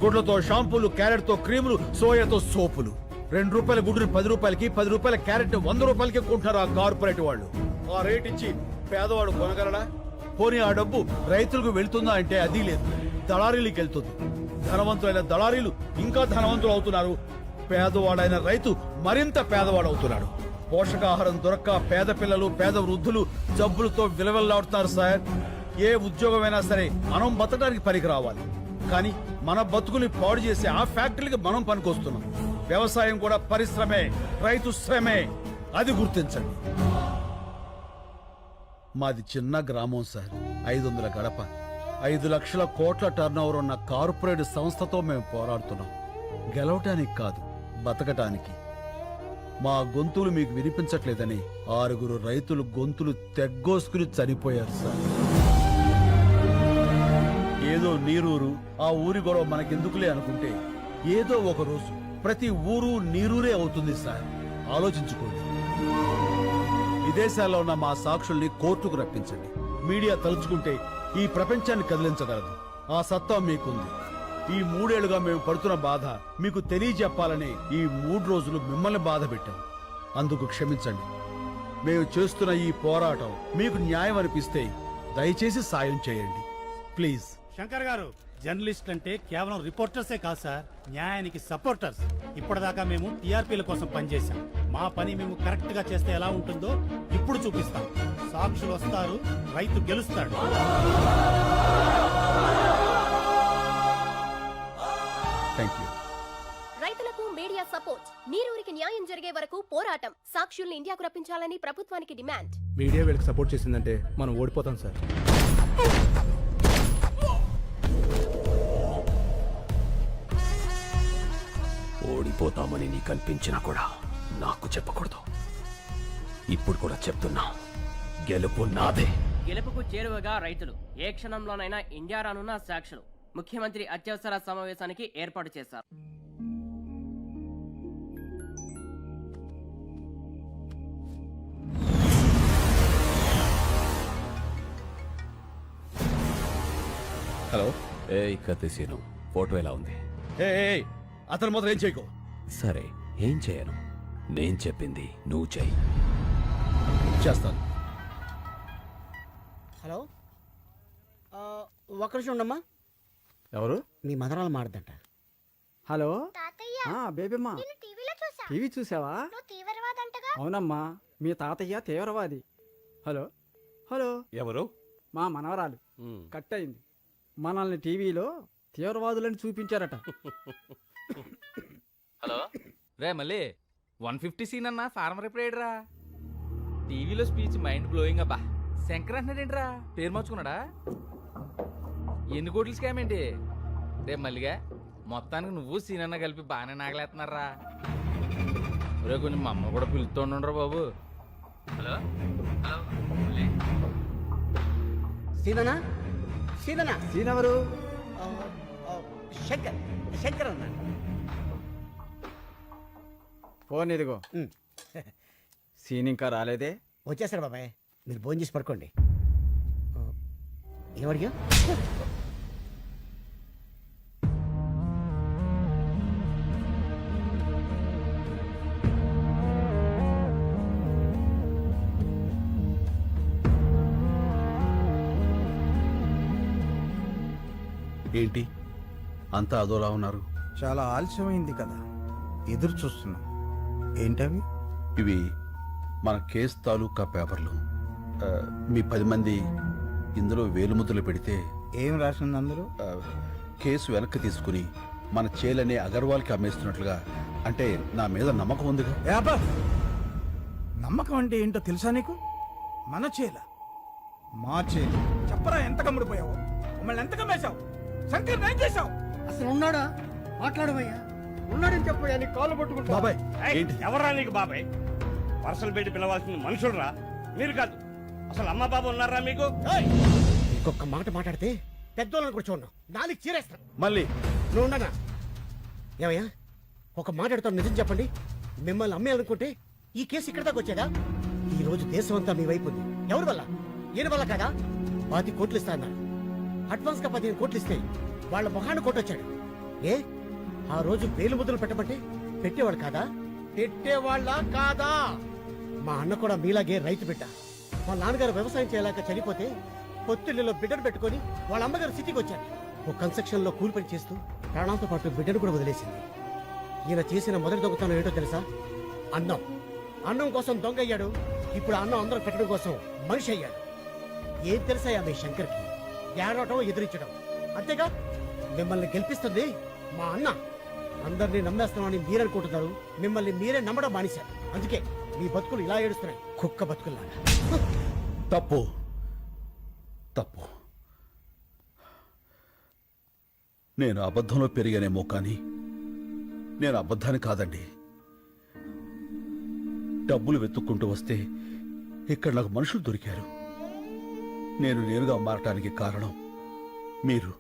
గుడ్లతో షాంపూలు, క్యారెట్ తో క్రీములు, సోయాతో సోపులు. 2 రూపాయల గుడ్డుని 10 రూపాయలకి, 10 రూపాయల క్యారెట్ 100 రూపాయలకి కొంటున్నారు ఆ కార్పొరేట్ వాళ్ళు. ఆ రేట్ ఇచ్చి పేదవాడు కొనగలడా? పోనీ ఆ డబ్బు రైతులకు వెళ్తుందా అంటే అది లేదు, దళారీలకు వెళ్తుంది. ధనవంతులైన దళారీలు ఇంకా ధనవంతులు అవుతున్నారు. పేదవాడైన రైతు మరింత పేదవాడు అవుతున్నాడు. పోషకాహారం దొరక్క పేద పిల్లలు, పేద వృద్ధులు జబ్బులతో విలవెల్లాడుతున్నారు సార్. ఏ ఉద్యోగమైనా సరే మనం బతకడానికి పనికి రావాలి. కానీ మన బతుకుని పాడు చేసి ఆ ఫ్యాక్టరీకి మనం పనికొస్తున్నాం. వ్యవసాయం కూడా పరిశ్రమే, రైతు శ్రమే. అది గుర్తించండి. మాది చిన్న గ్రామం సార్. 500 గడప, 5 లక్షల కోట్ల టర్నోవర్ ఉన్న కార్పొరేట్ సంస్థతో మేము పోరాడుతున్నాం. గెలవటానికి కాదు, బతకటానికి. మా గొంతులు మీకు వినిపించట్లేదని 6 రైతులు గొంతులు తెగ్గోసుకుని చనిపోయారు సార్. ఏదో నీరూరు, ఆ ఊరి గొడవ మనకెందుకులే అనుకుంటే ఏదో ఒక రోజు ప్రతి ఊరు నీరూరే అవుతుంది సార్. ఆలోచించుకోండి. విదేశాల్లో ఉన్న మా సాక్షుల్ని కోర్టుకు రప్పించండి. మీడియా తలుచుకుంటే ఈ ప్రపంచాన్ని కదిలించగలదు. ఆ సత్తా మీకుంది. ఈ 3 ఏళ్లుగా మేము పడుతున్న బాధ మీకు తెలియజెప్పాలని ఈ 3 రోజులు మిమ్మల్ని బాధ పెట్టాం. అందుకు క్షమించండి. మేము చేస్తున్న ఈ పోరాటం మీకు న్యాయం అనిపిస్తే దయచేసి సాయం చేయండి ప్లీజ్. శంకర్ గారు, జర్నలిస్ట్ అంటే కేవలం రిపోర్టర్సే కాదు సార్, న్యాయానికి సపోర్టర్స్. ఇప్పటిదాకా మేము టీఆర్పీల కోసం పనిచేశాం. మా పని మేము కరెక్ట్ గా చేస్తే ఎలా ఉంటుందో ఇప్పుడు చూపిస్తాం. సాక్షులు వస్తారు, రైతు గెలుస్తాడు. Thank you. రైతులకు మీడియా సపోర్ట్. నీరూరికి న్యాయం జరిగే వరకు పోరాటం. సాక్షుల్ని ఇండియాకు రప్పించాలని ప్రభుత్వానికి డిమాండ్. మీడియా వీళ్ళకి సపోర్ట్ చేసిందంటే మనం ఓడిపోతాం సార్. ఓడిపోతామని నీకు అనిపించినా కూడా నాకు చెప్పకూడదు. ఇప్పుడు కూడా చెప్తున్నా, గెలుపు నాదే. గెలుపుకు చేరువగా రైతులు. ఏ క్షణంలోనైనా ఇండియా రానున్న సాక్షులు. ముఖ్యమంత్రి అత్యవసర సమావేశానికి ఏర్పాటు చేశారు. కత్తిసీను ఫోటో ఎలా ఉంది? అతను మాత్రం ఏం చేయకు. సరే, ఏం చేయను. నేను చెప్పింది నువ్వు చెయ్యి. చేస్తాను. హలో, ఒక్క నిమిషం ఉండమ్మా. ఎవరు? మీ మదరాలు మాడదంట. హలో బేబమ్మా, టీవీ చూసావా? అవునమ్మా, మీ తాతయ్య తీవ్రవాది. హలో హలో, ఎవరు? మా మనవరాలు కట్ అయింది. మనల్ని టీవీలో తీవ్రవాదులని చూపించారట. హలో రే, మళ్ళీ 150 సీన్ అన్న ఫార్మర్ ఎప్పుడేడ్రా? టీవీలో స్పీచ్ మైండ్ బ్లోయింగ్ అబ్బా. శంకర్ అంటున్నాడేంట్రా? పేరు మార్చుకున్నాడా? ఎన్ని కోట్లు స్కామ్ ఏంటి రే మల్లిగా? మొత్తానికి నువ్వు సీన్ అన్న కలిపి బాగానే నాగలేస్తున్నారా? రే కొంచెం మా అమ్మ కూడా పిలుస్తుండ్రా బాబు. హలో హలో, సీననా? సీననా? సీన్ ఎవరు? శంకర్. శంకర్ అన్న. ఫోన్ ఇదిగో. సీన్ ఇంకా రాలేదే? వచ్చేసాడు బాబాయ్, మీరు ఫోన్ చేసి పడుకోండి. ఏమడిగా? ఏంటి అంతా అదోలా ఉన్నారు? చాలా ఆలస్యమైంది కదా, ఎదురు చూస్తున్నాం. ఏంటవి? ఇవి మన కేసు తాలూకా పేపర్లు. మీ 10 మంది ఇందులో వేలుముద్రలు పెడితే ఏం రాసింది అందులో? కేసు వెనక్కి తీసుకుని మన చేలనే అగర్వాల్కి అమ్మేస్తున్నట్లుగా. అంటే నా మీద నమ్మకం ఉందిగా. నమ్మకం అంటే ఏంటో తెలుసా నీకు? మన చేల, మా చేల. చెప్పరా, ఎంత కమ్ముడిపోయావు? మమ్మల్ని ఎంత కమ్మేశావు? శంకర్ ఏం చేశావు? అసలు ఉన్నాడా? మాట్లాడమయ్యా. ఉన్నాడని చెప్పయ్యా, నీ కాళ్ళు పట్టుకుంటా. బాబాయ్, ఎవరా నీకు బాబాయ్? వరుసలు పెట్టి పిలవాల్సిన మనుషులరా మీరు కాదు. అసలు అమ్మ బాబు ఉన్నారా మీకు? ఇంకొక మాట మాట్లాడితే పెద్దోళ్ళని కూడా చూడను, నాలుగు చీరేస్తాను. మళ్ళీ నువ్వు ఉండనా? ఏమయ్యా, ఒక మాట్లాడుతాను, నిజం చెప్పండి. మిమ్మల్ని అమ్మేయాలనుకుంటే ఈ కేసు ఇక్కడ దాకా వచ్చేదా? ఈ రోజు దేశం అంతా మీ వైపు ఉంది. ఎవరి వల్ల? ఈయన వల్ల కదా. 10 కోట్లు ఇస్తా అన్నాడు. అడ్వాన్స్ గా 15 కోట్లు ఇస్తే వాళ్ళ మొహాన్ని కొట్టొచ్చాడు. ఏ ఆ రోజు వేలు ముద్రలు పెట్టమంటే పెట్టేవాడు కాదా? పెట్టేవాళ్ళ కాదా? మా అన్న కూడా మీలాగే రైతు బిడ్డ. మా నాన్నగారు వ్యవసాయం చేయలేక చనిపోతే పొత్తిళ్ళలో బిడ్డను పెట్టుకుని వాళ్ళ అమ్మగారు సిటీకి వచ్చారు. ఒక కన్స్ట్రక్షన్ లో కూలి పని చేస్తూ ప్రాణాలతో పాటు బిడ్డను కూడా వదిలేసింది. ఈయన చేసిన మొదటి దొంగతనం ఏంటో తెలుసా? అన్నం. అన్నం కోసం దొంగ అయ్యాడు. ఇప్పుడు అన్నం అందరం పెట్టడం కోసం మనిషి అయ్యాడు. ఏం తెలుసా మీ శంకర్కి? ఏడవటం, ఎదిరించడం అంతేగా. మిమ్మల్ని గెలిపిస్తుంది మా అన్న. అందరినీ నమ్మేస్తామని మీరనుకుంటున్నారు, మిమ్మల్ని మీరే నమ్మడం మానేశారు. అందుకే మీ బతుకులు ఇలా ఏడుస్తున్నాయి, కుక్క బతుకుల్లాగా. తప్పు తప్పు. నేను అబద్ధంలో పెరిగానేమో కానీ నేను అబద్ధాన్ని కాదండి. డబ్బులు వెతుక్కుంటూ వస్తే ఇక్కడ నాకు మనుషులు దొరికారు. నేను నేరుగా మారటానికి కారణం మీరు.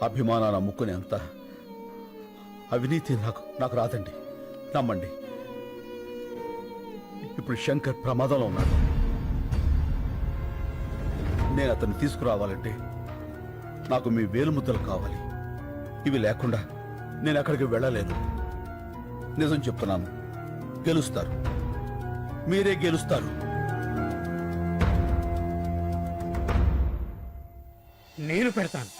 అభిమానాన్ని అమ్ముకునేంత అవినీతి నాకు రాదండి, నమ్మండి. ఇప్పుడు శంకర్ ప్రమాదంలో ఉన్నాడు. నేను అతన్ని తీసుకురావాలంటే నాకు మీ వేలుముద్దలు కావాలి. ఇవి లేకుండా నేను అక్కడికి వెళ్ళలేను. నిజం చెప్తున్నాను, గెలుస్తారు, మీరే గెలుస్తారు. నేను పెడతాను.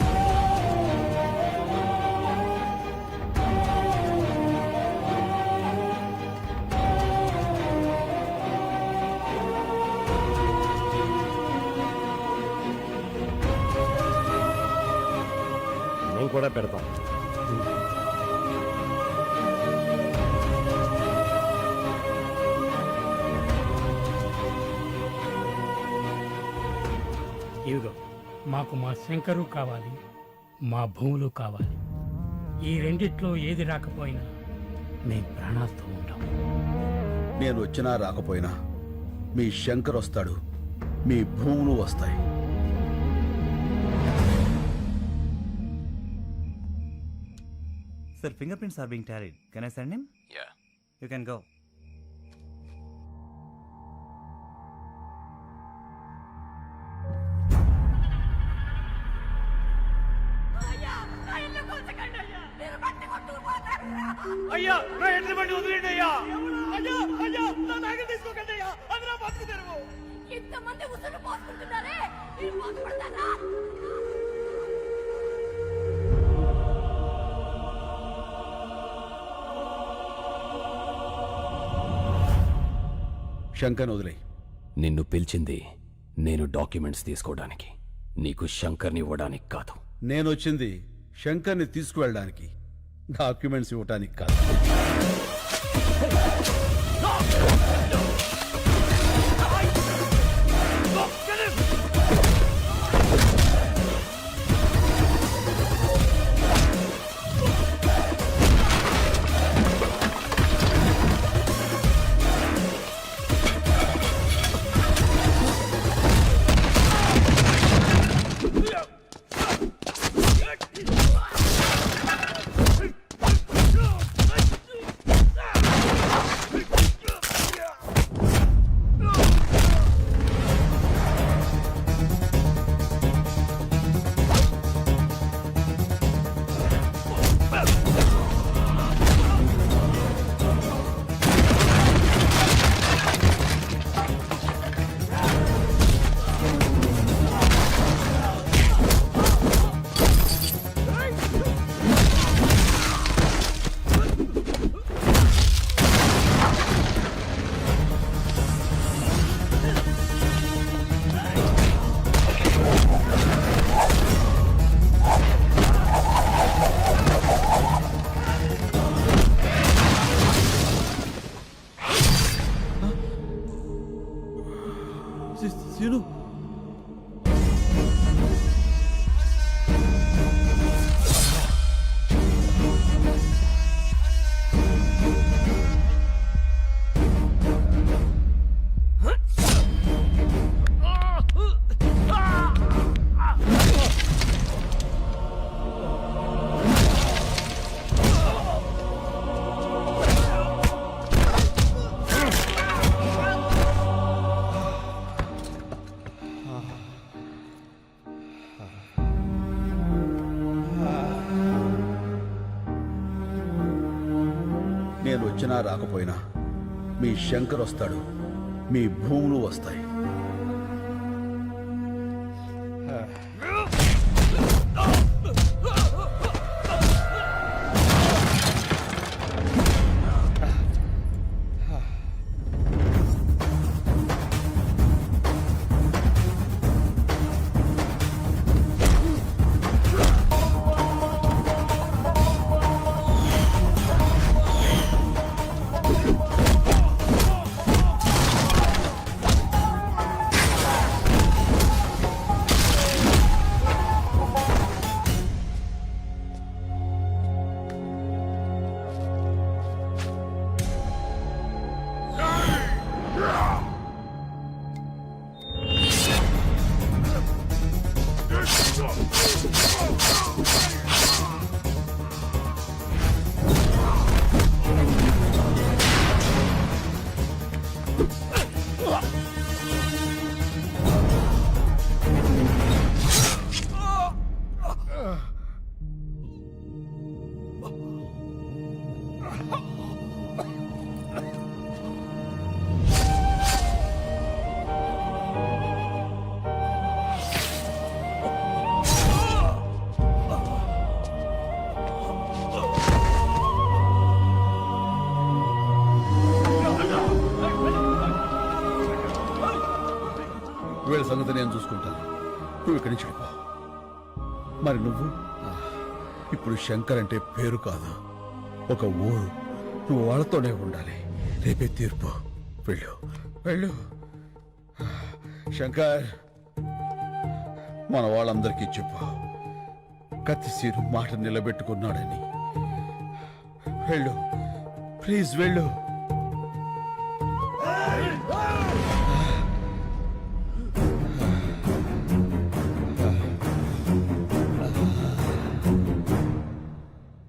మేము కూడా పెడతాం. ఇదిగో, మాకు మా శంకరు కావాలి, మా భూములు కావాలి. ఈ రెండిట్లో ఏది రాకపోయినా మేము ప్రాణాలతో ఉంటాం. నేను వచ్చినా రాకపోయినా మీ శంకర్ వస్తాడు, మీ భూములు వస్తాయి. Sir, fingerprints are being tallied. Can I send him? Yeah. You can go. అయ్యా నా ఎడ్ల బండి వదిలేండి అయ్యా. అయ్యా అయ్యా నా నాగలు తీసుకోకండి అయ్యా. అది నా బతుకు తెరువు. ఇంతమంది ఉసురు పోసుకుంటున్నారే, మీరు బాధపడతారా? శంకర్ వదిలే. నిన్ను పిలిచింది నేను డాక్యుమెంట్స్ తీసుకోవడానికి, నీకు శంకర్ని ఇవ్వడానికి కాదు. నేను వచ్చింది శంకర్ని తీసుకువెళ్ళడానికి, డాక్యుమెంట్స్ ఇవ్వడానికి కాదు. సీను నేను వచ్చినా రాకపోయినా మీ శంకర్ వస్తాడు, మీ భూములు వస్తాయి. వీళ్ళ సంగతి నేను చూసుకుంటాను, నువ్వు ఇక్కడి నుంచి వెళ్ళిపో. మరి నువ్వు ఇప్పుడు శంకర్ అంటే పేరు కాదు, ఒక ఊరు. నువ్వు వాళ్ళతోనే ఉండాలి. రేపే తీర్పు. వెళ్ళు వెళ్ళు. శంకర్, మన వాళ్ళందరికీ చెప్పు, కత్తిసీరు మాట నిలబెట్టుకున్నాడని. వెళ్ళు ప్లీజ్, వెళ్ళు.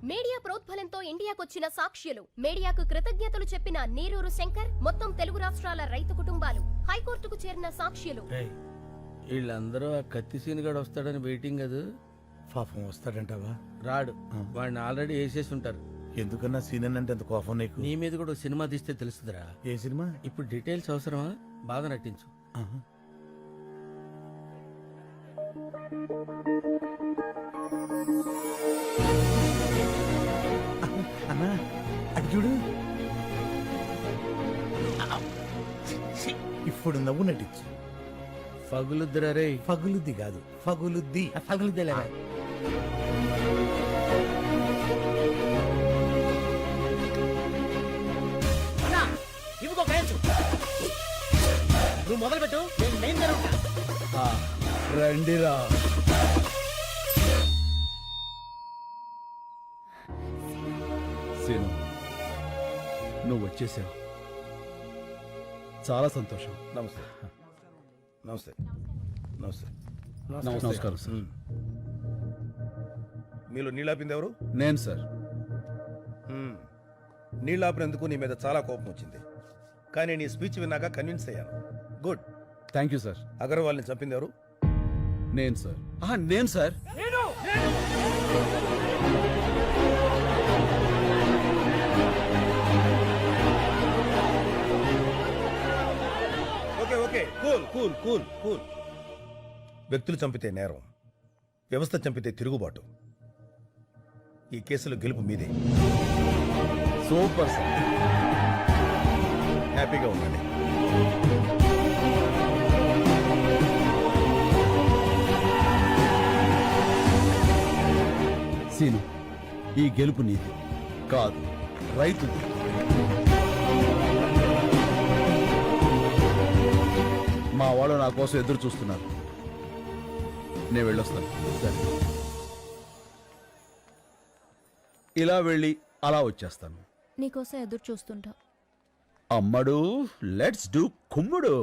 మీడియా ప్రోద్బలంతో ఇండియాకొచ్చిన సాక్ష్యులు, మీడియాకు కృతజ్ఞతలు చెప్పిన నీరూరు శంకర్, మొత్తం తెలుగు రాష్ట్రాల రైతు కుటుంబాలు, హైకోర్టుకు చేరిన సాక్ష్యులు. వీళ్ళందరూ ఆ కత్తి సీనుగాడు వస్తాడని వెయిటింగ్. అది పాపం వస్తాడంటావా? రాడు, వాడిని ఆల్రెడీ వేసేసి ఉంటారు. ఎందుకన్నా సీన్ అంటే అంత కోపం నీకు? నీ మీద కూడా సినిమా తీస్తే తెలుస్తుందిరా. ఏ సినిమా? ఇప్పుడు డీటెయిల్స్ అవసరమా? బాగా నటించు. అన్నా అటు చూడు. ఇప్పుడు నవ్వు నటించు. ఫగులుద్దిరా రే. ఫగులుద్ది కాదు, ఫగులుద్ది. ఫగులుద్దిలేరా. ఇవిగో గయచు. నువ్వు మొదలు పెట్టు, నేను మెయిన్ జరుగుతా. రండిరా. సీను, నువ్వు వచ్చేసావు, చాలా సంతోషం. నమస్తే. నమస్తే. నమస్తే. నమస్కారం సార్. మీలో నీళ్ళాపింది ఎవరు? నేను సార్. నీళ్ళాపినందుకు నీ మీద చాలా కోపం వచ్చింది, కానీ నీ స్పీచ్ విన్నాక కన్విన్స్ అయ్యాను. గుడ్. Thank you sir. అగర్వాల్ని చంపింది ఎవరు? నేను సార్. నేను sir. Okay okay, cool cool cool cool. వ్యక్తులు చంపితే నేరం, వ్యవస్థ చంపితే తిరుగుబాటు. ఈ కేసులో గెలుపు మీదే. Super sir. హ్యాపీగా ఉండండి. సీను, ఈ గెలుపు నీది కాదు, రైతుది. మా వాళ్ళు నా కోసం ఎదురు చూస్తున్నారు. నేను వెళ్ళొస్తాను. సరే, ఇలా వెళ్ళి అలా వచ్చేస్తాను. నీకోసం ఎదురు చూస్తుంటా. అమ్మడు, లెట్స్ డూ కుమ్ముడు.